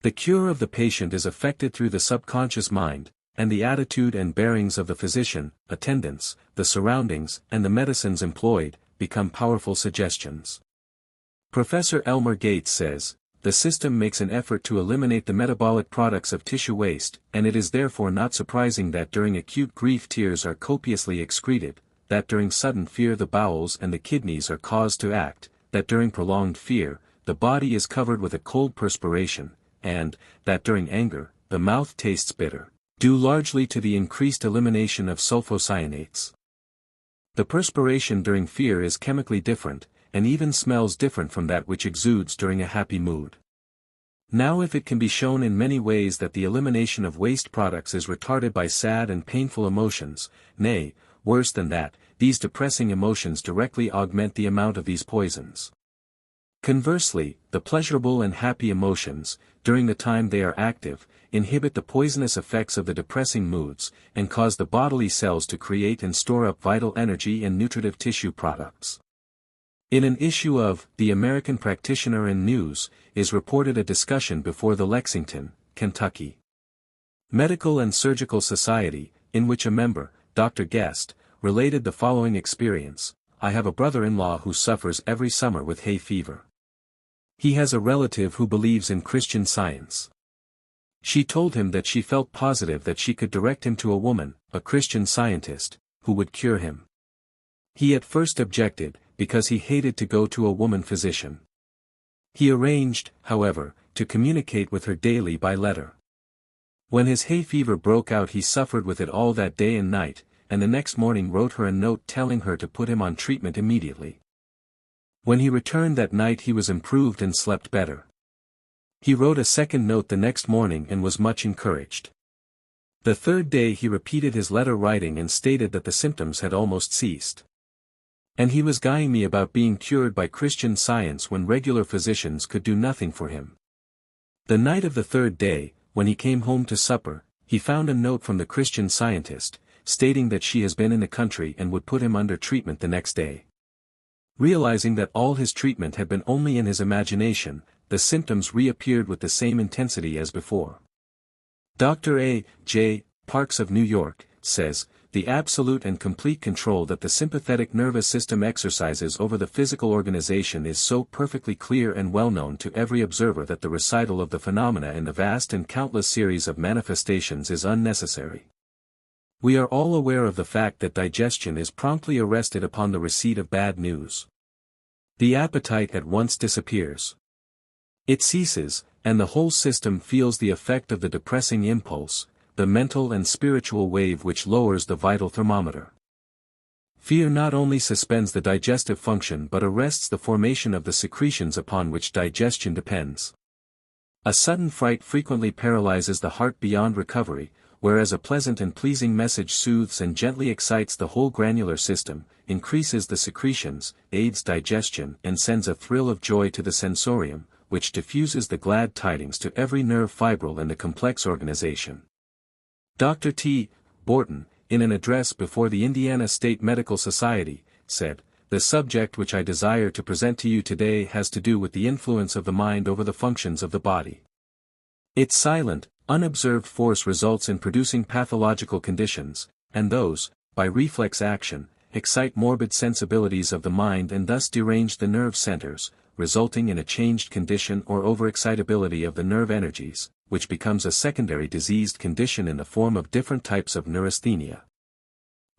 The cure of the patient is effected through the subconscious mind, and the attitude and bearings of the physician, attendants, the surroundings, and the medicines employed, become powerful suggestions. Professor Elmer Gates says, the system makes an effort to eliminate the metabolic products of tissue waste, and it is therefore not surprising that during acute grief tears are copiously excreted, that during sudden fear the bowels and the kidneys are caused to act, that during prolonged fear, the body is covered with a cold perspiration, and, that during anger, the mouth tastes bitter, due largely to the increased elimination of sulfocyanates. The perspiration during fear is chemically different, and even smells different from that which exudes during a happy mood. Now, if it can be shown in many ways that the elimination of waste products is retarded by sad and painful emotions, nay, worse than that, these depressing emotions directly augment the amount of these poisons. Conversely, the pleasurable and happy emotions, during the time they are active, inhibit the poisonous effects of the depressing moods, and cause the bodily cells to create and store up vital energy and nutritive tissue products. In an issue of The American Practitioner and News, is reported a discussion before the Lexington, Kentucky Medical and Surgical Society, in which a member, Dr. Guest, related the following experience: I have a brother-in-law who suffers every summer with hay fever. He has a relative who believes in Christian Science. She told him that she felt positive that she could direct him to a woman, a Christian Scientist, who would cure him. He at first objected, because he hated to go to a woman physician. He arranged, however, to communicate with her daily by letter. When his hay fever broke out, he suffered with it all that day and night, and the next morning wrote her a note telling her to put him on treatment immediately. When he returned that night he was improved and slept better. He wrote a second note the next morning and was much encouraged. The third day he repeated his letter writing and stated that the symptoms had almost ceased. And he was guying me about being cured by Christian Science when regular physicians could do nothing for him. The night of the third day, when he came home to supper, he found a note from the Christian Scientist, stating that she has been in the country and would put him under treatment the next day. Realizing that all his treatment had been only in his imagination, the symptoms reappeared with the same intensity as before. Dr. A. J. Parks of New York says, the absolute and complete control that the sympathetic nervous system exercises over the physical organization is so perfectly clear and well known to every observer that the recital of the phenomena in the vast and countless series of manifestations is unnecessary. We are all aware of the fact that digestion is promptly arrested upon the receipt of bad news. The appetite at once disappears. It ceases, and the whole system feels the effect of the depressing impulse, the mental and spiritual wave which lowers the vital thermometer. Fear not only suspends the digestive function but arrests the formation of the secretions upon which digestion depends. A sudden fright frequently paralyzes the heart beyond recovery, whereas a pleasant and pleasing message soothes and gently excites the whole granular system, increases the secretions, aids digestion and sends a thrill of joy to the sensorium, which diffuses the glad tidings to every nerve fibril in the complex organization. Dr. T. Borton, in an address before the Indiana State Medical Society, said, "The subject which I desire to present to you today has to do with the influence of the mind over the functions of the body. Its silent, unobserved force results in producing pathological conditions, and those, by reflex action, excite morbid sensibilities of the mind and thus derange the nerve centers, resulting in a changed condition or overexcitability of the nerve energies, which becomes a secondary diseased condition in the form of different types of neurasthenia.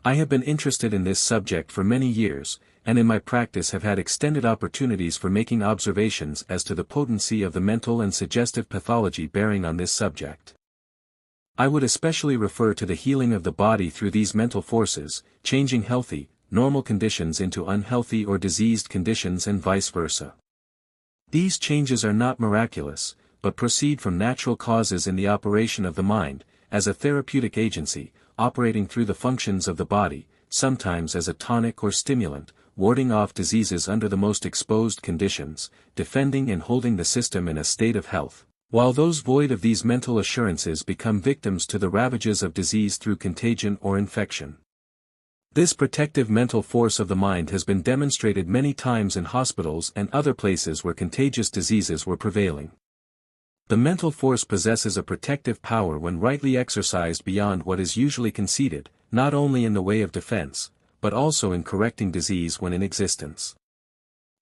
I have been interested in this subject for many years, and in my practice have had extended opportunities for making observations as to the potency of the mental and suggestive pathology bearing on this subject. I would especially refer to the healing of the body through these mental forces, changing healthy, normal conditions into unhealthy or diseased conditions and vice versa. These changes are not miraculous, but proceed from natural causes in the operation of the mind, as a therapeutic agency, operating through the functions of the body, sometimes as a tonic or stimulant, warding off diseases under the most exposed conditions, defending and holding the system in a state of health, while those void of these mental assurances become victims to the ravages of disease through contagion or infection. This protective mental force of the mind has been demonstrated many times in hospitals and other places where contagious diseases were prevailing. The mental force possesses a protective power when rightly exercised beyond what is usually conceded, not only in the way of defense, but also in correcting disease when in existence.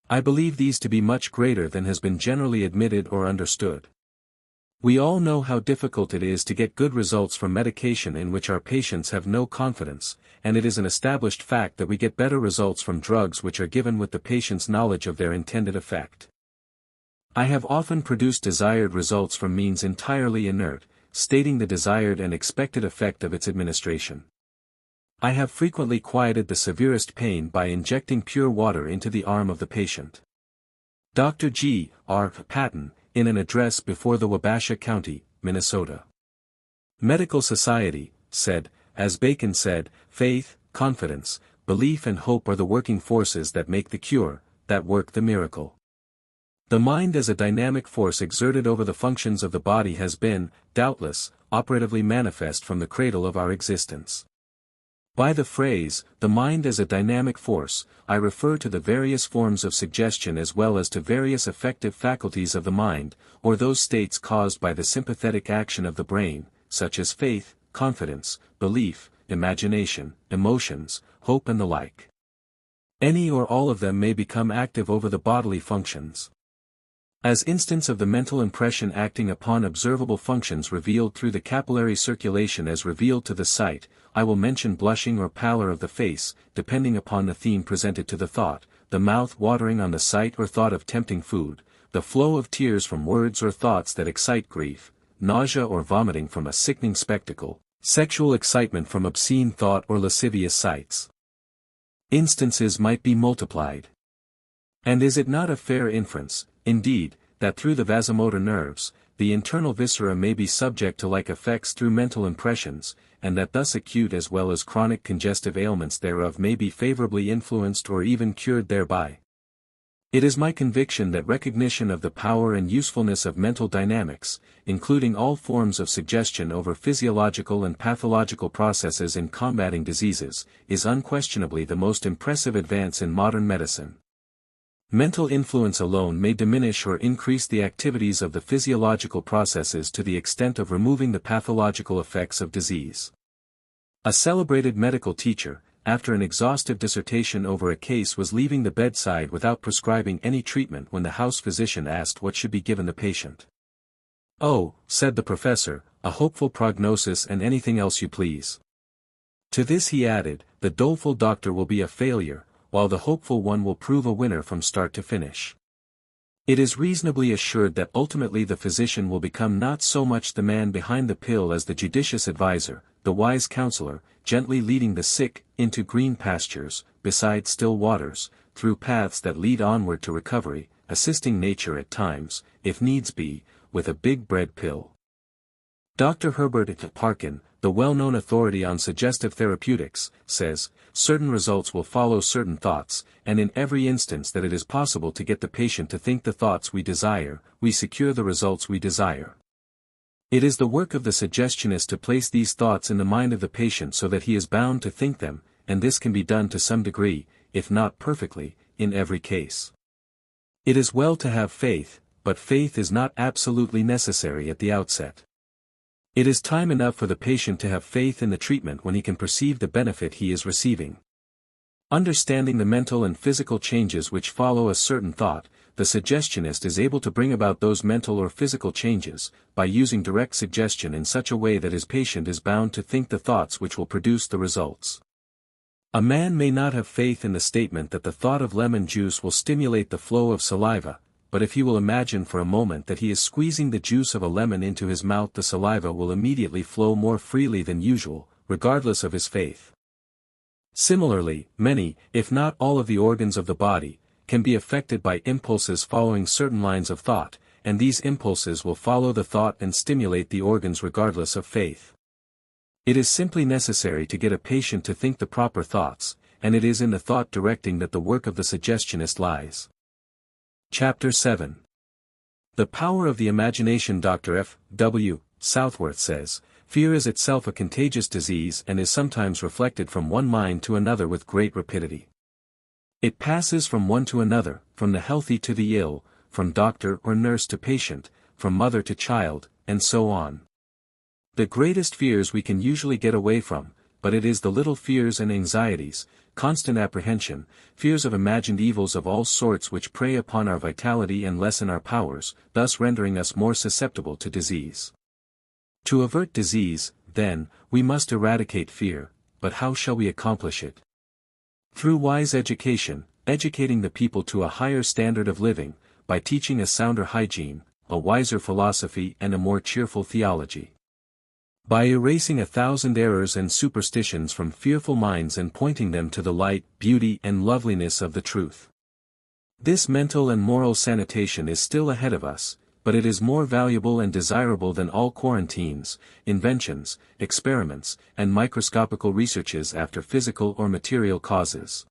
I believe these to be much greater than has been generally admitted or understood. We all know how difficult it is to get good results from medication in which our patients have no confidence, and it is an established fact that we get better results from drugs which are given with the patient's knowledge of their intended effect. I have often produced desired results from means entirely inert, stating the desired and expected effect of its administration. I have frequently quieted the severest pain by injecting pure water into the arm of the patient. Dr. G. R. Patton, in an address before the Wabasha County, Minnesota Medical Society, said, as Bacon said, faith, confidence, belief and hope are the working forces that make the cure, that work the miracle. The mind as a dynamic force exerted over the functions of the body has been, doubtless, operatively manifest from the cradle of our existence. By the phrase, the mind as a dynamic force, I refer to the various forms of suggestion as well as to various affective faculties of the mind, or those states caused by the sympathetic action of the brain, such as faith, confidence, belief, imagination, emotions, hope and the like. Any or all of them may become active over the bodily functions. As instance of the mental impression acting upon observable functions revealed through the capillary circulation as revealed to the sight, I will mention blushing or pallor of the face, depending upon the theme presented to the thought, the mouth watering on the sight or thought of tempting food, the flow of tears from words or thoughts that excite grief, nausea or vomiting from a sickening spectacle, sexual excitement from obscene thought or lascivious sights. Instances might be multiplied. And is it not a fair inference, indeed, that through the vasomotor nerves, the internal viscera may be subject to like effects through mental impressions, and that thus acute as well as chronic congestive ailments thereof may be favorably influenced or even cured thereby? It is my conviction that recognition of the power and usefulness of mental dynamics, including all forms of suggestion over physiological and pathological processes in combating diseases, is unquestionably the most impressive advance in modern medicine. Mental influence alone may diminish or increase the activities of the physiological processes to the extent of removing the pathological effects of disease. A celebrated medical teacher, after an exhaustive dissertation over a case, was leaving the bedside without prescribing any treatment when the house physician asked what should be given the patient. "Oh," said the professor, "a hopeful prognosis and anything else you please." To this he added, "The doleful doctor will be a failure, while the hopeful one will prove a winner from start to finish." It is reasonably assured that ultimately the physician will become not so much the man behind the pill as the judicious advisor, the wise counselor, gently leading the sick into green pastures, beside still waters, through paths that lead onward to recovery, assisting nature at times, if needs be, with a big bread pill. Dr. Herbert Parkin, the well-known authority on suggestive therapeutics, says, certain results will follow certain thoughts, and in every instance that it is possible to get the patient to think the thoughts we desire, we secure the results we desire. It is the work of the suggestionist to place these thoughts in the mind of the patient so that he is bound to think them, and this can be done to some degree, if not perfectly, in every case. It is well to have faith, but faith is not absolutely necessary at the outset. It is time enough for the patient to have faith in the treatment when he can perceive the benefit he is receiving. Understanding the mental and physical changes which follow a certain thought, the suggestionist is able to bring about those mental or physical changes, by using direct suggestion in such a way that his patient is bound to think the thoughts which will produce the results. A man may not have faith in the statement that the thought of lemon juice will stimulate the flow of saliva, but if he will imagine for a moment that he is squeezing the juice of a lemon into his mouth, the saliva will immediately flow more freely than usual, regardless of his faith. Similarly, many, if not all of the organs of the body, can be affected by impulses following certain lines of thought, and these impulses will follow the thought and stimulate the organs regardless of faith. It is simply necessary to get a patient to think the proper thoughts, and it is in the thought directing that the work of the suggestionist lies. Chapter 7. The Power of the Imagination. Dr. F. W. Southworth says, fear is itself a contagious disease and is sometimes reflected from one mind to another with great rapidity. It passes from one to another, from the healthy to the ill, from doctor or nurse to patient, from mother to child, and so on. The greatest fears we can usually get away from, but it is the little fears and anxieties, constant apprehension, fears of imagined evils of all sorts which prey upon our vitality and lessen our powers, thus rendering us more susceptible to disease. To avert disease, then, we must eradicate fear, but how shall we accomplish it? Through wise education, educating the people to a higher standard of living, by teaching a sounder hygiene, a wiser philosophy and a more cheerful theology. By erasing 1,000 errors and superstitions from fearful minds and pointing them to the light, beauty and loveliness of the truth. This mental and moral sanitation is still ahead of us, but it is more valuable and desirable than all quarantines, inventions, experiments, and microscopical researches after physical or material causes.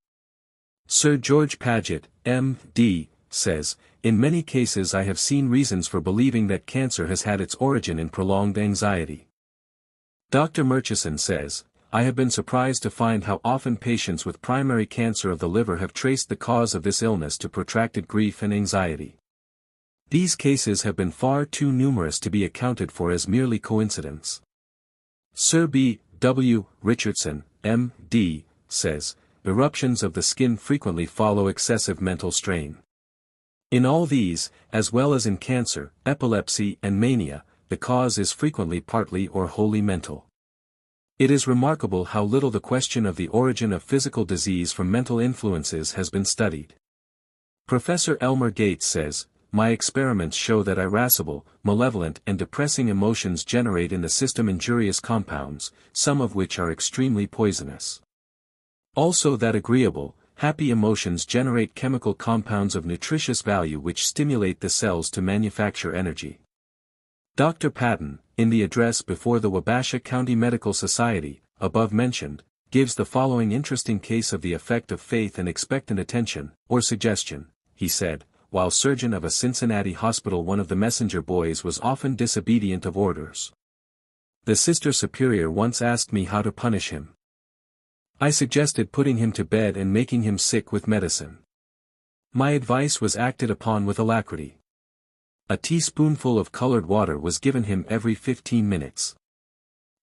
Sir George Paget, M.D., says, in many cases I have seen reasons for believing that cancer has had its origin in prolonged anxiety. Dr. Murchison says, I have been surprised to find how often patients with primary cancer of the liver have traced the cause of this illness to protracted grief and anxiety. These cases have been far too numerous to be accounted for as merely coincidence. Sir B. W. Richardson, M.D., says, eruptions of the skin frequently follow excessive mental strain. In all these, as well as in cancer, epilepsy and mania, the cause is frequently partly or wholly mental. It is remarkable how little the question of the origin of physical disease from mental influences has been studied. Professor Elmer Gates says, my experiments show that irascible, malevolent and depressing emotions generate in the system injurious compounds, some of which are extremely poisonous. Also that agreeable, happy emotions generate chemical compounds of nutritious value which stimulate the cells to manufacture energy. Dr. Patton, in the address before the Wabasha County Medical Society, above mentioned, gives the following interesting case of the effect of faith and expectant attention, or suggestion. He said, while surgeon of a Cincinnati hospital, one of the messenger boys was often disobedient of orders. The sister superior once asked me how to punish him. I suggested putting him to bed and making him sick with medicine. My advice was acted upon with alacrity. A teaspoonful of colored water was given him every 15 minutes.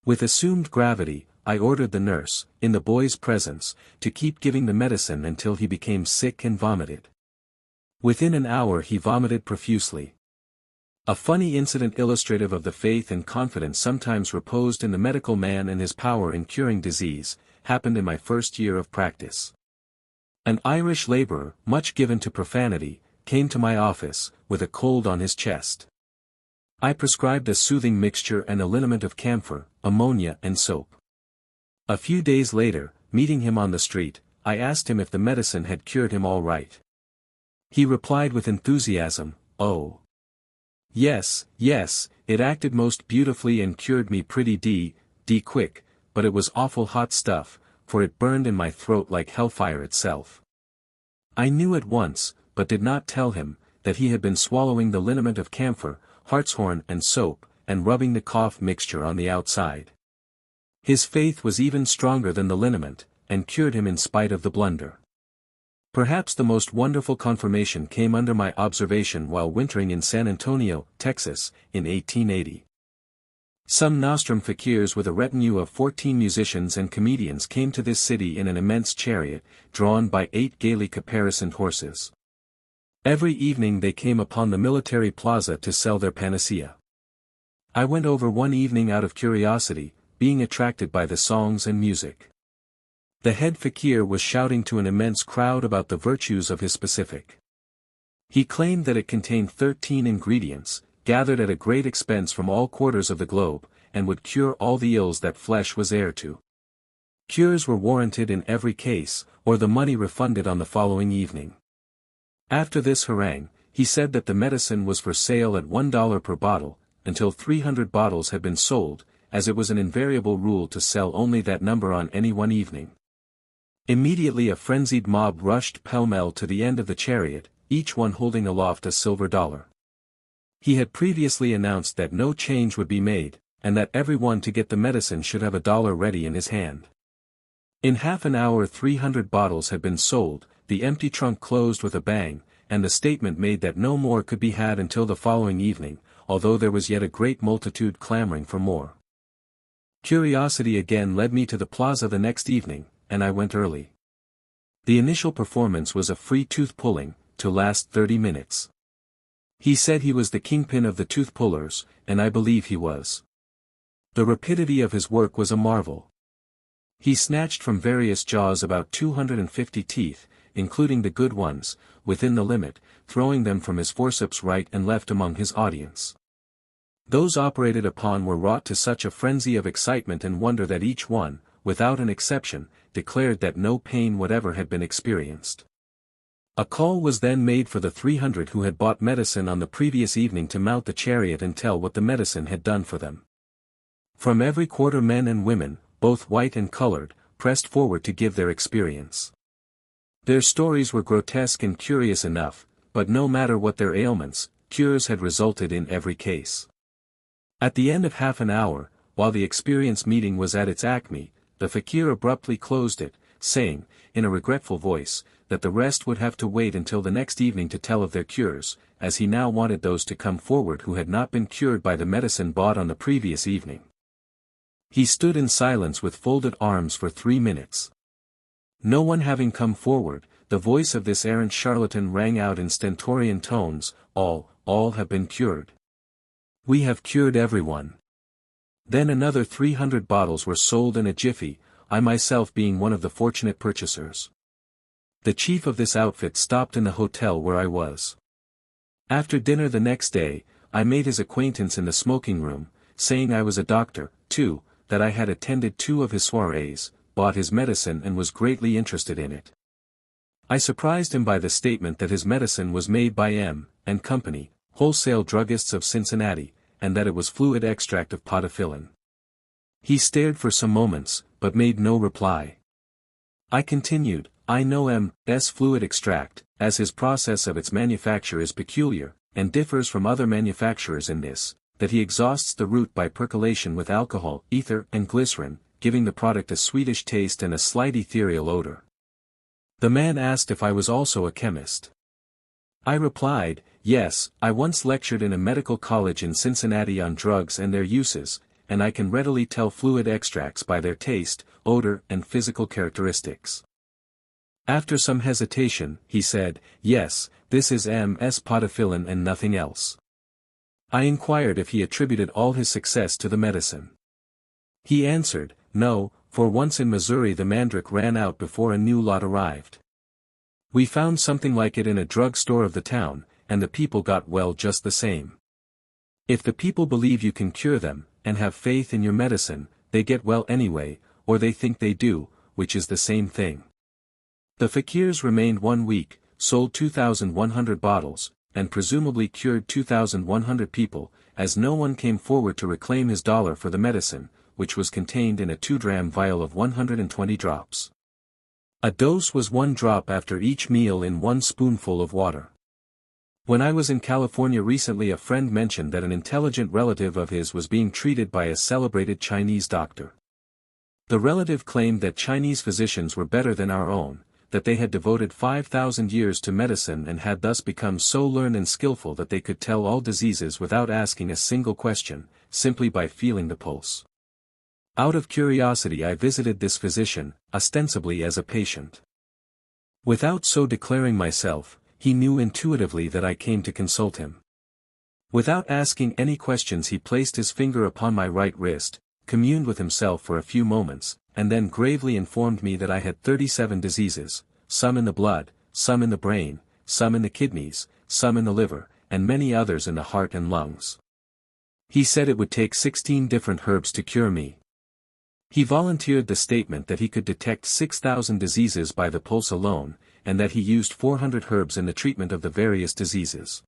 With assumed gravity, I ordered the nurse, in the boy's presence, to keep giving the medicine until he became sick and vomited. Within an hour he vomited profusely. A funny incident illustrative of the faith and confidence sometimes reposed in the medical man and his power in curing disease, happened in my first year of practice. An Irish laborer, much given to profanity, came to my office, with a cold on his chest. I prescribed a soothing mixture and a liniment of camphor, ammonia and soap. A few days later, meeting him on the street, I asked him if the medicine had cured him all right. He replied with enthusiasm, "Oh. Yes, yes, it acted most beautifully and cured me pretty quick, but it was awful hot stuff, for it burned in my throat like hellfire itself." I knew at once, but did not tell him, that he had been swallowing the liniment of camphor, hartshorn and soap, and rubbing the cough mixture on the outside. His faith was even stronger than the liniment, and cured him in spite of the blunder. Perhaps the most wonderful confirmation came under my observation while wintering in San Antonio, Texas, in 1880. Some nostrum fakirs with a retinue of 14 musicians and comedians came to this city in an immense chariot, drawn by 8 gaily caparisoned horses. Every evening they came upon the military plaza to sell their panacea. I went over one evening out of curiosity, being attracted by the songs and music. The head fakir was shouting to an immense crowd about the virtues of his specific. He claimed that it contained 13 ingredients, gathered at a great expense from all quarters of the globe, and would cure all the ills that flesh was heir to. Cures were warranted in every case, or the money refunded on the following evening. After this harangue, he said that the medicine was for sale at $1 per bottle, until 300 bottles had been sold, as it was an invariable rule to sell only that number on any one evening. Immediately a frenzied mob rushed pell-mell to the end of the chariot, each one holding aloft a silver dollar. He had previously announced that no change would be made, and that everyone to get the medicine should have $1 ready in his hand. In half an hour 300 bottles had been sold, the empty trunk closed with a bang, and the statement made that no more could be had until the following evening, although there was yet a great multitude clamoring for more. Curiosity again led me to the plaza the next evening, and I went early. The initial performance was a free tooth pulling, to last 30 minutes. He said he was the kingpin of the tooth pullers, and I believe he was. The rapidity of his work was a marvel. He snatched from various jaws about 250 teeth, including the good ones, within the limit, throwing them from his forceps right and left among his audience. Those operated upon were wrought to such a frenzy of excitement and wonder that each one, without an exception, declared that no pain whatever had been experienced. A call was then made for the 300 who had bought medicine on the previous evening to mount the chariot and tell what the medicine had done for them. From every quarter men and women, both white and colored, pressed forward to give their experience. Their stories were grotesque and curious enough, but no matter what their ailments, cures had resulted in every case. At the end of half an hour, while the experience meeting was at its acme, the fakir abruptly closed it, saying, in a regretful voice, that the rest would have to wait until the next evening to tell of their cures, as he now wanted those to come forward who had not been cured by the medicine bought on the previous evening. He stood in silence with folded arms for 3 minutes. No one having come forward, the voice of this errant charlatan rang out in stentorian tones, all have been cured. We have cured everyone. Then another 300 bottles were sold in a jiffy, I myself being one of the fortunate purchasers. The chief of this outfit stopped in the hotel where I was. After dinner the next day, I made his acquaintance in the smoking room, saying I was a doctor, too, that I had attended 2 of his soirees, bought his medicine and was greatly interested in it. I surprised him by the statement that his medicine was made by M. and Company, wholesale druggists of Cincinnati, and that it was fluid extract of podophyllin. He stared for some moments, but made no reply. I continued, I know M.'s fluid extract, as his process of its manufacture is peculiar, and differs from other manufacturers in this, that he exhausts the root by percolation with alcohol, ether, and glycerin, giving the product a sweetish taste and a slight ethereal odor. The man asked if I was also a chemist. I replied, yes, I once lectured in a medical college in Cincinnati on drugs and their uses, and I can readily tell fluid extracts by their taste, odor, and physical characteristics. After some hesitation, he said, yes, this is M.'s podophyllin and nothing else. I inquired if he attributed all his success to the medicine. He answered, no, for once in Missouri the mandrake ran out before a new lot arrived. We found something like it in a drug store of the town, and the people got well just the same. If the people believe you can cure them, and have faith in your medicine, they get well anyway, or they think they do, which is the same thing. The fakirs remained 1 week, sold 2,100 bottles, and presumably cured 2,100 people, as no one came forward to reclaim his dollar for the medicine, which was contained in a 2-dram vial of 120 drops. A dose was 1 drop after each meal in 1 spoonful of water. When I was in California recently, a friend mentioned that an intelligent relative of his was being treated by a celebrated Chinese doctor. The relative claimed that Chinese physicians were better than our own, that they had devoted 5,000 years to medicine and had thus become so learned and skillful that they could tell all diseases without asking a single question, simply by feeling the pulse. Out of curiosity I visited this physician, ostensibly as a patient. Without so declaring myself, he knew intuitively that I came to consult him. Without asking any questions he placed his finger upon my right wrist, communed with himself for a few moments, and then gravely informed me that I had 37 diseases, some in the blood, some in the brain, some in the kidneys, some in the liver, and many others in the heart and lungs. He said it would take 16 different herbs to cure me. He volunteered the statement that he could detect 6,000 diseases by the pulse alone, and that he used 400 herbs in the treatment of the various diseases.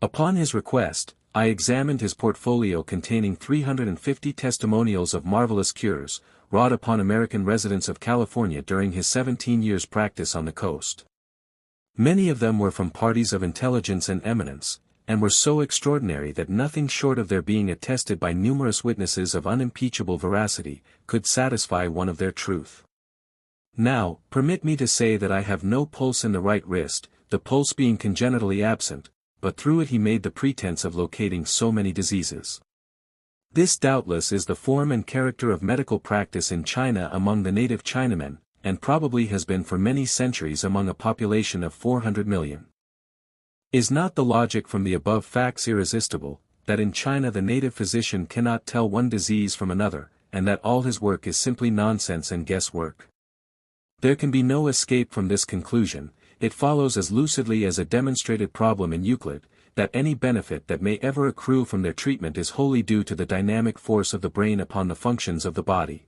Upon his request, I examined his portfolio containing 350 testimonials of marvelous cures, wrought upon American residents of California during his 17 years' practice on the coast. Many of them were from parties of intelligence and eminence, and were so extraordinary that nothing short of their being attested by numerous witnesses of unimpeachable veracity, could satisfy one of their truth. Now, permit me to say that I have no pulse in the right wrist, the pulse being congenitally absent, but through it he made the pretense of locating so many diseases. This doubtless is the form and character of medical practice in China among the native Chinamen, and probably has been for many centuries among a population of 400 million. Is not the logic from the above facts irresistible, that in China the native physician cannot tell one disease from another, and that all his work is simply nonsense and guesswork? There can be no escape from this conclusion. It follows as lucidly as a demonstrated problem in Euclid, that any benefit that may ever accrue from their treatment is wholly due to the dynamic force of the brain upon the functions of the body.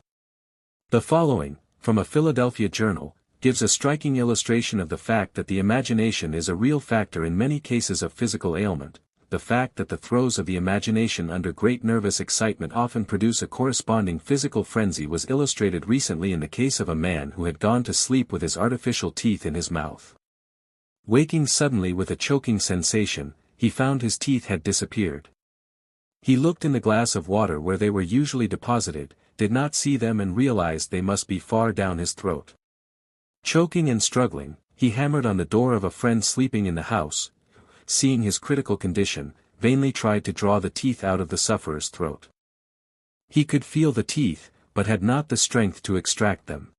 The following, from a Philadelphia journal, gives a striking illustration of the fact that the imagination is a real factor in many cases of physical ailment. The fact that the throes of the imagination under great nervous excitement often produce a corresponding physical frenzy was illustrated recently in the case of a man who had gone to sleep with his artificial teeth in his mouth. Waking suddenly with a choking sensation, he found his teeth had disappeared. He looked in the glass of water where they were usually deposited, did not see them and realized they must be far down his throat. Choking and struggling, he hammered on the door of a friend sleeping in the house, seeing his critical condition, vainly tried to draw the teeth out of the sufferer's throat. He could feel the teeth, but had not the strength to extract them.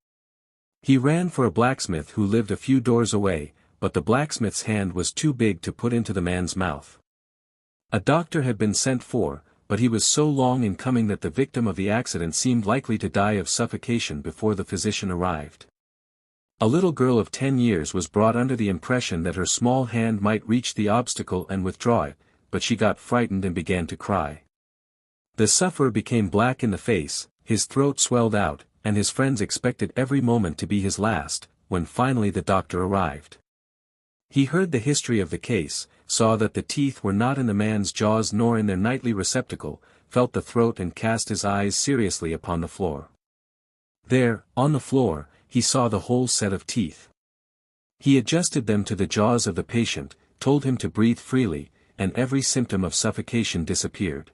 He ran for a blacksmith who lived a few doors away, but the blacksmith's hand was too big to put into the man's mouth. A doctor had been sent for, but he was so long in coming that the victim of the accident seemed likely to die of suffocation before the physician arrived. A little girl of 10 years was brought under the impression that her small hand might reach the obstacle and withdraw it, but she got frightened and began to cry. The sufferer became black in the face, his throat swelled out, and his friends expected every moment to be his last, when finally the doctor arrived. He heard the history of the case, saw that the teeth were not in the man's jaws nor in their nightly receptacle, felt the throat and cast his eyes seriously upon the floor. There, on the floor, he saw the whole set of teeth. He adjusted them to the jaws of the patient, told him to breathe freely, and every symptom of suffocation disappeared.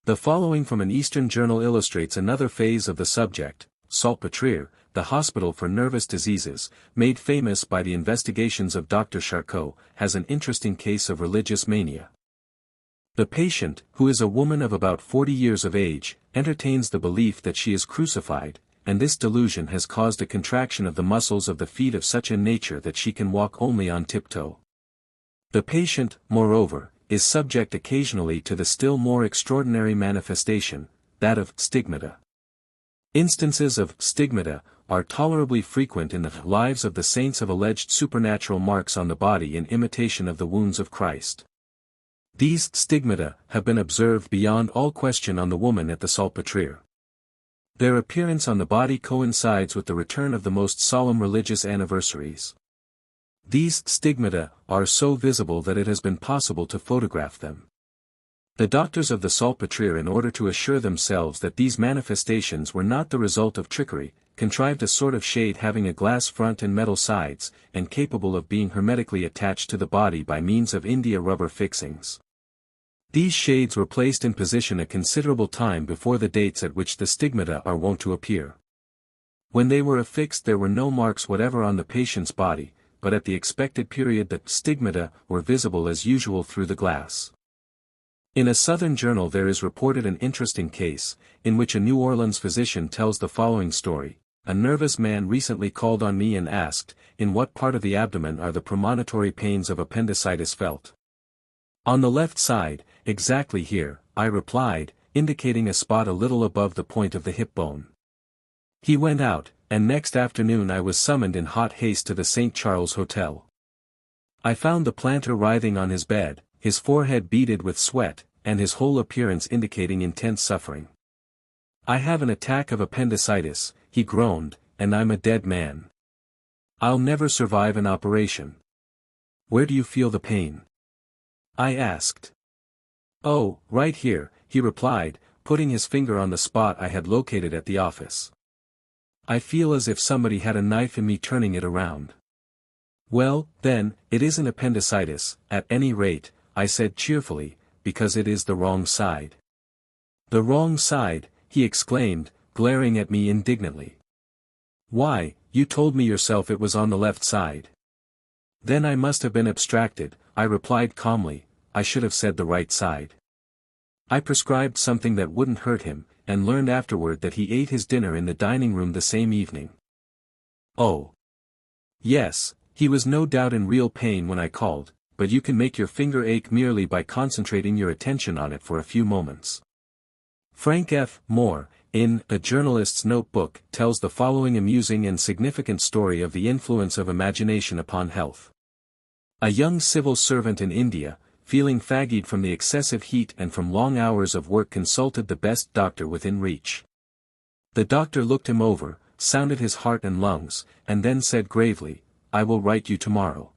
The following from an Eastern journal illustrates another phase of the subject. Salpêtrière, the hospital for nervous diseases, made famous by the investigations of Dr. Charcot, has an interesting case of religious mania. The patient, who is a woman of about 40 years of age, entertains the belief that she is crucified, and this delusion has caused a contraction of the muscles of the feet of such a nature that she can walk only on tiptoe. The patient, moreover, is subject occasionally to the still more extraordinary manifestation, that of stigmata. Instances of stigmata are tolerably frequent in the lives of the saints of alleged supernatural marks on the body in imitation of the wounds of Christ. These stigmata have been observed beyond all question on the woman at the Salpêtrière. Their appearance on the body coincides with the return of the most solemn religious anniversaries. These stigmata are so visible that it has been possible to photograph them. The doctors of the Salpêtrière, in order to assure themselves that these manifestations were not the result of trickery, contrived a sort of shade having a glass front and metal sides, and capable of being hermetically attached to the body by means of India rubber fixings. These shades were placed in position a considerable time before the dates at which the stigmata are wont to appear. When they were affixed there were no marks whatever on the patient's body, but at the expected period the stigmata were visible as usual through the glass. In a southern journal there is reported an interesting case, in which a New Orleans physician tells the following story. A nervous man recently called on me and asked, in what part of the abdomen are the premonitory pains of appendicitis felt? On the left side, exactly here, I replied, indicating a spot a little above the point of the hip bone. He went out, and next afternoon I was summoned in hot haste to the St. Charles Hotel. I found the planter writhing on his bed, his forehead beaded with sweat, and his whole appearance indicating intense suffering. "I have an attack of appendicitis," he groaned, "and I'm a dead man. I'll never survive an operation." "Where do you feel the pain?" I asked. "Oh, right here," he replied, putting his finger on the spot I had located at the office. "I feel as if somebody had a knife in me turning it around." "Well, then, it isn't appendicitis, at any rate," I said cheerfully, "because it is the wrong side." "The wrong side," he exclaimed, glaring at me indignantly. "Why, you told me yourself it was on the left side." "Then I must have been abstracted," I replied calmly. "I should have said the right side." I prescribed something that wouldn't hurt him, and learned afterward that he ate his dinner in the dining room the same evening. Oh. Yes, he was no doubt in real pain when I called, but you can make your finger ache merely by concentrating your attention on it for a few moments. Frank F. Moore, in A Journalist's Notebook, tells the following amusing and significant story of the influence of imagination upon health. A young civil servant in India, feeling fatigued from the excessive heat and from long hours of work, consulted the best doctor within reach. The doctor looked him over, sounded his heart and lungs, and then said gravely, "I will write you tomorrow."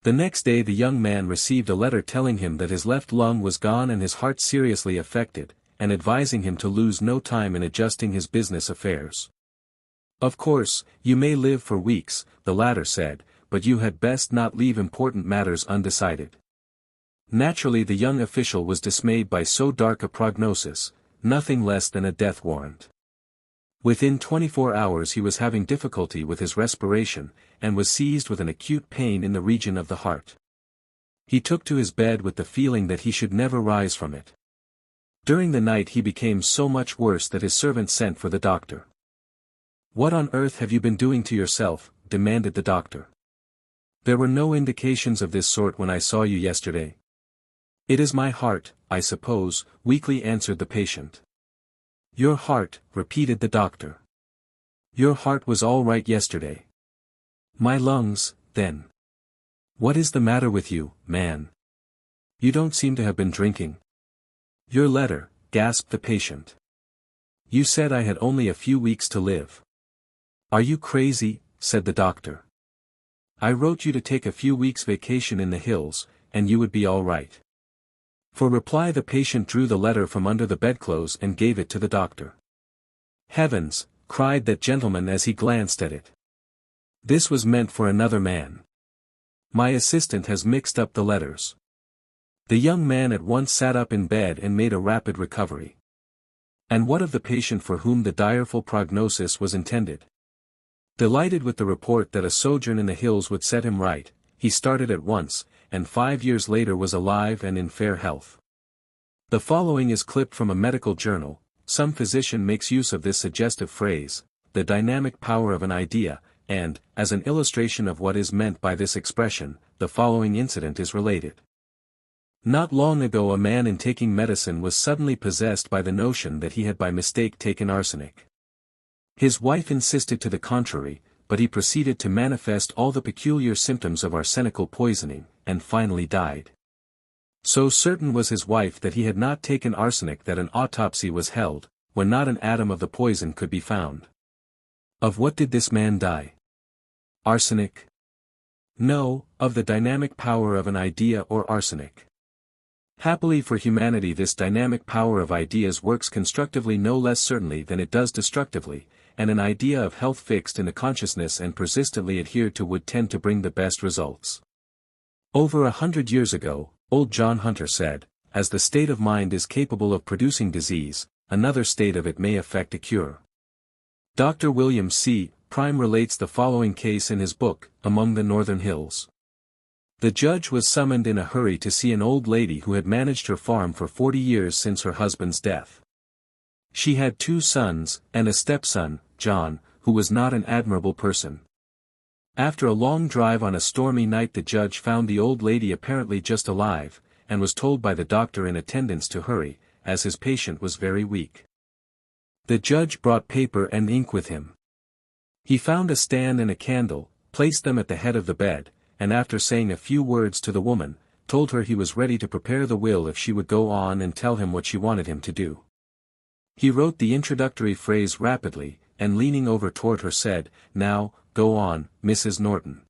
The next day the young man received a letter telling him that his left lung was gone and his heart seriously affected, and advising him to lose no time in adjusting his business affairs. "Of course, you may live for weeks," the latter said, "but you had best not leave important matters undecided." Naturally the young official was dismayed by so dark a prognosis, nothing less than a death warrant. Within 24 hours he was having difficulty with his respiration, and was seized with an acute pain in the region of the heart. He took to his bed with the feeling that he should never rise from it. During the night he became so much worse that his servant sent for the doctor. "What on earth have you been doing to yourself?" demanded the doctor. "There were no indications of this sort when I saw you yesterday." "It is my heart, I suppose," weakly answered the patient. "Your heart," repeated the doctor. "Your heart was all right yesterday." "My lungs, then." "What is the matter with you, man? You don't seem to have been drinking." "Your letter," gasped the patient. "You said I had only a few weeks to live." "Are you crazy?" said the doctor. "I wrote you to take a few weeks' vacation in the hills, and you would be all right." For reply the patient drew the letter from under the bedclothes and gave it to the doctor. "Heavens!" cried that gentleman as he glanced at it. "This was meant for another man. My assistant has mixed up the letters." The young man at once sat up in bed and made a rapid recovery. And what of the patient for whom the direful prognosis was intended? Delighted with the report that a sojourn in the hills would set him right, he started at once, and 5 years later was alive and in fair health. The following is clipped from a medical journal. Some physician makes use of this suggestive phrase, "the dynamic power of an idea," and, as an illustration of what is meant by this expression, the following incident is related. Not long ago a man in taking medicine was suddenly possessed by the notion that he had by mistake taken arsenic. His wife insisted to the contrary, but he proceeded to manifest all the peculiar symptoms of arsenical poisoning, and finally died. So certain was his wife that he had not taken arsenic that an autopsy was held, when not an atom of the poison could be found. Of what did this man die? Arsenic? No, of the dynamic power of an idea or arsenic. Happily for humanity, this dynamic power of ideas works constructively no less certainly than it does destructively, and an idea of health fixed in a consciousness and persistently adhered to would tend to bring the best results. Over 100 years ago, old John Hunter said, "As the state of mind is capable of producing disease, another state of it may effect a cure." Dr. William C. Prime relates the following case in his book, Among the Northern Hills. The judge was summoned in a hurry to see an old lady who had managed her farm for 40 years since her husband's death. She had 2 sons, and a stepson, John, who was not an admirable person. After a long drive on a stormy night, the judge found the old lady apparently just alive, and was told by the doctor in attendance to hurry, as his patient was very weak. The judge brought paper and ink with him. He found a stand and a candle, placed them at the head of the bed, and after saying a few words to the woman, told her he was ready to prepare the will if she would go on and tell him what she wanted him to do. He wrote the introductory phrase rapidly, and leaning over toward her said, "Now, go on, Mrs. Norton."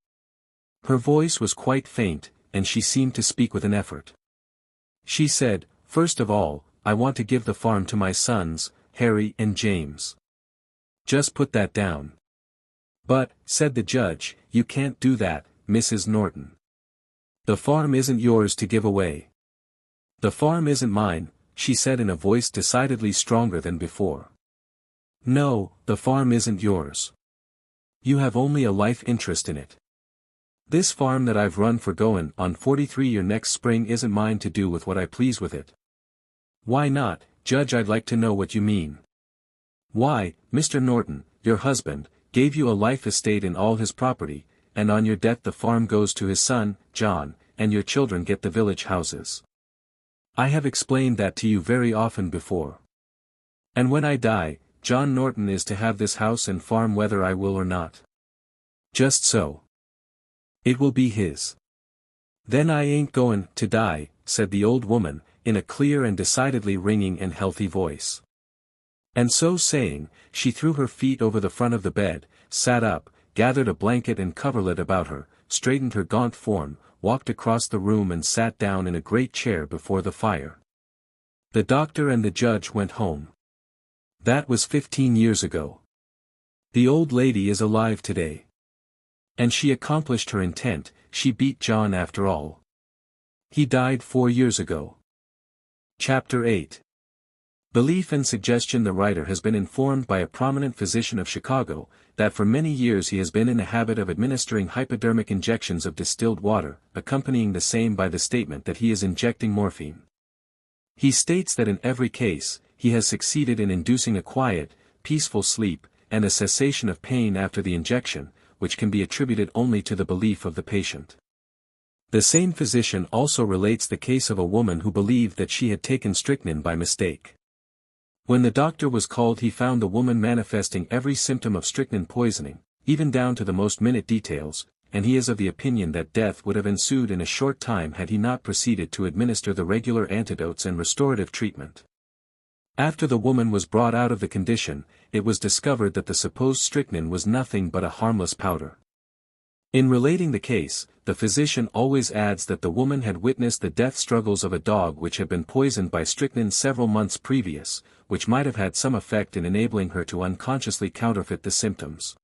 Her voice was quite faint, and she seemed to speak with an effort. She said, "First of all, I want to give the farm to my sons, Harry and James. Just put that down." "But," said the judge, "you can't do that, Mrs. Norton. The farm isn't yours to give away." "The farm isn't mine," she said in a voice decidedly stronger than before. "No, the farm isn't yours. You have only a life interest in it. This farm that I've run for goin' on 43 next spring isn't mine to do with what I please with it." "Why not, Judge? I'd like to know what you mean." "Why, Mr. Norton, your husband, gave you a life estate in all his property, and on your death the farm goes to his son, John, and your children get the village houses. I have explained that to you very often before. And when I die, John Norton is to have this house and farm whether I will or not." "Just so. It will be his." "Then I ain't goin' to die," said the old woman, in a clear and decidedly ringing and healthy voice. And so saying, she threw her feet over the front of the bed, sat up, gathered a blanket and coverlet about her, straightened her gaunt form, walked across the room and sat down in a great chair before the fire. The doctor and the judge went home. That was 15 years ago. The old lady is alive today. And she accomplished her intent, she beat John after all. He died 4 years ago. Chapter 8. Belief and Suggestion. The writer has been informed by a prominent physician of Chicago, that for many years he has been in the habit of administering hypodermic injections of distilled water, accompanying the same by the statement that he is injecting morphine. He states that in every case, he has succeeded in inducing a quiet, peaceful sleep, and a cessation of pain after the injection, which can be attributed only to the belief of the patient. The same physician also relates the case of a woman who believed that she had taken strychnine by mistake. When the doctor was called, he found the woman manifesting every symptom of strychnine poisoning, even down to the most minute details, and he is of the opinion that death would have ensued in a short time had he not proceeded to administer the regular antidotes and restorative treatment. After the woman was brought out of the condition, it was discovered that the supposed strychnine was nothing but a harmless powder. In relating the case, the physician always adds that the woman had witnessed the death struggles of a dog which had been poisoned by strychnine several months previous, which might have had some effect in enabling her to unconsciously counterfeit the symptoms.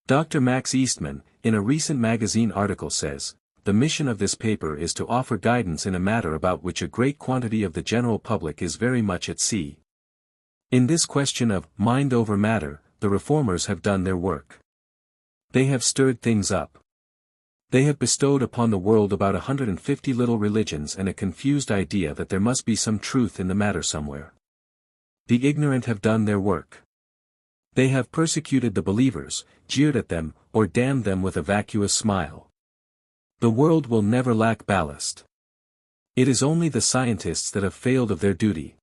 Dr. Max Eastman, in a recent magazine article says, "The mission of this paper is to offer guidance in a matter about which a great quantity of the general public is very much at sea. In this question of mind over matter, the reformers have done their work. They have stirred things up. They have bestowed upon the world about 150 little religions and a confused idea that there must be some truth in the matter somewhere. The ignorant have done their work. They have persecuted the believers, jeered at them, or damned them with a vacuous smile. The world will never lack ballast. It is only the scientists that have failed of their duty.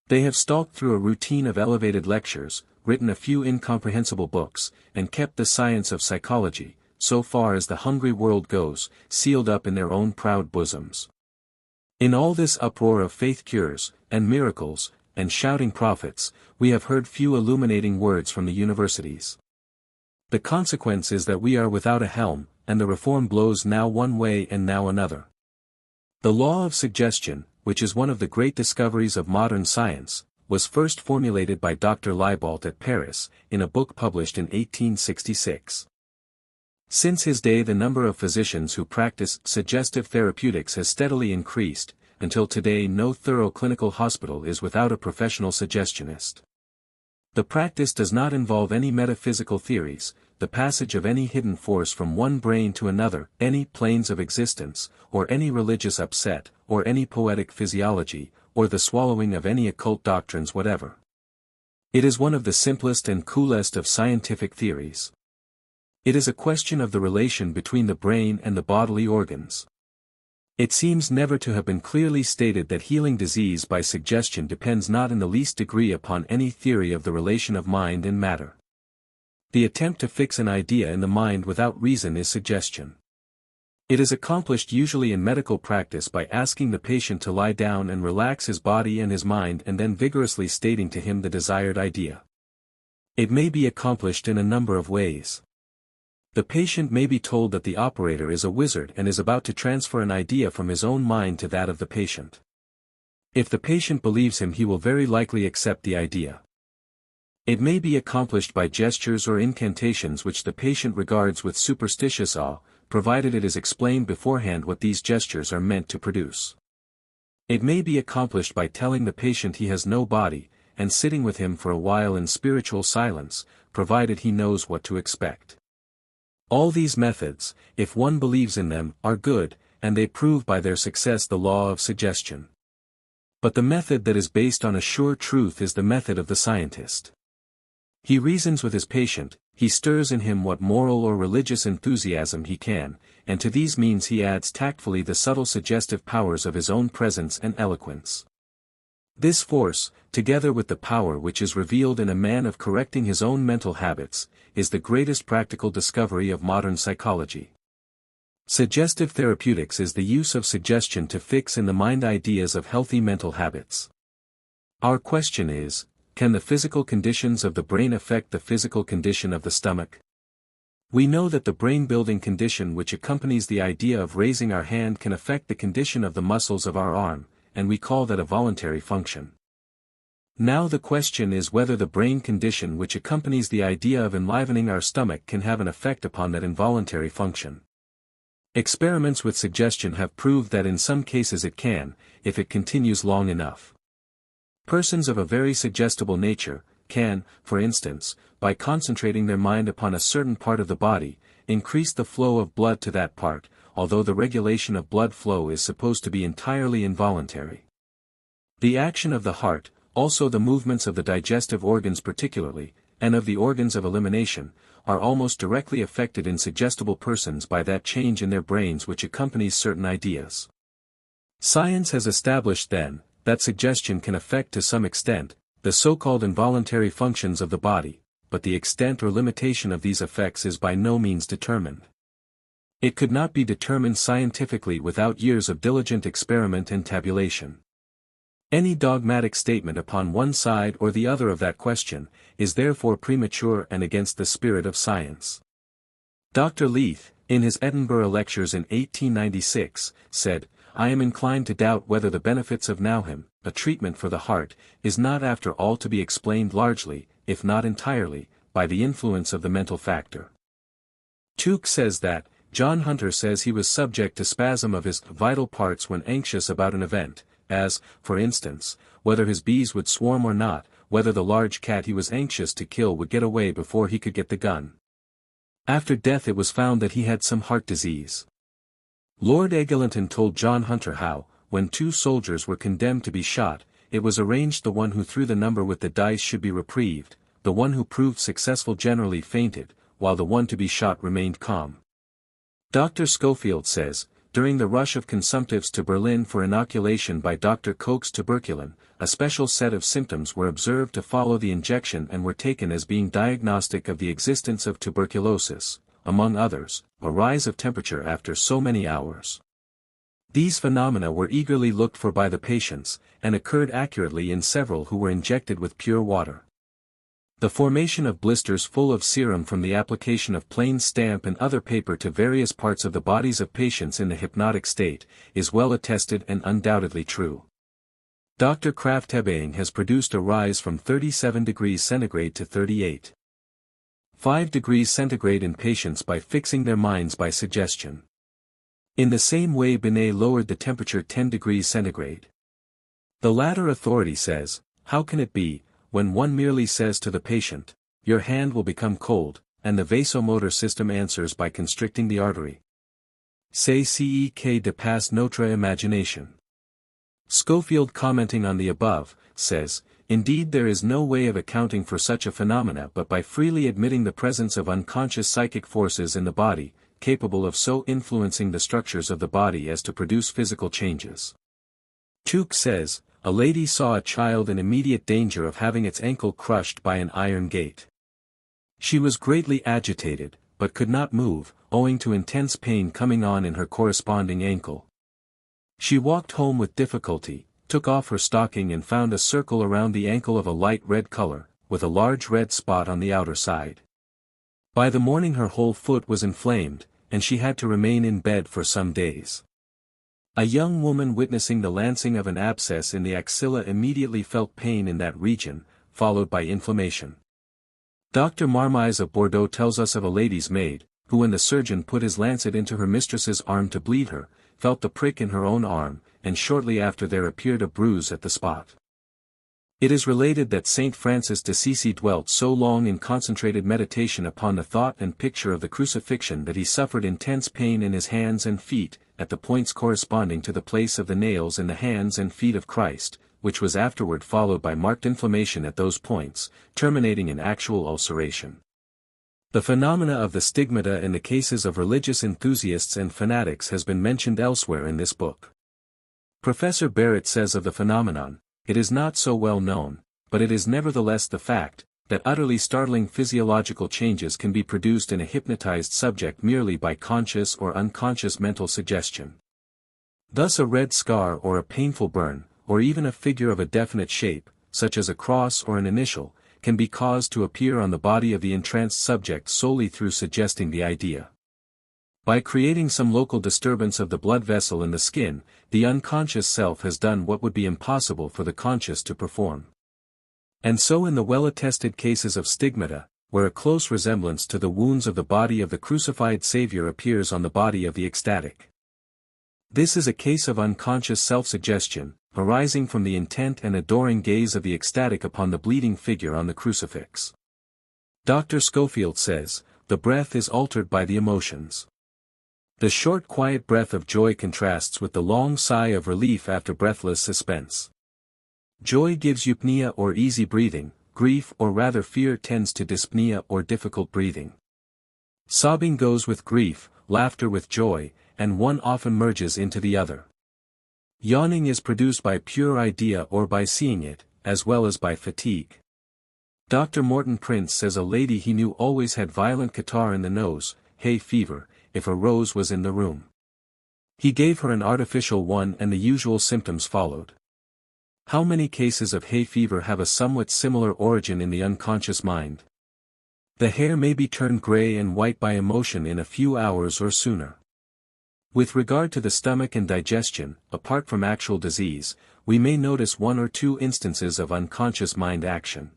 They have stalked through a routine of elevated lectures, written a few incomprehensible books, and kept the science of psychology, so far as the hungry world goes, sealed up in their own proud bosoms. In all this uproar of faith cures, and miracles, and shouting prophets, we have heard few illuminating words from the universities. The consequence is that we are without a helm, and the reform blows now one way and now another. The law of suggestion, which is one of the great discoveries of modern science, was first formulated by Dr. Liebald at Paris, in a book published in 1866. Since his day the number of physicians who practice suggestive therapeutics has steadily increased, until today no thorough clinical hospital is without a professional suggestionist. The practice does not involve any metaphysical theories, the passage of any hidden force from one brain to another, any planes of existence, or any religious upset, or any poetic physiology, or the swallowing of any occult doctrines whatever. It is one of the simplest and coolest of scientific theories. It is a question of the relation between the brain and the bodily organs. It seems never to have been clearly stated that healing disease by suggestion depends not in the least degree upon any theory of the relation of mind and matter. The attempt to fix an idea in the mind without reason is suggestion. It is accomplished usually in medical practice by asking the patient to lie down and relax his body and his mind and then vigorously stating to him the desired idea. It may be accomplished in a number of ways. The patient may be told that the operator is a wizard and is about to transfer an idea from his own mind to that of the patient. If the patient believes him, he will very likely accept the idea. It may be accomplished by gestures or incantations which the patient regards with superstitious awe, provided it is explained beforehand what these gestures are meant to produce. It may be accomplished by telling the patient he has no body, and sitting with him for a while in spiritual silence, provided he knows what to expect. All these methods, if one believes in them, are good, and they prove by their success the law of suggestion. But the method that is based on a sure truth is the method of the scientist. He reasons with his patient, he stirs in him what moral or religious enthusiasm he can, and to these means he adds tactfully the subtle suggestive powers of his own presence and eloquence. This force, together with the power which is revealed in a man of correcting his own mental habits, is the greatest practical discovery of modern psychology. Suggestive therapeutics is the use of suggestion to fix in the mind ideas of healthy mental habits. Our question is, can the physical conditions of the brain affect the physical condition of the stomach? We know that the brain-building condition which accompanies the idea of raising our hand can affect the condition of the muscles of our arm, and we call that a voluntary function. Now the question is whether the brain condition which accompanies the idea of enlivening our stomach can have an effect upon that involuntary function. Experiments with suggestion have proved that in some cases it can, if it continues long enough. Persons of a very suggestible nature, can, for instance, by concentrating their mind upon a certain part of the body, increase the flow of blood to that part, although the regulation of blood flow is supposed to be entirely involuntary. The action of the heart, also the movements of the digestive organs particularly, and of the organs of elimination, are almost directly affected in suggestible persons by that change in their brains which accompanies certain ideas. Science has established then, that suggestion can affect to some extent, the so-called involuntary functions of the body, but the extent or limitation of these effects is by no means determined. It could not be determined scientifically without years of diligent experiment and tabulation. Any dogmatic statement upon one side or the other of that question, is therefore premature and against the spirit of science. Dr. Leith, in his Edinburgh lectures in 1896, said, "I am inclined to doubt whether the benefits of Nauheim, a treatment for the heart, is not after all to be explained largely, if not entirely, by the influence of the mental factor." Tuke says that, John Hunter says he was subject to spasm of his vital parts when anxious about an event, as, for instance, whether his bees would swarm or not, whether the large cat he was anxious to kill would get away before he could get the gun. After death it was found that he had some heart disease. Lord Eglinton told John Hunter how, when two soldiers were condemned to be shot, it was arranged the one who threw the number with the dice should be reprieved, the one who proved successful generally fainted, while the one to be shot remained calm. Dr. Schofield says, during the rush of consumptives to Berlin for inoculation by Dr. Koch's tuberculin, a special set of symptoms were observed to follow the injection and were taken as being diagnostic of the existence of tuberculosis, among others, a rise of temperature after so many hours. These phenomena were eagerly looked for by the patients, and occurred accurately in several who were injected with pure water. The formation of blisters full of serum from the application of plain stamp and other paper to various parts of the bodies of patients in the hypnotic state, is well attested and undoubtedly true. Dr. Krafft-Ebing has produced a rise from 37 degrees centigrade to 38.5 degrees centigrade in patients by fixing their minds by suggestion. In the same way Binet lowered the temperature 10 degrees centigrade. The latter authority says, how can it be, when one merely says to the patient, your hand will become cold, and the vasomotor system answers by constricting the artery? C'est ce qui dépasse notre imagination. Schofield, commenting on the above, says, indeed there is no way of accounting for such a phenomena but by freely admitting the presence of unconscious psychic forces in the body, capable of so influencing the structures of the body as to produce physical changes. Tuke says, a lady saw a child in immediate danger of having its ankle crushed by an iron gate. She was greatly agitated, but could not move, owing to intense pain coming on in her corresponding ankle. She walked home with difficulty, took off her stocking and found a circle around the ankle of a light red color, with a large red spot on the outer side. By the morning her whole foot was inflamed, and she had to remain in bed for some days. A young woman witnessing the lancing of an abscess in the axilla immediately felt pain in that region, followed by inflammation. Dr. Marmise of Bordeaux tells us of a lady's maid, who when the surgeon put his lancet into her mistress's arm to bleed her, felt the prick in her own arm, and shortly after there appeared a bruise at the spot. It is related that Saint Francis d'Assisi dwelt so long in concentrated meditation upon the thought and picture of the crucifixion that he suffered intense pain in his hands and feet, at the points corresponding to the place of the nails in the hands and feet of Christ, which was afterward followed by marked inflammation at those points, terminating in actual ulceration. The phenomena of the stigmata in the cases of religious enthusiasts and fanatics has been mentioned elsewhere in this book. Professor Barrett says of the phenomenon, it is not so well known, but it is nevertheless the fact, that utterly startling physiological changes can be produced in a hypnotized subject merely by conscious or unconscious mental suggestion. Thus a red scar or a painful burn, or even a figure of a definite shape, such as a cross or an initial, can be caused to appear on the body of the entranced subject solely through suggesting the idea. By creating some local disturbance of the blood vessel in the skin, the unconscious self has done what would be impossible for the conscious to perform. And so in the well-attested cases of stigmata, where a close resemblance to the wounds of the body of the crucified Savior appears on the body of the ecstatic. This is a case of unconscious self-suggestion, arising from the intent and adoring gaze of the ecstatic upon the bleeding figure on the crucifix. Dr. Schofield says, the breath is altered by the emotions. The short quiet breath of joy contrasts with the long sigh of relief after breathless suspense. Joy gives eupnea or easy breathing, grief or rather fear tends to dyspnea or difficult breathing. Sobbing goes with grief, laughter with joy, and one often merges into the other. Yawning is produced by pure idea or by seeing it, as well as by fatigue. Dr. Morton Prince says a lady he knew always had violent catarrh in the nose, hay fever, if a rose was in the room. He gave her an artificial one and the usual symptoms followed. How many cases of hay fever have a somewhat similar origin in the unconscious mind? The hair may be turned gray and white by emotion in a few hours or sooner. With regard to the stomach and digestion, apart from actual disease, we may notice one or two instances of unconscious mind action.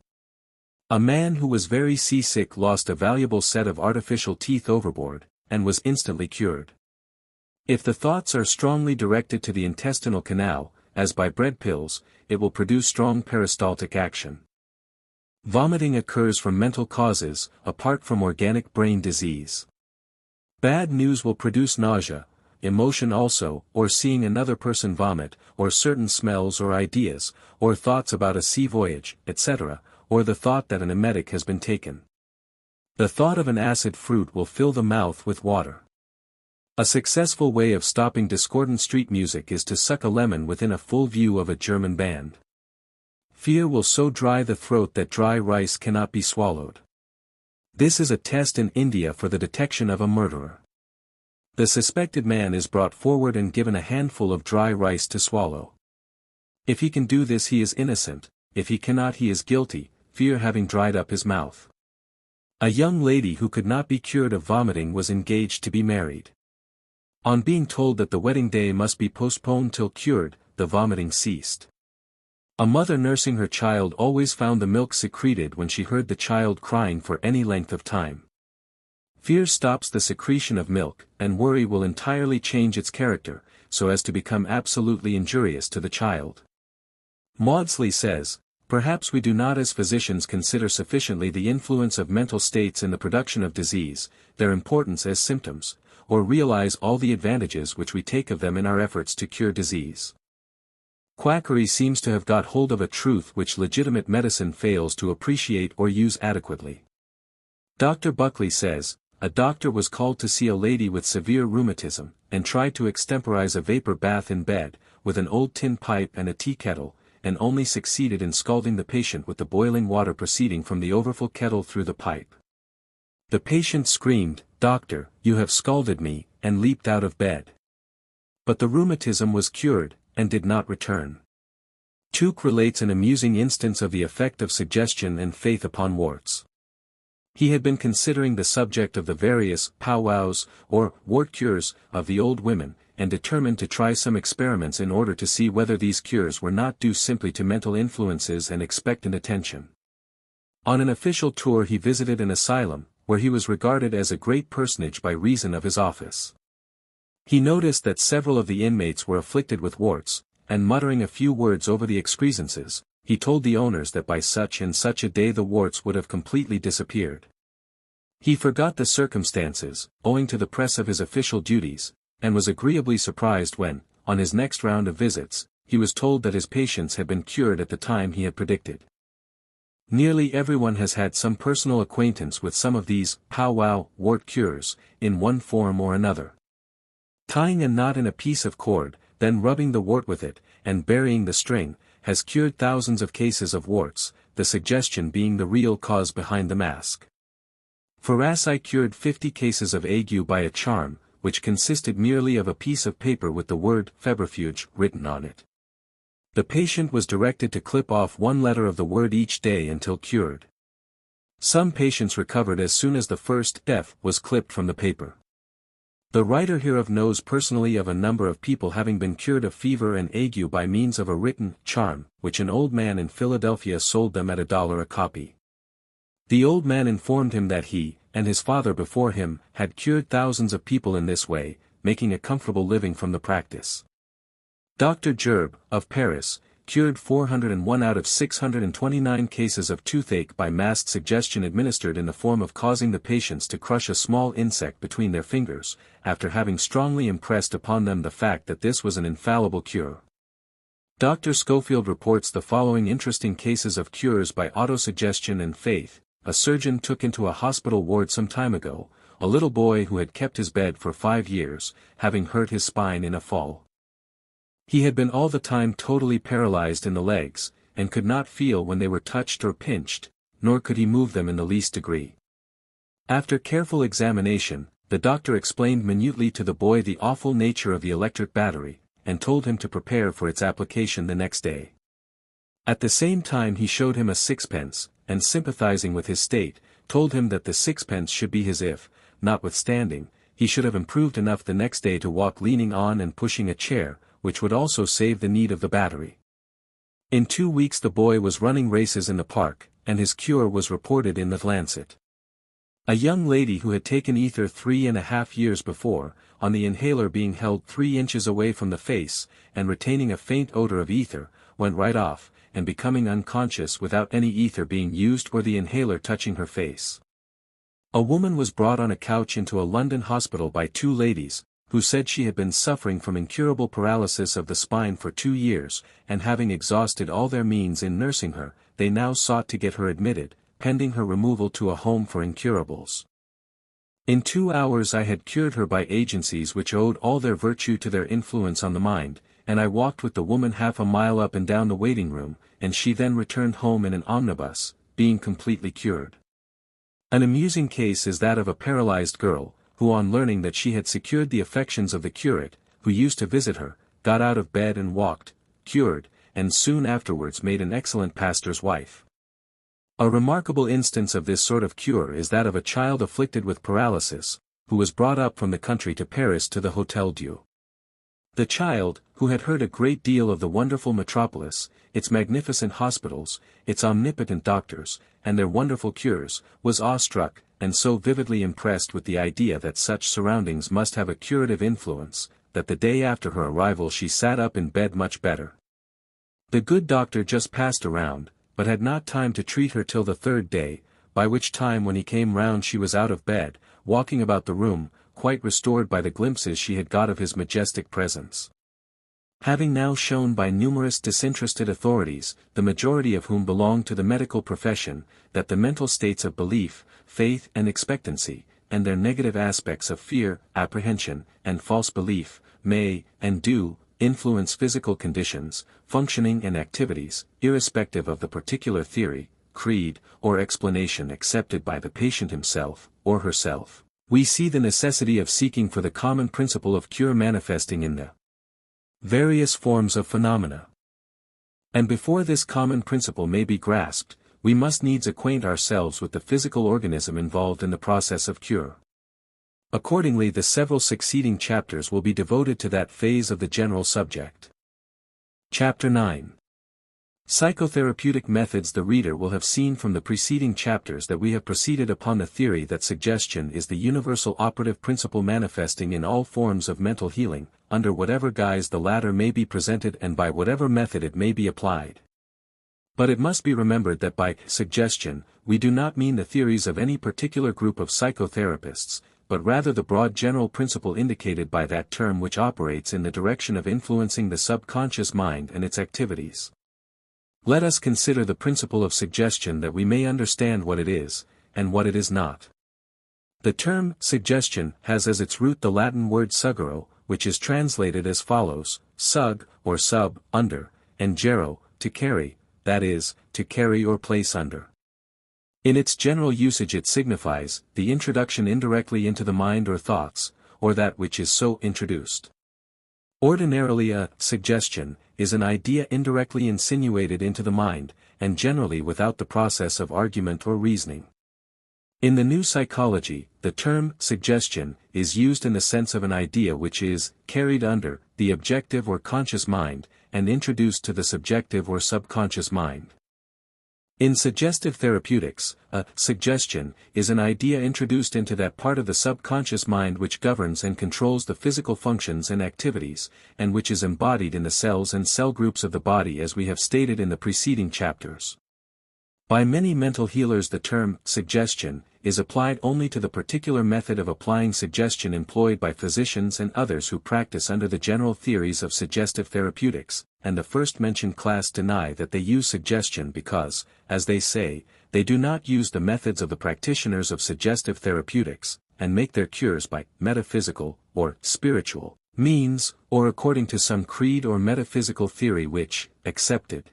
A man who was very seasick lost a valuable set of artificial teeth overboard, and was instantly cured. If the thoughts are strongly directed to the intestinal canal, as by bread pills, it will produce strong peristaltic action. Vomiting occurs from mental causes, apart from organic brain disease. Bad news will produce nausea, emotion also, or seeing another person vomit, or certain smells or ideas, or thoughts about a sea voyage, etc., or the thought that an emetic has been taken. The thought of an acid fruit will fill the mouth with water. A successful way of stopping discordant street music is to suck a lemon within a full view of a German band. Fear will so dry the throat that dry rice cannot be swallowed. This is a test in India for the detection of a murderer. The suspected man is brought forward and given a handful of dry rice to swallow. If he can do this he is innocent, if he cannot he is guilty, fear having dried up his mouth. A young lady who could not be cured of vomiting was engaged to be married. On being told that the wedding day must be postponed till cured, the vomiting ceased. A mother nursing her child always found the milk secreted when she heard the child crying for any length of time. Fear stops the secretion of milk, and worry will entirely change its character, so as to become absolutely injurious to the child. Maudsley says, "Perhaps we do not as physicians consider sufficiently the influence of mental states in the production of disease, their importance as symptoms, or realize all the advantages which we take of them in our efforts to cure disease." Quackery seems to have got hold of a truth which legitimate medicine fails to appreciate or use adequately. Dr. Buckley says, a doctor was called to see a lady with severe rheumatism, and tried to extemporize a vapor bath in bed, with an old tin pipe and a tea kettle, and only succeeded in scalding the patient with the boiling water proceeding from the overfull kettle through the pipe. The patient screamed, "Doctor, you have scalded me," and leaped out of bed. But the rheumatism was cured, and did not return. Tuke relates an amusing instance of the effect of suggestion and faith upon warts. He had been considering the subject of the various powwows, or wart cures, of the old women, and determined to try some experiments in order to see whether these cures were not due simply to mental influences and expectant attention. On an official tour he visited an asylum, where he was regarded as a great personage by reason of his office. He noticed that several of the inmates were afflicted with warts, and muttering a few words over the excrescences, he told the owners that by such and such a day the warts would have completely disappeared. He forgot the circumstances, owing to the press of his official duties, and was agreeably surprised when, on his next round of visits, he was told that his patients had been cured at the time he had predicted. Nearly everyone has had some personal acquaintance with some of these powwow wart cures, in one form or another. Tying a knot in a piece of cord, then rubbing the wart with it, and burying the string, has cured thousands of cases of warts, the suggestion being the real cause behind the mask. Ferrassi cured 50 cases of ague by a charm, which consisted merely of a piece of paper with the word febrifuge written on it. The patient was directed to clip off one letter of the word each day until cured. Some patients recovered as soon as the first F was clipped from the paper. The writer hereof knows personally of a number of people having been cured of fever and ague by means of a written charm, which an old man in Philadelphia sold them at $1 a copy. The old man informed him that he, and his father before him, had cured thousands of people in this way, making a comfortable living from the practice. Dr. Gerbe, of Paris, cured 401 out of 629 cases of toothache by masked suggestion administered in the form of causing the patients to crush a small insect between their fingers, after having strongly impressed upon them the fact that this was an infallible cure. Dr. Schofield reports the following interesting cases of cures by autosuggestion and faith. A surgeon took into a hospital ward some time ago, a little boy who had kept his bed for 5 years, having hurt his spine in a fall. He had been all the time totally paralyzed in the legs, and could not feel when they were touched or pinched, nor could he move them in the least degree. After careful examination, the doctor explained minutely to the boy the awful nature of the electric battery, and told him to prepare for its application the next day. At the same time he showed him a sixpence, and sympathizing with his state, told him that the sixpence should be his if, notwithstanding, he should have improved enough the next day to walk leaning on and pushing a chair, which would also save the need of the battery. In 2 weeks the boy was running races in the park, and his cure was reported in the Lancet. A young lady who had taken ether 3.5 years before, on the inhaler being held 3 inches away from the face, and retaining a faint odor of ether, went right off, and becoming unconscious without any ether being used or the inhaler touching her face. A woman was brought on a couch into a London hospital by 2 ladies, who said she had been suffering from incurable paralysis of the spine for 2 years, and having exhausted all their means in nursing her, they now sought to get her admitted, pending her removal to a home for incurables. In 2 hours I had cured her by agencies which owed all their virtue to their influence on the mind, and I walked with the woman half a mile up and down the waiting room, and she then returned home in an omnibus, being completely cured. An amusing case is that of a paralyzed girl, who on learning that she had secured the affections of the curate, who used to visit her, got out of bed and walked, cured, and soon afterwards made an excellent pastor's wife. A remarkable instance of this sort of cure is that of a child afflicted with paralysis, who was brought up from the country to Paris to the Hôtel Dieu. The child, who had heard a great deal of the wonderful metropolis, its magnificent hospitals, its omnipotent doctors, and their wonderful cures, was awestruck, and so vividly impressed with the idea that such surroundings must have a curative influence, that the day after her arrival she sat up in bed much better. The good doctor just passed around, but had not time to treat her till the third day, by which time when he came round she was out of bed, walking about the room, quite restored by the glimpses she had got of his majestic presence. Having now shown by numerous disinterested authorities, the majority of whom belong to the medical profession, that the mental states of belief, faith and expectancy, and their negative aspects of fear, apprehension, and false belief, may, and do, influence physical conditions, functioning and activities, irrespective of the particular theory, creed, or explanation accepted by the patient himself, or herself, we see the necessity of seeking for the common principle of cure manifesting in the various forms of phenomena. And before this common principle may be grasped, we must needs acquaint ourselves with the physical organism involved in the process of cure. Accordingly, the several succeeding chapters will be devoted to that phase of the general subject. Chapter 9. Psychotherapeutic methods. The reader will have seen from the preceding chapters that we have proceeded upon the theory that suggestion is the universal operative principle manifesting in all forms of mental healing, under whatever guise the latter may be presented and by whatever method it may be applied. But it must be remembered that by suggestion, we do not mean the theories of any particular group of psychotherapists, but rather the broad general principle indicated by that term which operates in the direction of influencing the subconscious mind and its activities. Let us consider the principle of suggestion that we may understand what it is, and what it is not. The term suggestion has as its root the Latin word suggero, which is translated as follows: sug, or sub, under, and gero, to carry, that is, to carry or place under. In its general usage it signifies the introduction indirectly into the mind or thoughts, or that which is so introduced. Ordinarily a suggestion is an idea indirectly insinuated into the mind, and generally without the process of argument or reasoning. In the new psychology, the term suggestion is used in the sense of an idea which is carried under the objective or conscious mind, and introduced to the subjective or subconscious mind. In suggestive therapeutics, a suggestion is an idea introduced into that part of the subconscious mind which governs and controls the physical functions and activities, and which is embodied in the cells and cell groups of the body as we have stated in the preceding chapters. By many mental healers the term suggestion is applied only to the particular method of applying suggestion employed by physicians and others who practice under the general theories of suggestive therapeutics, and the first-mentioned class deny that they use suggestion because, as they say, they do not use the methods of the practitioners of suggestive therapeutics, and make their cures by metaphysical, or spiritual, means, or according to some creed or metaphysical theory which, accepted,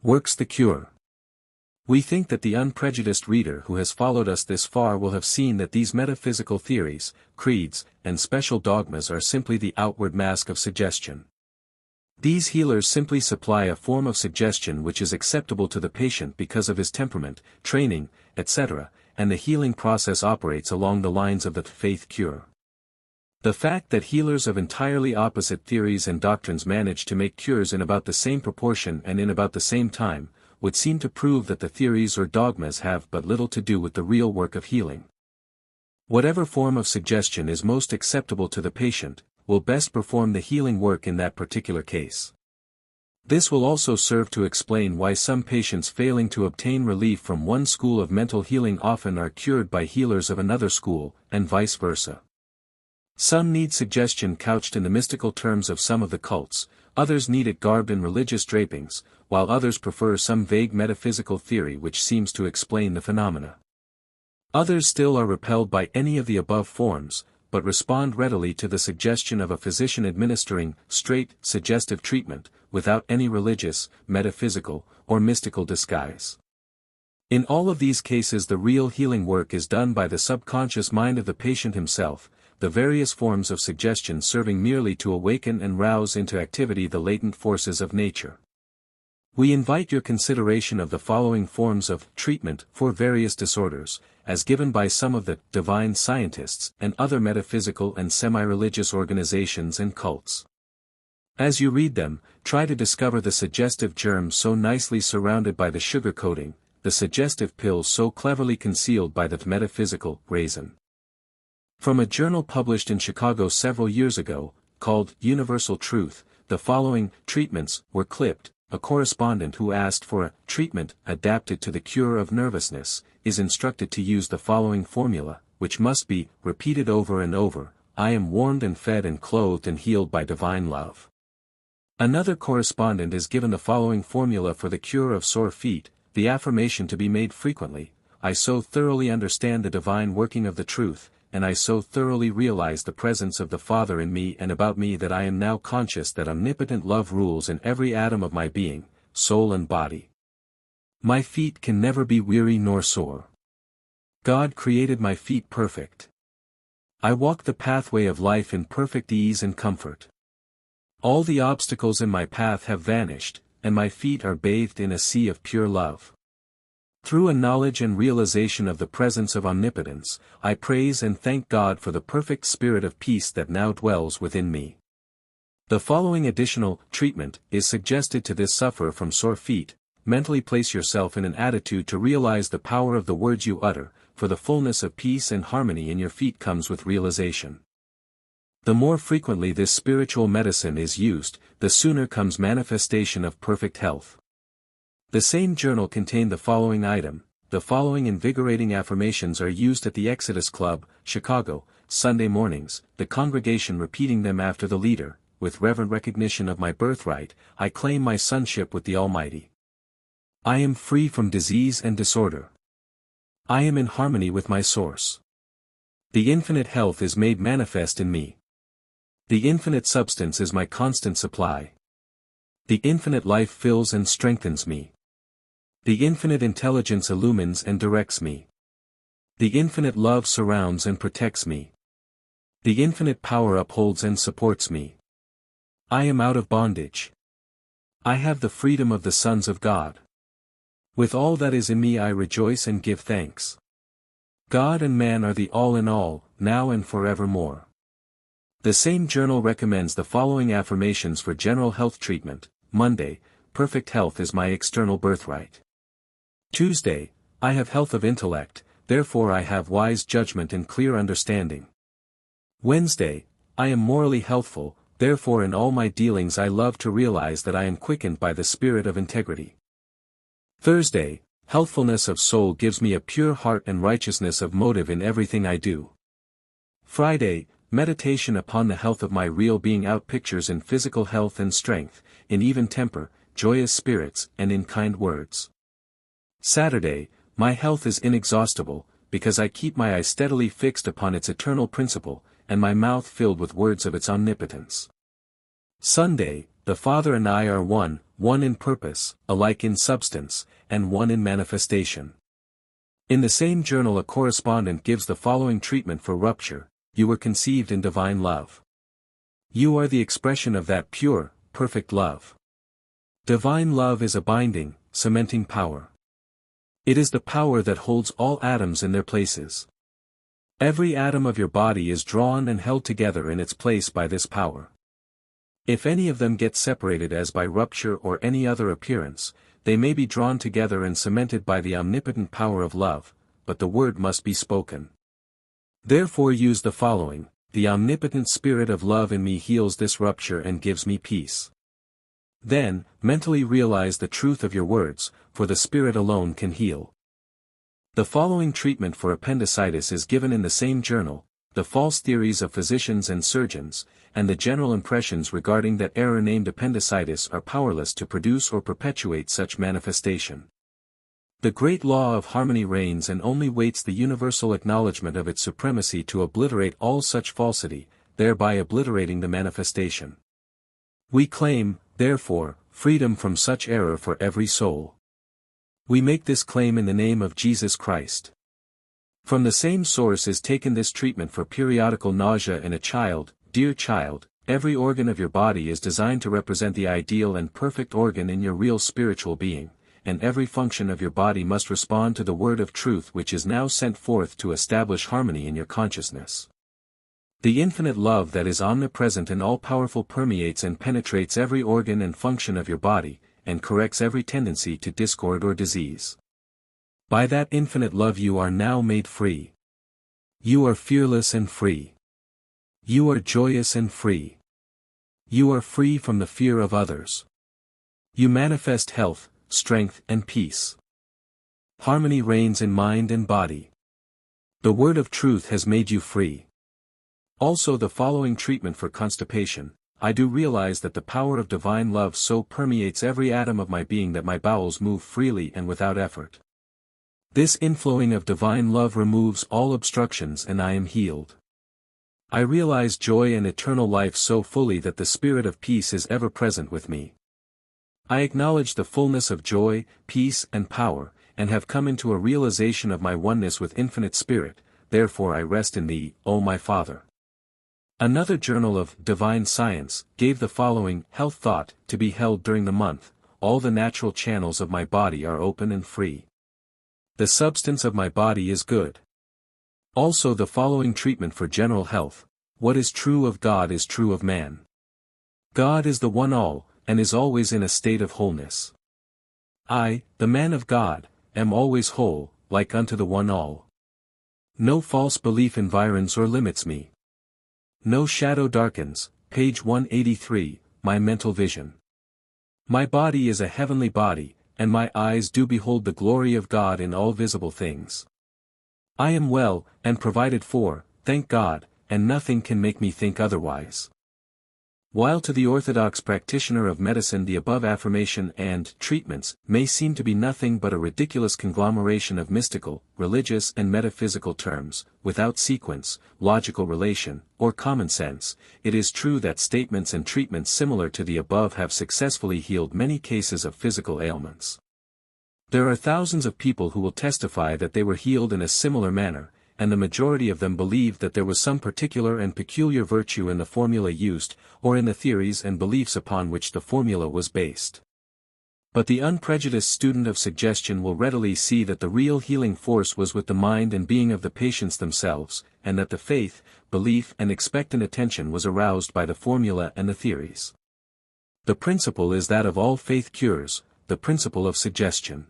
works the cure. We think that the unprejudiced reader who has followed us this far will have seen that these metaphysical theories, creeds, and special dogmas are simply the outward mask of suggestion. These healers simply supply a form of suggestion which is acceptable to the patient because of his temperament, training, etc., and the healing process operates along the lines of the faith cure. The fact that healers of entirely opposite theories and doctrines manage to make cures in about the same proportion and in about the same time, would seem to prove that the theories or dogmas have but little to do with the real work of healing. Whatever form of suggestion is most acceptable to the patient, will best perform the healing work in that particular case. This will also serve to explain why some patients failing to obtain relief from one school of mental healing often are cured by healers of another school, and vice versa. Some need suggestion couched in the mystical terms of some of the cults, others need it garbed in religious drapings, while others prefer some vague metaphysical theory which seems to explain the phenomena. Others still are repelled by any of the above forms, but respond readily to the suggestion of a physician administering straight, suggestive treatment, without any religious, metaphysical, or mystical disguise. In all of these cases the real healing work is done by the subconscious mind of the patient himself, the various forms of suggestion serving merely to awaken and rouse into activity the latent forces of nature. We invite your consideration of the following forms of treatment for various disorders, as given by some of the divine scientists and other metaphysical and semi-religious organizations and cults. As you read them, try to discover the suggestive germs so nicely surrounded by the sugar coating, the suggestive pills so cleverly concealed by the metaphysical raisin. From a journal published in Chicago several years ago, called Universal Truth, the following treatments were clipped. A correspondent who asked for a treatment adapted to the cure of nervousness is instructed to use the following formula, which must be repeated over and over: I am warmed and fed and clothed and healed by divine love. Another correspondent is given the following formula for the cure of sore feet, the affirmation to be made frequently: I so thoroughly understand the divine working of the truth, and I so thoroughly realize the presence of the Father in me and about me that I am now conscious that omnipotent love rules in every atom of my being, soul and body. My feet can never be weary nor sore. God created my feet perfect. I walk the pathway of life in perfect ease and comfort. All the obstacles in my path have vanished, and my feet are bathed in a sea of pure love. Through a knowledge and realization of the presence of omnipotence, I praise and thank God for the perfect spirit of peace that now dwells within me. The following additional treatment is suggested to this sufferer from sore feet. Mentally place yourself in an attitude to realize the power of the words you utter, for the fullness of peace and harmony in your feet comes with realization. The more frequently this spiritual medicine is used, the sooner comes manifestation of perfect health. The same journal contained the following item: the following invigorating affirmations are used at the Exodus Club, Chicago, Sunday mornings, the congregation repeating them after the leader: with reverent recognition of my birthright, I claim my sonship with the Almighty. I am free from disease and disorder. I am in harmony with my source. The infinite health is made manifest in me. The infinite substance is my constant supply. The infinite life fills and strengthens me. The infinite intelligence illumines and directs me. The infinite love surrounds and protects me. The infinite power upholds and supports me. I am out of bondage. I have the freedom of the sons of God. With all that is in me I rejoice and give thanks. God and man are the all in all, now and forevermore. The same journal recommends the following affirmations for general health treatment: Monday, perfect health is my external birthright. Tuesday, I have health of intellect, therefore I have wise judgment and clear understanding. Wednesday, I am morally healthful, therefore in all my dealings I love to realize that I am quickened by the spirit of integrity. Thursday, healthfulness of soul gives me a pure heart and righteousness of motive in everything I do. Friday, meditation upon the health of my real being outpictures in physical health and strength, in even temper, joyous spirits, and in kind words. Saturday, my health is inexhaustible, because I keep my eye steadily fixed upon its eternal principle, and my mouth filled with words of its omnipotence. Sunday, the Father and I are one in purpose, alike in substance, and one in manifestation. In the same journal a correspondent gives the following treatment for rupture: you were conceived in divine love. You are the expression of that pure, perfect love. Divine love is a binding, cementing power. It is the power that holds all atoms in their places. Every atom of your body is drawn and held together in its place by this power. If any of them get separated as by rupture or any other appearance, they may be drawn together and cemented by the omnipotent power of love, but the word must be spoken. Therefore use the following: the omnipotent spirit of love in me heals this rupture and gives me peace. Then, mentally realize the truth of your words, for the Spirit alone can heal. The following treatment for appendicitis is given in the same journal: the false theories of physicians and surgeons, and the general impressions regarding that error named appendicitis are powerless to produce or perpetuate such manifestation. The great law of harmony reigns and only waits the universal acknowledgement of its supremacy to obliterate all such falsity, thereby obliterating the manifestation. We claim, therefore, freedom from such error for every soul. We make this claim in the name of Jesus Christ. From the same source is taken this treatment for periodical nausea in a child. Dear child, every organ of your body is designed to represent the ideal and perfect organ in your real spiritual being, and every function of your body must respond to the word of truth which is now sent forth to establish harmony in your consciousness. The infinite love that is omnipresent and all-powerful permeates and penetrates every organ and function of your body, and corrects every tendency to discord or disease. By that infinite love you are now made free. You are fearless and free. You are joyous and free. You are free from the fear of others. You manifest health, strength and peace. Harmony reigns in mind and body. The word of truth has made you free. Also the following treatment for constipation. I do realize that the power of divine love so permeates every atom of my being that my bowels move freely and without effort. This inflowing of divine love removes all obstructions and I am healed. I realize joy and eternal life so fully that the spirit of peace is ever present with me. I acknowledge the fullness of joy, peace and power, and have come into a realization of my oneness with infinite spirit, therefore I rest in thee, O my Father. Another journal of Divine Science gave the following health thought to be held during the month. All the natural channels of my body are open and free. The substance of my body is good. Also the following treatment for general health. What is true of God is true of man. God is the one all, and is always in a state of wholeness. I, the man of God, am always whole, like unto the one all. No false belief environs or limits me. No shadow darkens, page 183, my mental vision. My body is a heavenly body, and my eyes do behold the glory of God in all visible things. I am well, and provided for, thank God, and nothing can make me think otherwise. While to the orthodox practitioner of medicine the above affirmation and treatments may seem to be nothing but a ridiculous conglomeration of mystical, religious and metaphysical terms, without sequence, logical relation, or common sense, it is true that statements and treatments similar to the above have successfully healed many cases of physical ailments. There are thousands of people who will testify that they were healed in a similar manner, and the majority of them believe that there was some particular and peculiar virtue in the formula used, or in the theories and beliefs upon which the formula was based. But the unprejudiced student of suggestion will readily see that the real healing force was with the mind and being of the patients themselves, and that the faith, belief and expectant attention was aroused by the formula and the theories. The principle is that of all faith cures, the principle of suggestion.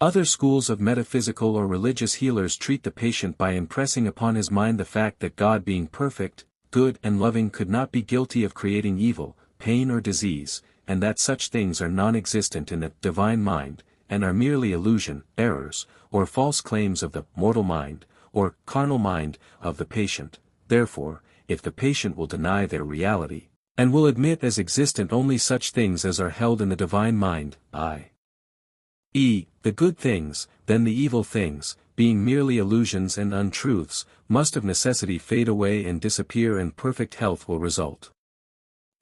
Other schools of metaphysical or religious healers treat the patient by impressing upon his mind the fact that God being perfect, good and loving could not be guilty of creating evil, pain or disease, and that such things are non-existent in the divine mind, and are merely illusion, errors, or false claims of the mortal mind, or carnal mind, of the patient. Therefore, if the patient will deny their reality, and will admit as existent only such things as are held in the divine mind, i.e., the good things, then the evil things, being merely illusions and untruths, must of necessity fade away and disappear and perfect health will result.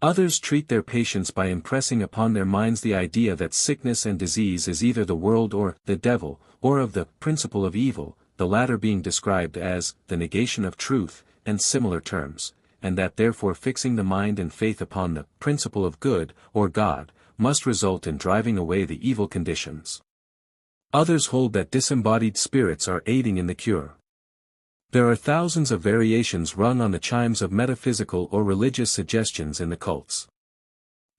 Others treat their patients by impressing upon their minds the idea that sickness and disease is either the world or the devil, or of the principle of evil, the latter being described as the negation of truth, and similar terms, and that therefore fixing the mind and faith upon the principle of good, or God, must result in driving away the evil conditions. Others hold that disembodied spirits are aiding in the cure. There are thousands of variations rung on the chimes of metaphysical or religious suggestions in the cults.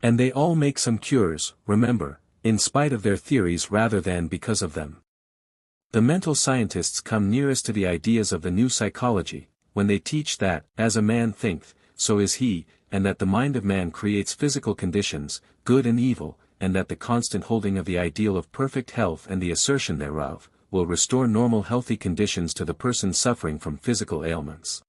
And they all make some cures, remember, in spite of their theories rather than because of them. The mental scientists come nearest to the ideas of the new psychology, when they teach that, as a man thinketh, so is he, and that the mind of man creates physical conditions, good and evil, and that the constant holding of the ideal of perfect health and the assertion thereof, will restore normal healthy conditions to the person suffering from physical ailments.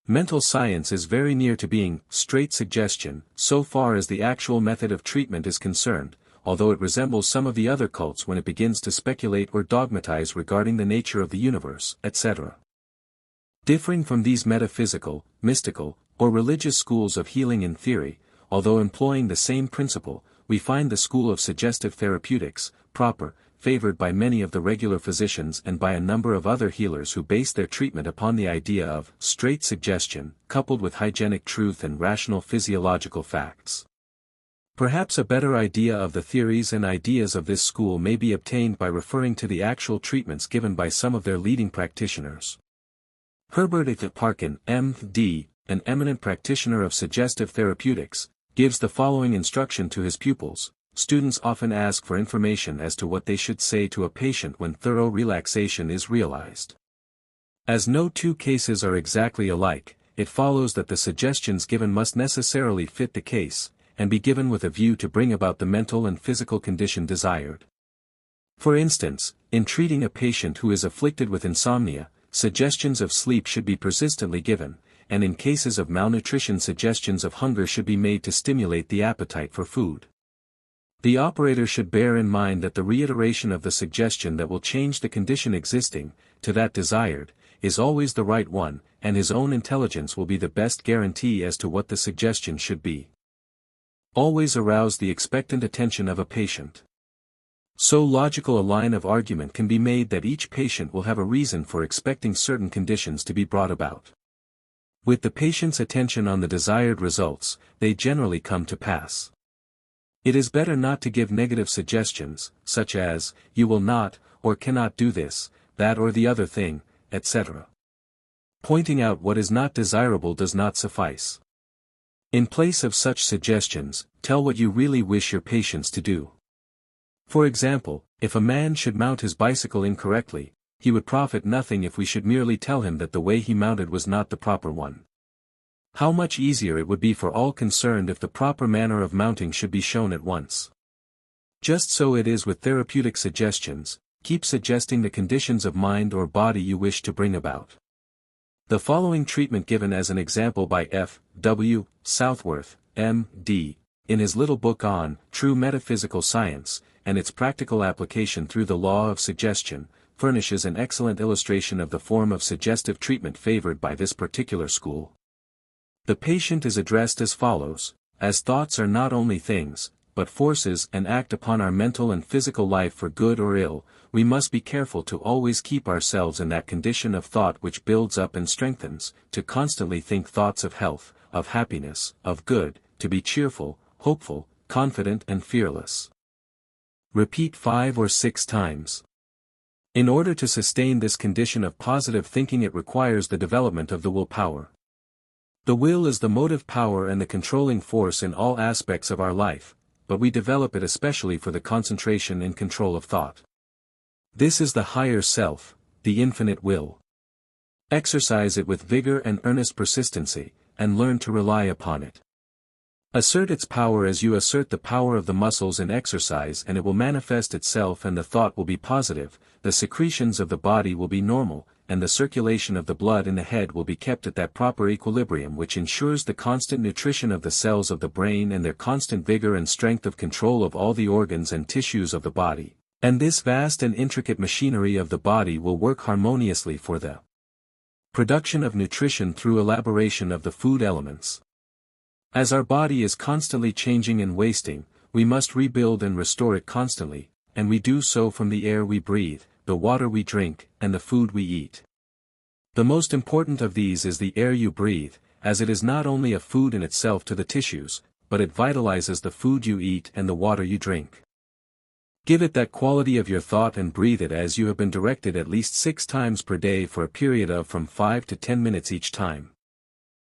Mental science is very near to being straight suggestion, so far as the actual method of treatment is concerned, although it resembles some of the other cults when it begins to speculate or dogmatize regarding the nature of the universe, etc. Differing from these metaphysical, mystical, or religious schools of healing in theory, although employing the same principle, we find the school of suggestive therapeutics, proper, favored by many of the regular physicians and by a number of other healers who base their treatment upon the idea of straight suggestion, coupled with hygienic truth and rational physiological facts. Perhaps a better idea of the theories and ideas of this school may be obtained by referring to the actual treatments given by some of their leading practitioners. Herbert A. Parkin, M.D., an eminent practitioner of suggestive therapeutics, gives the following instruction to his pupils. Students often ask for information as to what they should say to a patient when thorough relaxation is realized. As no two cases are exactly alike, it follows that the suggestions given must necessarily fit the case, and be given with a view to bring about the mental and physical condition desired. For instance, in treating a patient who is afflicted with insomnia, suggestions of sleep should be persistently given, and in cases of malnutrition suggestions of hunger should be made to stimulate the appetite for food. The operator should bear in mind that the reiteration of the suggestion that will change the condition existing, to that desired, is always the right one, and his own intelligence will be the best guarantee as to what the suggestion should be. Always arouse the expectant attention of a patient. So logical a line of argument can be made that each patient will have a reason for expecting certain conditions to be brought about. With the patient's attention on the desired results, they generally come to pass. It is better not to give negative suggestions, such as, you will not, or cannot do this, that or the other thing, etc. Pointing out what is not desirable does not suffice. In place of such suggestions, tell what you really wish your patients to do. For example, if a man should mount his bicycle incorrectly, he would profit nothing if we should merely tell him that the way he mounted was not the proper one. How much easier it would be for all concerned if the proper manner of mounting should be shown at once. Just so it is with therapeutic suggestions, keep suggesting the conditions of mind or body you wish to bring about. The following treatment given as an example by F. W. Southworth, M.D., in his little book on True Metaphysical Science, and its practical application through the law of suggestion, furnishes an excellent illustration of the form of suggestive treatment favored by this particular school. The patient is addressed as follows: as thoughts are not only things, but forces and act upon our mental and physical life for good or ill, we must be careful to always keep ourselves in that condition of thought which builds up and strengthens, to constantly think thoughts of health, of happiness, of good, to be cheerful, hopeful, confident and fearless. Repeat 5 or 6 times. In order to sustain this condition of positive thinking, it requires the development of the will power. The will is the motive power and the controlling force in all aspects of our life, but we develop it especially for the concentration and control of thought. This is the higher self, the infinite will. Exercise it with vigor and earnest persistency, and learn to rely upon it. Assert its power as you assert the power of the muscles in exercise, and it will manifest itself, and the thought will be positive, the secretions of the body will be normal, and the circulation of the blood in the head will be kept at that proper equilibrium which ensures the constant nutrition of the cells of the brain and their constant vigor and strength of control of all the organs and tissues of the body, and this vast and intricate machinery of the body will work harmoniously for the production of nutrition through elaboration of the food elements. As our body is constantly changing and wasting, we must rebuild and restore it constantly, and we do so from the air we breathe, the water we drink, and the food we eat. The most important of these is the air you breathe, as it is not only a food in itself to the tissues, but it vitalizes the food you eat and the water you drink. Give it that quality of your thought and breathe it as you have been directed at least 6 times per day for a period of from 5 to 10 minutes each time.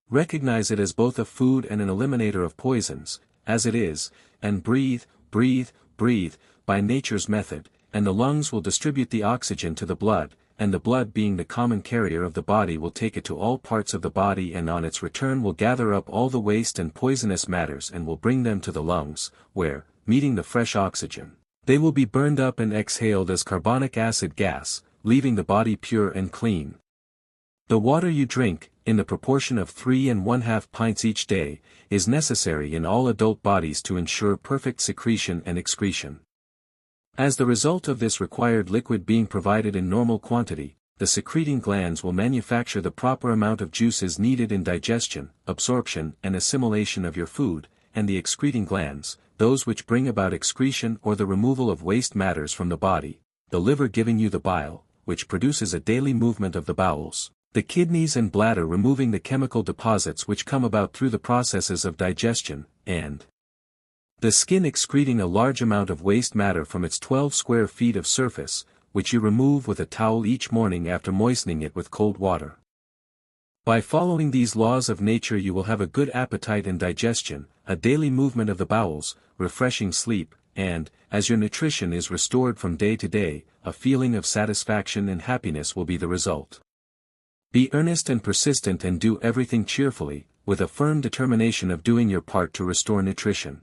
Recognize it as both a food and an eliminator of poisons, as it is, and breathe, breathe, breathe, by nature's method, and the lungs will distribute the oxygen to the blood, and the blood being the common carrier of the body will take it to all parts of the body, and on its return will gather up all the waste and poisonous matters and will bring them to the lungs, where, meeting the fresh oxygen, they will be burned up and exhaled as carbonic acid gas, leaving the body pure and clean. The water you drink, in the proportion of 3 1/2 pints each day, is necessary in all adult bodies to ensure perfect secretion and excretion. As the result of this required liquid being provided in normal quantity, the secreting glands will manufacture the proper amount of juices needed in digestion, absorption and assimilation of your food, and the excreting glands, those which bring about excretion or the removal of waste matters from the body, the liver giving you the bile, which produces a daily movement of the bowels, the kidneys and bladder removing the chemical deposits which come about through the processes of digestion, and the skin excreting a large amount of waste matter from its 12 square feet of surface, which you remove with a towel each morning after moistening it with cold water. By following these laws of nature you will have a good appetite and digestion, a daily movement of the bowels, refreshing sleep, and, as your nutrition is restored from day to day, a feeling of satisfaction and happiness will be the result. Be earnest and persistent and do everything cheerfully, with a firm determination of doing your part to restore nutrition.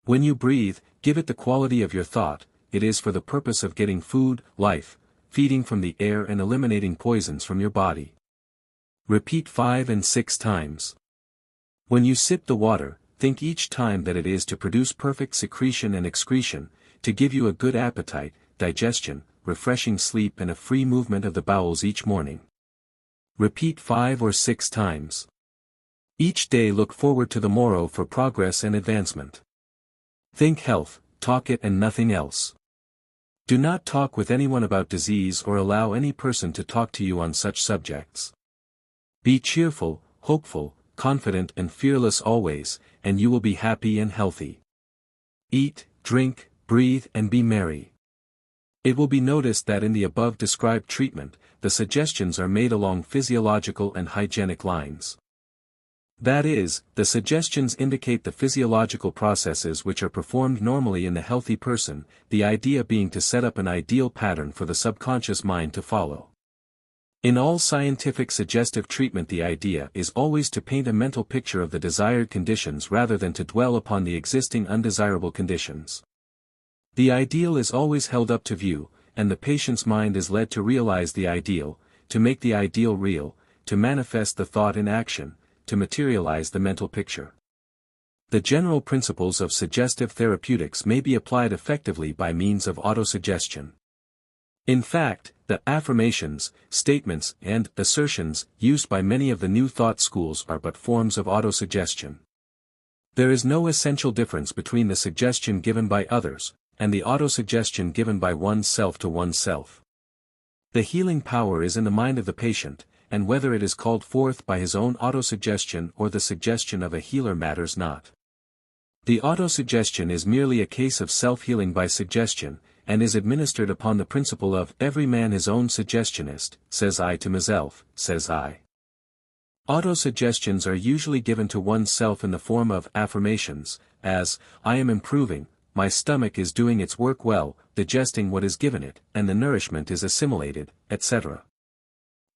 When you breathe, give it the quality of your thought. It is for the purpose of getting food, life, feeding from the air and eliminating poisons from your body. Repeat 5 and 6 times. When you sip the water, think each time that it is to produce perfect secretion and excretion, to give you a good appetite, digestion, refreshing sleep and a free movement of the bowels each morning. Repeat 5 or 6 times. Each day look forward to the morrow for progress and advancement. Think health, talk it and nothing else. Do not talk with anyone about disease or allow any person to talk to you on such subjects. Be cheerful, hopeful, confident and fearless always, and you will be happy and healthy. Eat, drink, breathe and be merry. It will be noticed that in the above described treatment, the suggestions are made along physiological and hygienic lines. That is, the suggestions indicate the physiological processes which are performed normally in the healthy person, the idea being to set up an ideal pattern for the subconscious mind to follow. In all scientific suggestive treatment the idea is always to paint a mental picture of the desired conditions rather than to dwell upon the existing undesirable conditions. The ideal is always held up to view, and the patient's mind is led to realize the ideal, to make the ideal real, to manifest the thought in action, to materialize the mental picture. The general principles of suggestive therapeutics may be applied effectively by means of autosuggestion. In fact, the affirmations, statements, and assertions used by many of the New Thought schools are but forms of autosuggestion. There is no essential difference between the suggestion given by others, and the autosuggestion given by oneself to oneself. The healing power is in the mind of the patient, and whether it is called forth by his own autosuggestion or the suggestion of a healer matters not. The autosuggestion is merely a case of self-healing by suggestion, and is administered upon the principle of every man his own suggestionist, says I to myself, says I. Autosuggestions are usually given to oneself in the form of affirmations, as, I am improving, my stomach is doing its work well, digesting what is given it, and the nourishment is assimilated, etc.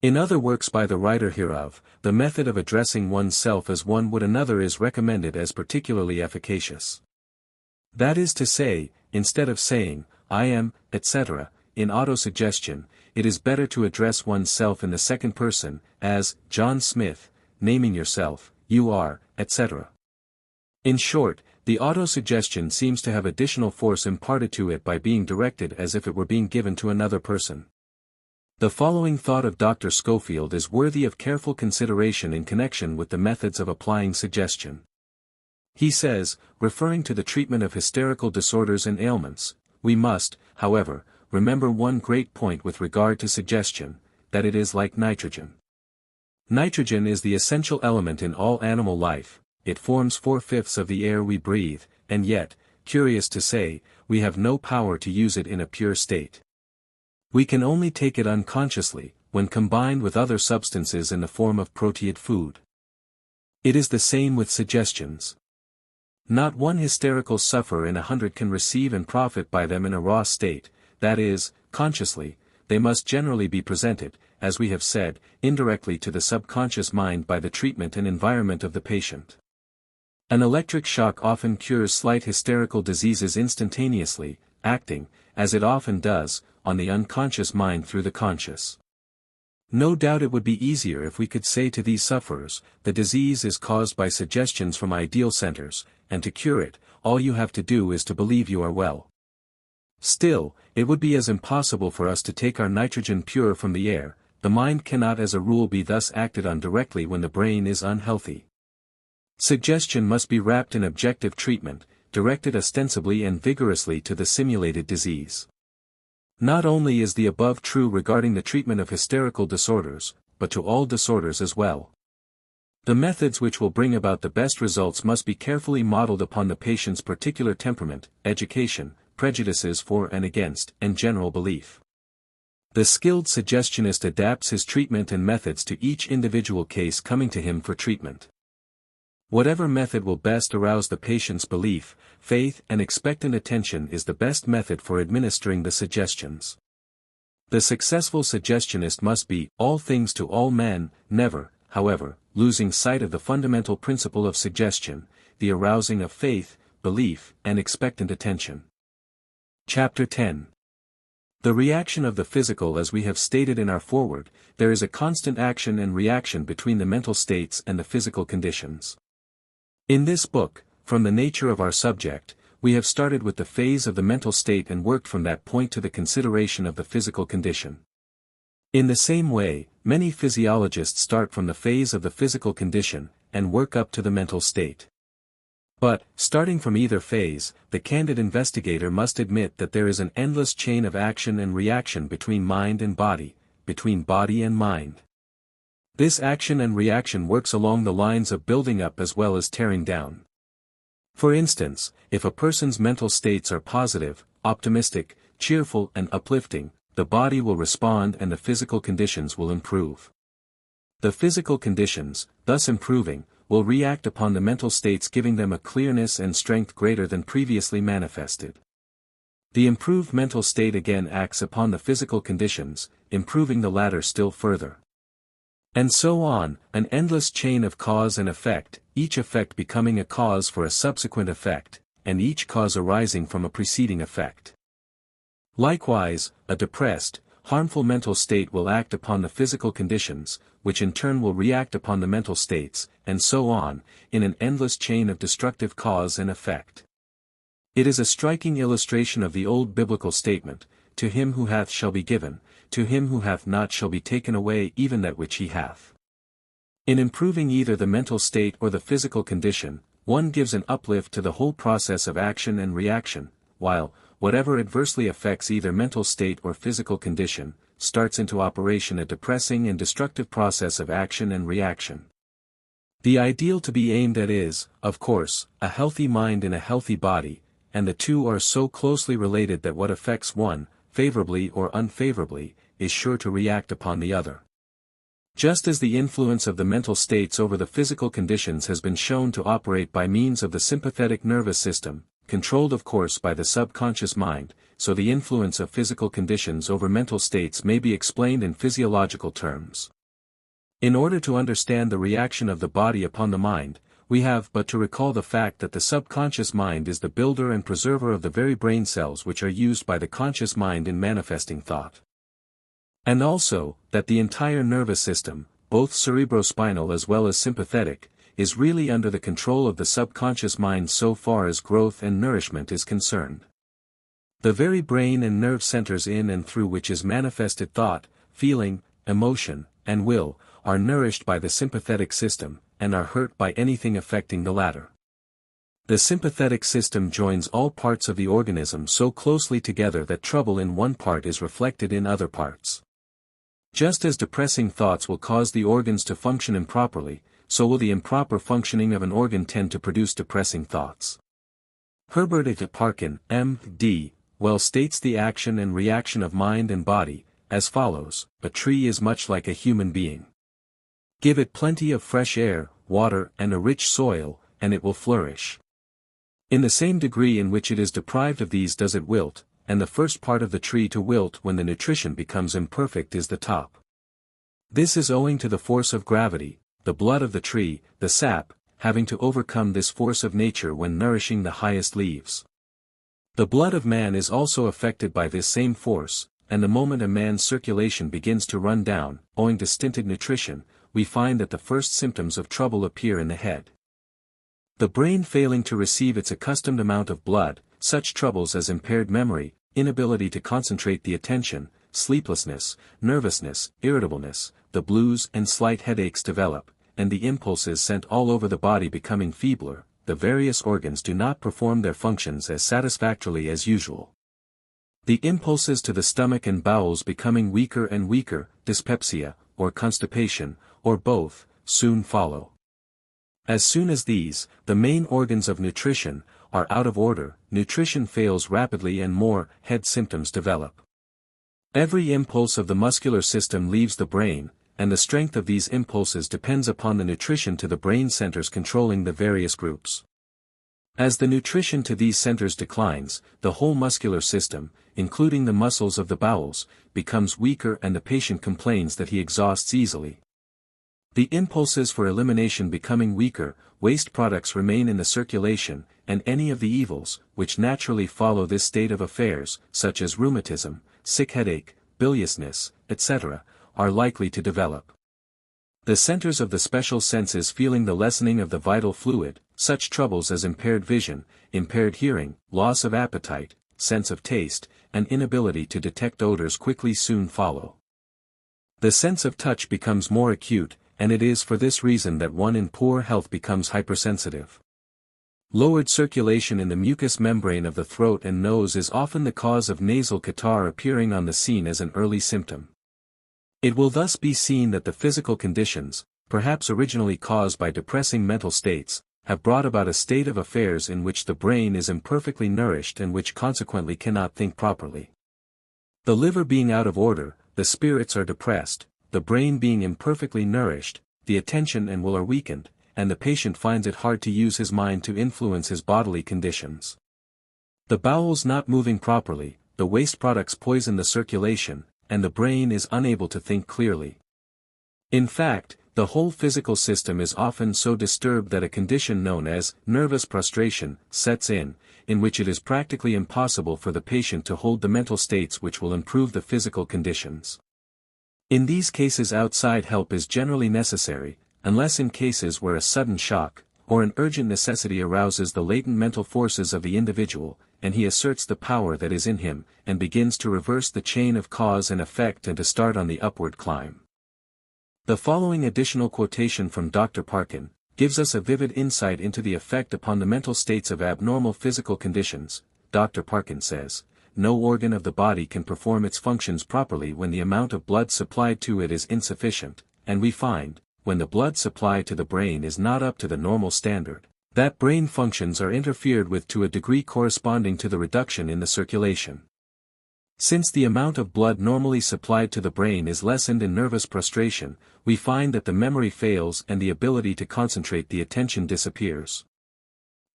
In other works by the writer hereof, the method of addressing oneself as one would another is recommended as particularly efficacious. That is to say, instead of saying, I am, etc., in autosuggestion, it is better to address oneself in the second person, as, John Smith, naming yourself, you are, etc. In short, the autosuggestion seems to have additional force imparted to it by being directed as if it were being given to another person. The following thought of Dr. Schofield is worthy of careful consideration in connection with the methods of applying suggestion. He says, referring to the treatment of hysterical disorders and ailments, we must, however, remember one great point with regard to suggestion, that it is like nitrogen. Nitrogen is the essential element in all animal life, it forms 4/5 of the air we breathe, and yet, curious to say, we have no power to use it in a pure state. We can only take it unconsciously, when combined with other substances in the form of proteid food. It is the same with suggestions. Not one hysterical sufferer in 100 can receive and profit by them in a raw state, that is, consciously. They must generally be presented, as we have said, indirectly to the subconscious mind by the treatment and environment of the patient. An electric shock often cures slight hysterical diseases instantaneously, acting, as it often does, on the unconscious mind through the conscious. No doubt it would be easier if we could say to these sufferers, the disease is caused by suggestions from ideal centers, and to cure it, all you have to do is to believe you are well. Still, it would be as impossible for us to take our nitrogen pure from the air. The mind cannot as a rule be thus acted on directly when the brain is unhealthy. Suggestion must be wrapped in objective treatment, directed ostensibly and vigorously to the simulated disease. Not only is the above true regarding the treatment of hysterical disorders, but to all disorders as well. The methods which will bring about the best results must be carefully modeled upon the patient's particular temperament, education, prejudices for and against, and general belief. The skilled suggestionist adapts his treatment and methods to each individual case coming to him for treatment. Whatever method will best arouse the patient's belief, faith, and expectant attention is the best method for administering the suggestions. The successful suggestionist must be all things to all men, never, however, losing sight of the fundamental principle of suggestion, the arousing of faith, belief, and expectant attention. Chapter 10. The reaction of the physical. As we have stated in our foreword, there is a constant action and reaction between the mental states and the physical conditions. In this book, from the nature of our subject, we have started with the phase of the mental state and worked from that point to the consideration of the physical condition. In the same way, many physiologists start from the phase of the physical condition, and work up to the mental state. But, starting from either phase, the candid investigator must admit that there is an endless chain of action and reaction between mind and body, between body and mind. This action and reaction works along the lines of building up as well as tearing down. For instance, if a person's mental states are positive, optimistic, cheerful and uplifting, the body will respond and the physical conditions will improve. The physical conditions, thus improving, will react upon the mental states, giving them a clearness and strength greater than previously manifested. The improved mental state again acts upon the physical conditions, improving the latter still further. And so on, an endless chain of cause and effect, each effect becoming a cause for a subsequent effect, and each cause arising from a preceding effect. Likewise, a depressed, harmful mental state will act upon the physical conditions, which in turn will react upon the mental states, and so on, in an endless chain of destructive cause and effect. It is a striking illustration of the old biblical statement, "To him who hath shall be given, to him who hath not shall be taken away even that which he hath." In improving either the mental state or the physical condition, one gives an uplift to the whole process of action and reaction, while, whatever adversely affects either mental state or physical condition, starts into operation a depressing and destructive process of action and reaction. The ideal to be aimed at is, of course, a healthy mind in a healthy body, and the two are so closely related that what affects one, favorably or unfavorably, is sure to react upon the other. Just as the influence of the mental states over the physical conditions has been shown to operate by means of the sympathetic nervous system, controlled of course by the subconscious mind, so the influence of physical conditions over mental states may be explained in physiological terms. In order to understand the reaction of the body upon the mind, we have but to recall the fact that the subconscious mind is the builder and preserver of the very brain cells which are used by the conscious mind in manifesting thought. And also, that the entire nervous system, both cerebrospinal as well as sympathetic, is really under the control of the subconscious mind so far as growth and nourishment is concerned. The very brain and nerve centers in and through which is manifested thought, feeling, emotion, and will, are nourished by the sympathetic system, and are hurt by anything affecting the latter. The sympathetic system joins all parts of the organism so closely together that trouble in one part is reflected in other parts. Just as depressing thoughts will cause the organs to function improperly, so will the improper functioning of an organ tend to produce depressing thoughts. Herbert A. Parkin, M.D., well states the action and reaction of mind and body, as follows: a tree is much like a human being. Give it plenty of fresh air, water, and a rich soil, and it will flourish. In the same degree in which it is deprived of these does it wilt, and the first part of the tree to wilt when the nutrition becomes imperfect is the top. This is owing to the force of gravity, the blood of the tree, the sap, having to overcome this force of nature when nourishing the highest leaves. The blood of man is also affected by this same force, and the moment a man's circulation begins to run down, owing to stinted nutrition, we find that the first symptoms of trouble appear in the head. The brain failing to receive its accustomed amount of blood, such troubles as impaired memory, inability to concentrate the attention, sleeplessness, nervousness, irritableness, the blues and slight headaches develop, and the impulses sent all over the body becoming feebler, the various organs do not perform their functions as satisfactorily as usual. The impulses to the stomach and bowels becoming weaker and weaker, dyspepsia, or constipation, or both, soon follow. As soon as these, the main organs of nutrition, are out of order, nutrition fails rapidly and more head symptoms develop. Every impulse of the muscular system leaves the brain, and the strength of these impulses depends upon the nutrition to the brain centers controlling the various groups. As the nutrition to these centers declines, the whole muscular system, including the muscles of the bowels, becomes weaker and the patient complains that he exhausts easily. The impulses for elimination becoming weaker, waste products remain in the circulation, and any of the evils, which naturally follow this state of affairs, such as rheumatism, sick headache, biliousness, etc., are likely to develop. The centers of the special senses feeling the lessening of the vital fluid, such troubles as impaired vision, impaired hearing, loss of appetite, sense of taste, and inability to detect odors quickly soon follow. The sense of touch becomes more acute, and it is for this reason that one in poor health becomes hypersensitive. Lowered circulation in the mucous membrane of the throat and nose is often the cause of nasal catarrh appearing on the scene as an early symptom. It will thus be seen that the physical conditions, perhaps originally caused by depressing mental states, have brought about a state of affairs in which the brain is imperfectly nourished and which consequently cannot think properly. The liver being out of order, the spirits are depressed, the brain being imperfectly nourished, the attention and will are weakened, and the patient finds it hard to use his mind to influence his bodily conditions. The bowels not moving properly, the waste products poison the circulation, and the brain is unable to think clearly. In fact, the whole physical system is often so disturbed that a condition known as nervous prostration sets in which it is practically impossible for the patient to hold the mental states which will improve the physical conditions. In these cases outside help is generally necessary, unless in cases where a sudden shock, or an urgent necessity arouses the latent mental forces of the individual, and he asserts the power that is in him, and begins to reverse the chain of cause and effect and to start on the upward climb. The following additional quotation from Dr. Parkin gives us a vivid insight into the effect upon the mental states of abnormal physical conditions. Dr. Parkin says, "No organ of the body can perform its functions properly when the amount of blood supplied to it is insufficient, and we find, when the blood supply to the brain is not up to the normal standard, that brain functions are interfered with to a degree corresponding to the reduction in the circulation. Since the amount of blood normally supplied to the brain is lessened in nervous prostration, we find that the memory fails and the ability to concentrate the attention disappears.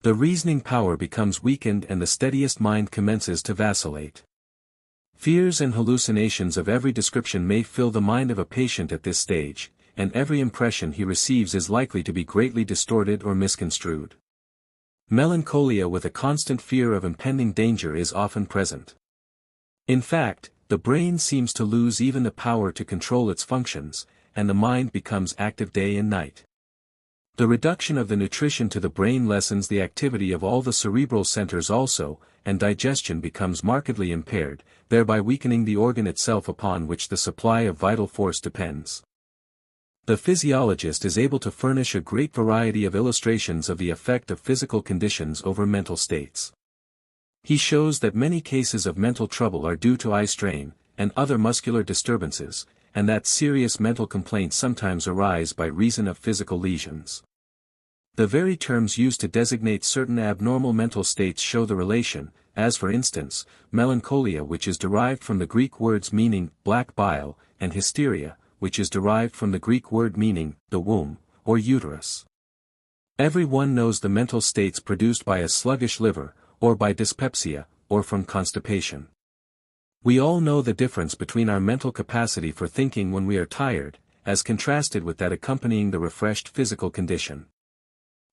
The reasoning power becomes weakened and the steadiest mind commences to vacillate. Fears and hallucinations of every description may fill the mind of a patient at this stage, and every impression he receives is likely to be greatly distorted or misconstrued. Melancholia with a constant fear of impending danger is often present. In fact, the brain seems to lose even the power to control its functions, and the mind becomes active day and night. The reduction of the nutrition to the brain lessens the activity of all the cerebral centers also, and digestion becomes markedly impaired, thereby weakening the organ itself upon which the supply of vital force depends. The physiologist is able to furnish a great variety of illustrations of the effect of physical conditions over mental states. He shows that many cases of mental trouble are due to eye strain, and other muscular disturbances, and that serious mental complaints sometimes arise by reason of physical lesions. The very terms used to designate certain abnormal mental states show the relation, as for instance, melancholia, which is derived from the Greek words meaning black bile, and hysteria, which is derived from the Greek word meaning the womb, or uterus. Every one knows the mental states produced by a sluggish liver, or by dyspepsia, or from constipation. We all know the difference between our mental capacity for thinking when we are tired, as contrasted with that accompanying the refreshed physical condition.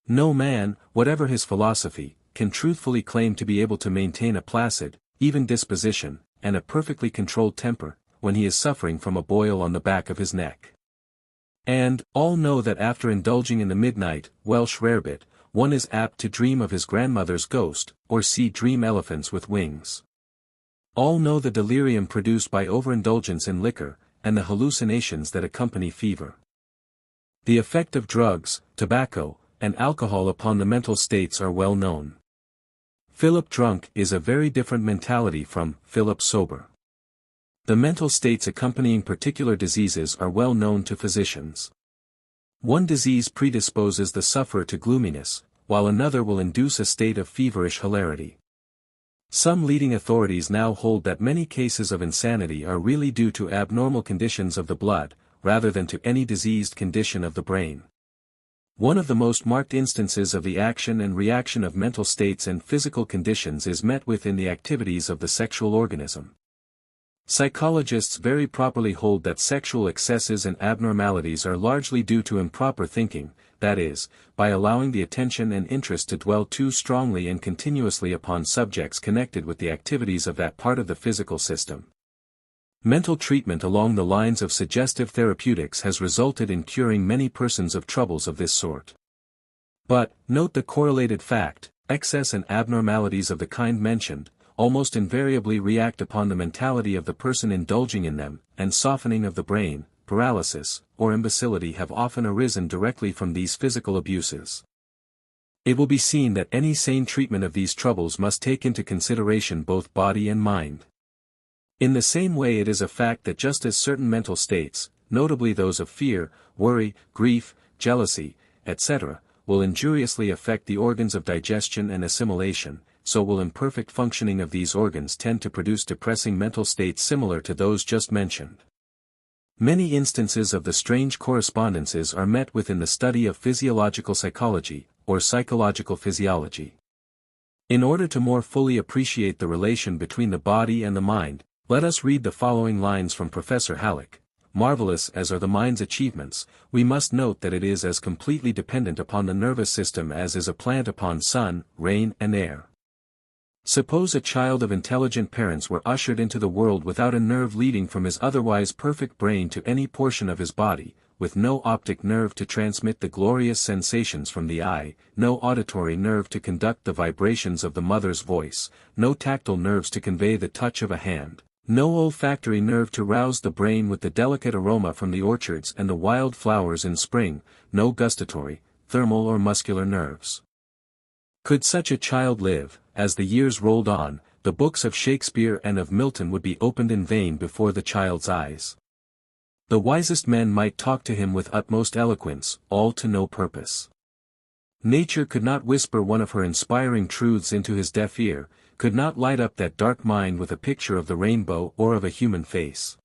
No man, whatever his philosophy, can truthfully claim to be able to maintain a placid, even disposition, and a perfectly controlled temper, when he is suffering from a boil on the back of his neck. And, all know that after indulging in the midnight, Welsh rarebit, one is apt to dream of his grandmother's ghost, or see dream elephants with wings. All know the delirium produced by overindulgence in liquor, and the hallucinations that accompany fever. The effect of drugs, tobacco, and alcohol upon the mental states are well known. Philip drunk is a very different mentality from Philip sober. The mental states accompanying particular diseases are well known to physicians. One disease predisposes the sufferer to gloominess, while another will induce a state of feverish hilarity. Some leading authorities now hold that many cases of insanity are really due to abnormal conditions of the blood, rather than to any diseased condition of the brain. One of the most marked instances of the action and reaction of mental states and physical conditions is met with in the activities of the sexual organism. Psychologists very properly hold that sexual excesses and abnormalities are largely due to improper thinking, that is, by allowing the attention and interest to dwell too strongly and continuously upon subjects connected with the activities of that part of the physical system. Mental treatment along the lines of suggestive therapeutics has resulted in curing many persons of troubles of this sort. But, note the correlated fact, excess and abnormalities of the kind mentioned, almost invariably react upon the mentality of the person indulging in them, and softening of the brain, paralysis, or imbecility have often arisen directly from these physical abuses. It will be seen that any sane treatment of these troubles must take into consideration both body and mind. In the same way it is a fact that just as certain mental states, notably those of fear, worry, grief, jealousy, etc., will injuriously affect the organs of digestion and assimilation, so will imperfect functioning of these organs tend to produce depressing mental states similar to those just mentioned. Many instances of the strange correspondences are met with in the study of physiological psychology, or psychological physiology. In order to more fully appreciate the relation between the body and the mind, let us read the following lines from Professor Halleck. Marvelous as are the mind's achievements, we must note that it is as completely dependent upon the nervous system as is a plant upon sun, rain and air. Suppose a child of intelligent parents were ushered into the world without a nerve leading from his otherwise perfect brain to any portion of his body, with no optic nerve to transmit the glorious sensations from the eye, no auditory nerve to conduct the vibrations of the mother's voice, no tactile nerves to convey the touch of a hand, no olfactory nerve to rouse the brain with the delicate aroma from the orchards and the wild flowers in spring, no gustatory, thermal or muscular nerves. Could such a child live, as the years rolled on, the books of Shakespeare and of Milton would be opened in vain before the child's eyes. The wisest men might talk to him with utmost eloquence, all to no purpose. Nature could not whisper one of her inspiring truths into his deaf ear, could not light up that dark mind with a picture of the rainbow or of a human face.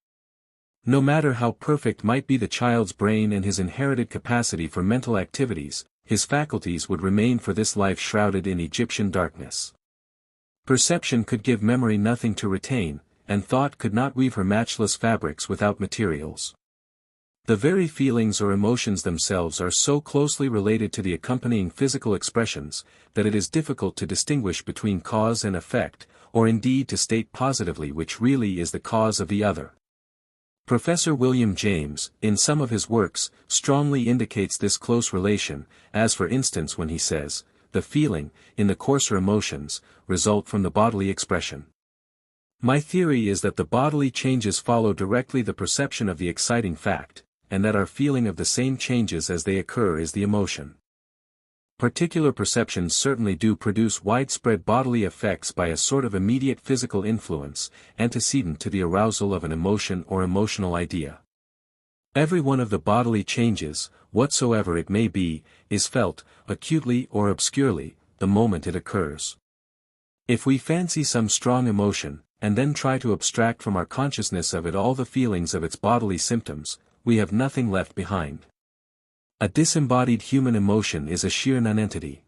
No matter how perfect might be the child's brain and his inherited capacity for mental activities, his faculties would remain for this life shrouded in Egyptian darkness. Perception could give memory nothing to retain, and thought could not weave her matchless fabrics without materials. The very feelings or emotions themselves are so closely related to the accompanying physical expressions, that it is difficult to distinguish between cause and effect, or indeed to state positively which really is the cause of the other. Professor William James, in some of his works, strongly indicates this close relation, as for instance when he says, the feeling, in the coarser emotions, result from the bodily expression. My theory is that the bodily changes follow directly the perception of the exciting fact, and that our feeling of the same changes as they occur is the emotion. Particular perceptions certainly do produce widespread bodily effects by a sort of immediate physical influence, antecedent to the arousal of an emotion or emotional idea. Every one of the bodily changes, whatsoever it may be, is felt, acutely or obscurely, the moment it occurs. If we fancy some strong emotion, and then try to abstract from our consciousness of it all the feelings of its bodily symptoms, we have nothing left behind. A disembodied human emotion is a sheer nonentity.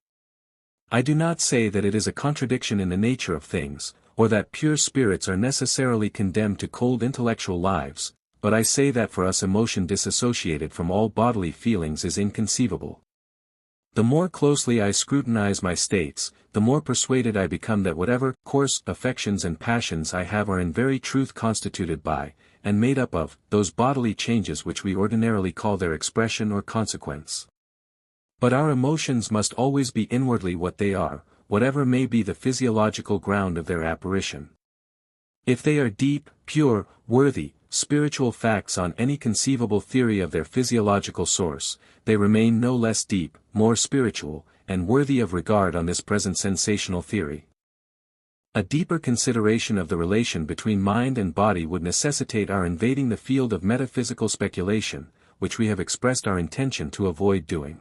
I do not say that it is a contradiction in the nature of things, or that pure spirits are necessarily condemned to cold intellectual lives, but I say that for us emotion disassociated from all bodily feelings is inconceivable. The more closely I scrutinize my states, the more persuaded I become that whatever coarse affections and passions I have are in very truth constituted by, and made up of, those bodily changes which we ordinarily call their expression or consequence. But our emotions must always be inwardly what they are, whatever may be the physiological ground of their apparition. If they are deep, pure, worthy, spiritual facts on any conceivable theory of their physiological source, they remain no less deep, more spiritual, and worthy of regard on this present sensational theory. A deeper consideration of the relation between mind and body would necessitate our invading the field of metaphysical speculation, which we have expressed our intention to avoid doing.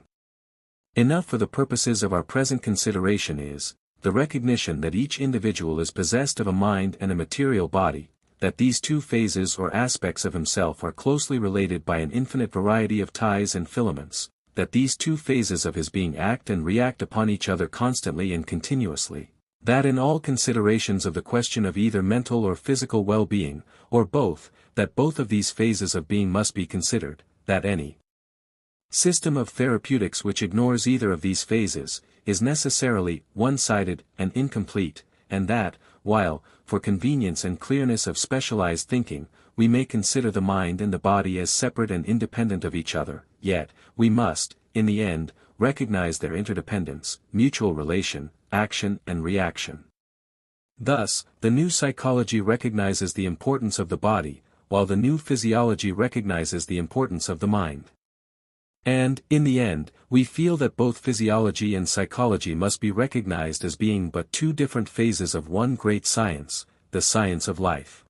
Enough for the purposes of our present consideration is, the recognition that each individual is possessed of a mind and a material body, that these two phases or aspects of himself are closely related by an infinite variety of ties and filaments, that these two phases of his being act and react upon each other constantly and continuously, that in all considerations of the question of either mental or physical well-being, or both, that both of these phases of being must be considered, that any system of therapeutics which ignores either of these phases, is necessarily one-sided and incomplete, and that, while, for convenience and clearness of specialized thinking, we may consider the mind and the body as separate and independent of each other, yet, we must, in the end, recognize their interdependence, mutual relation, action and reaction. Thus, the new psychology recognizes the importance of the body, while the new physiology recognizes the importance of the mind. And, in the end, we feel that both physiology and psychology must be recognized as being but two different phases of one great science, the science of life.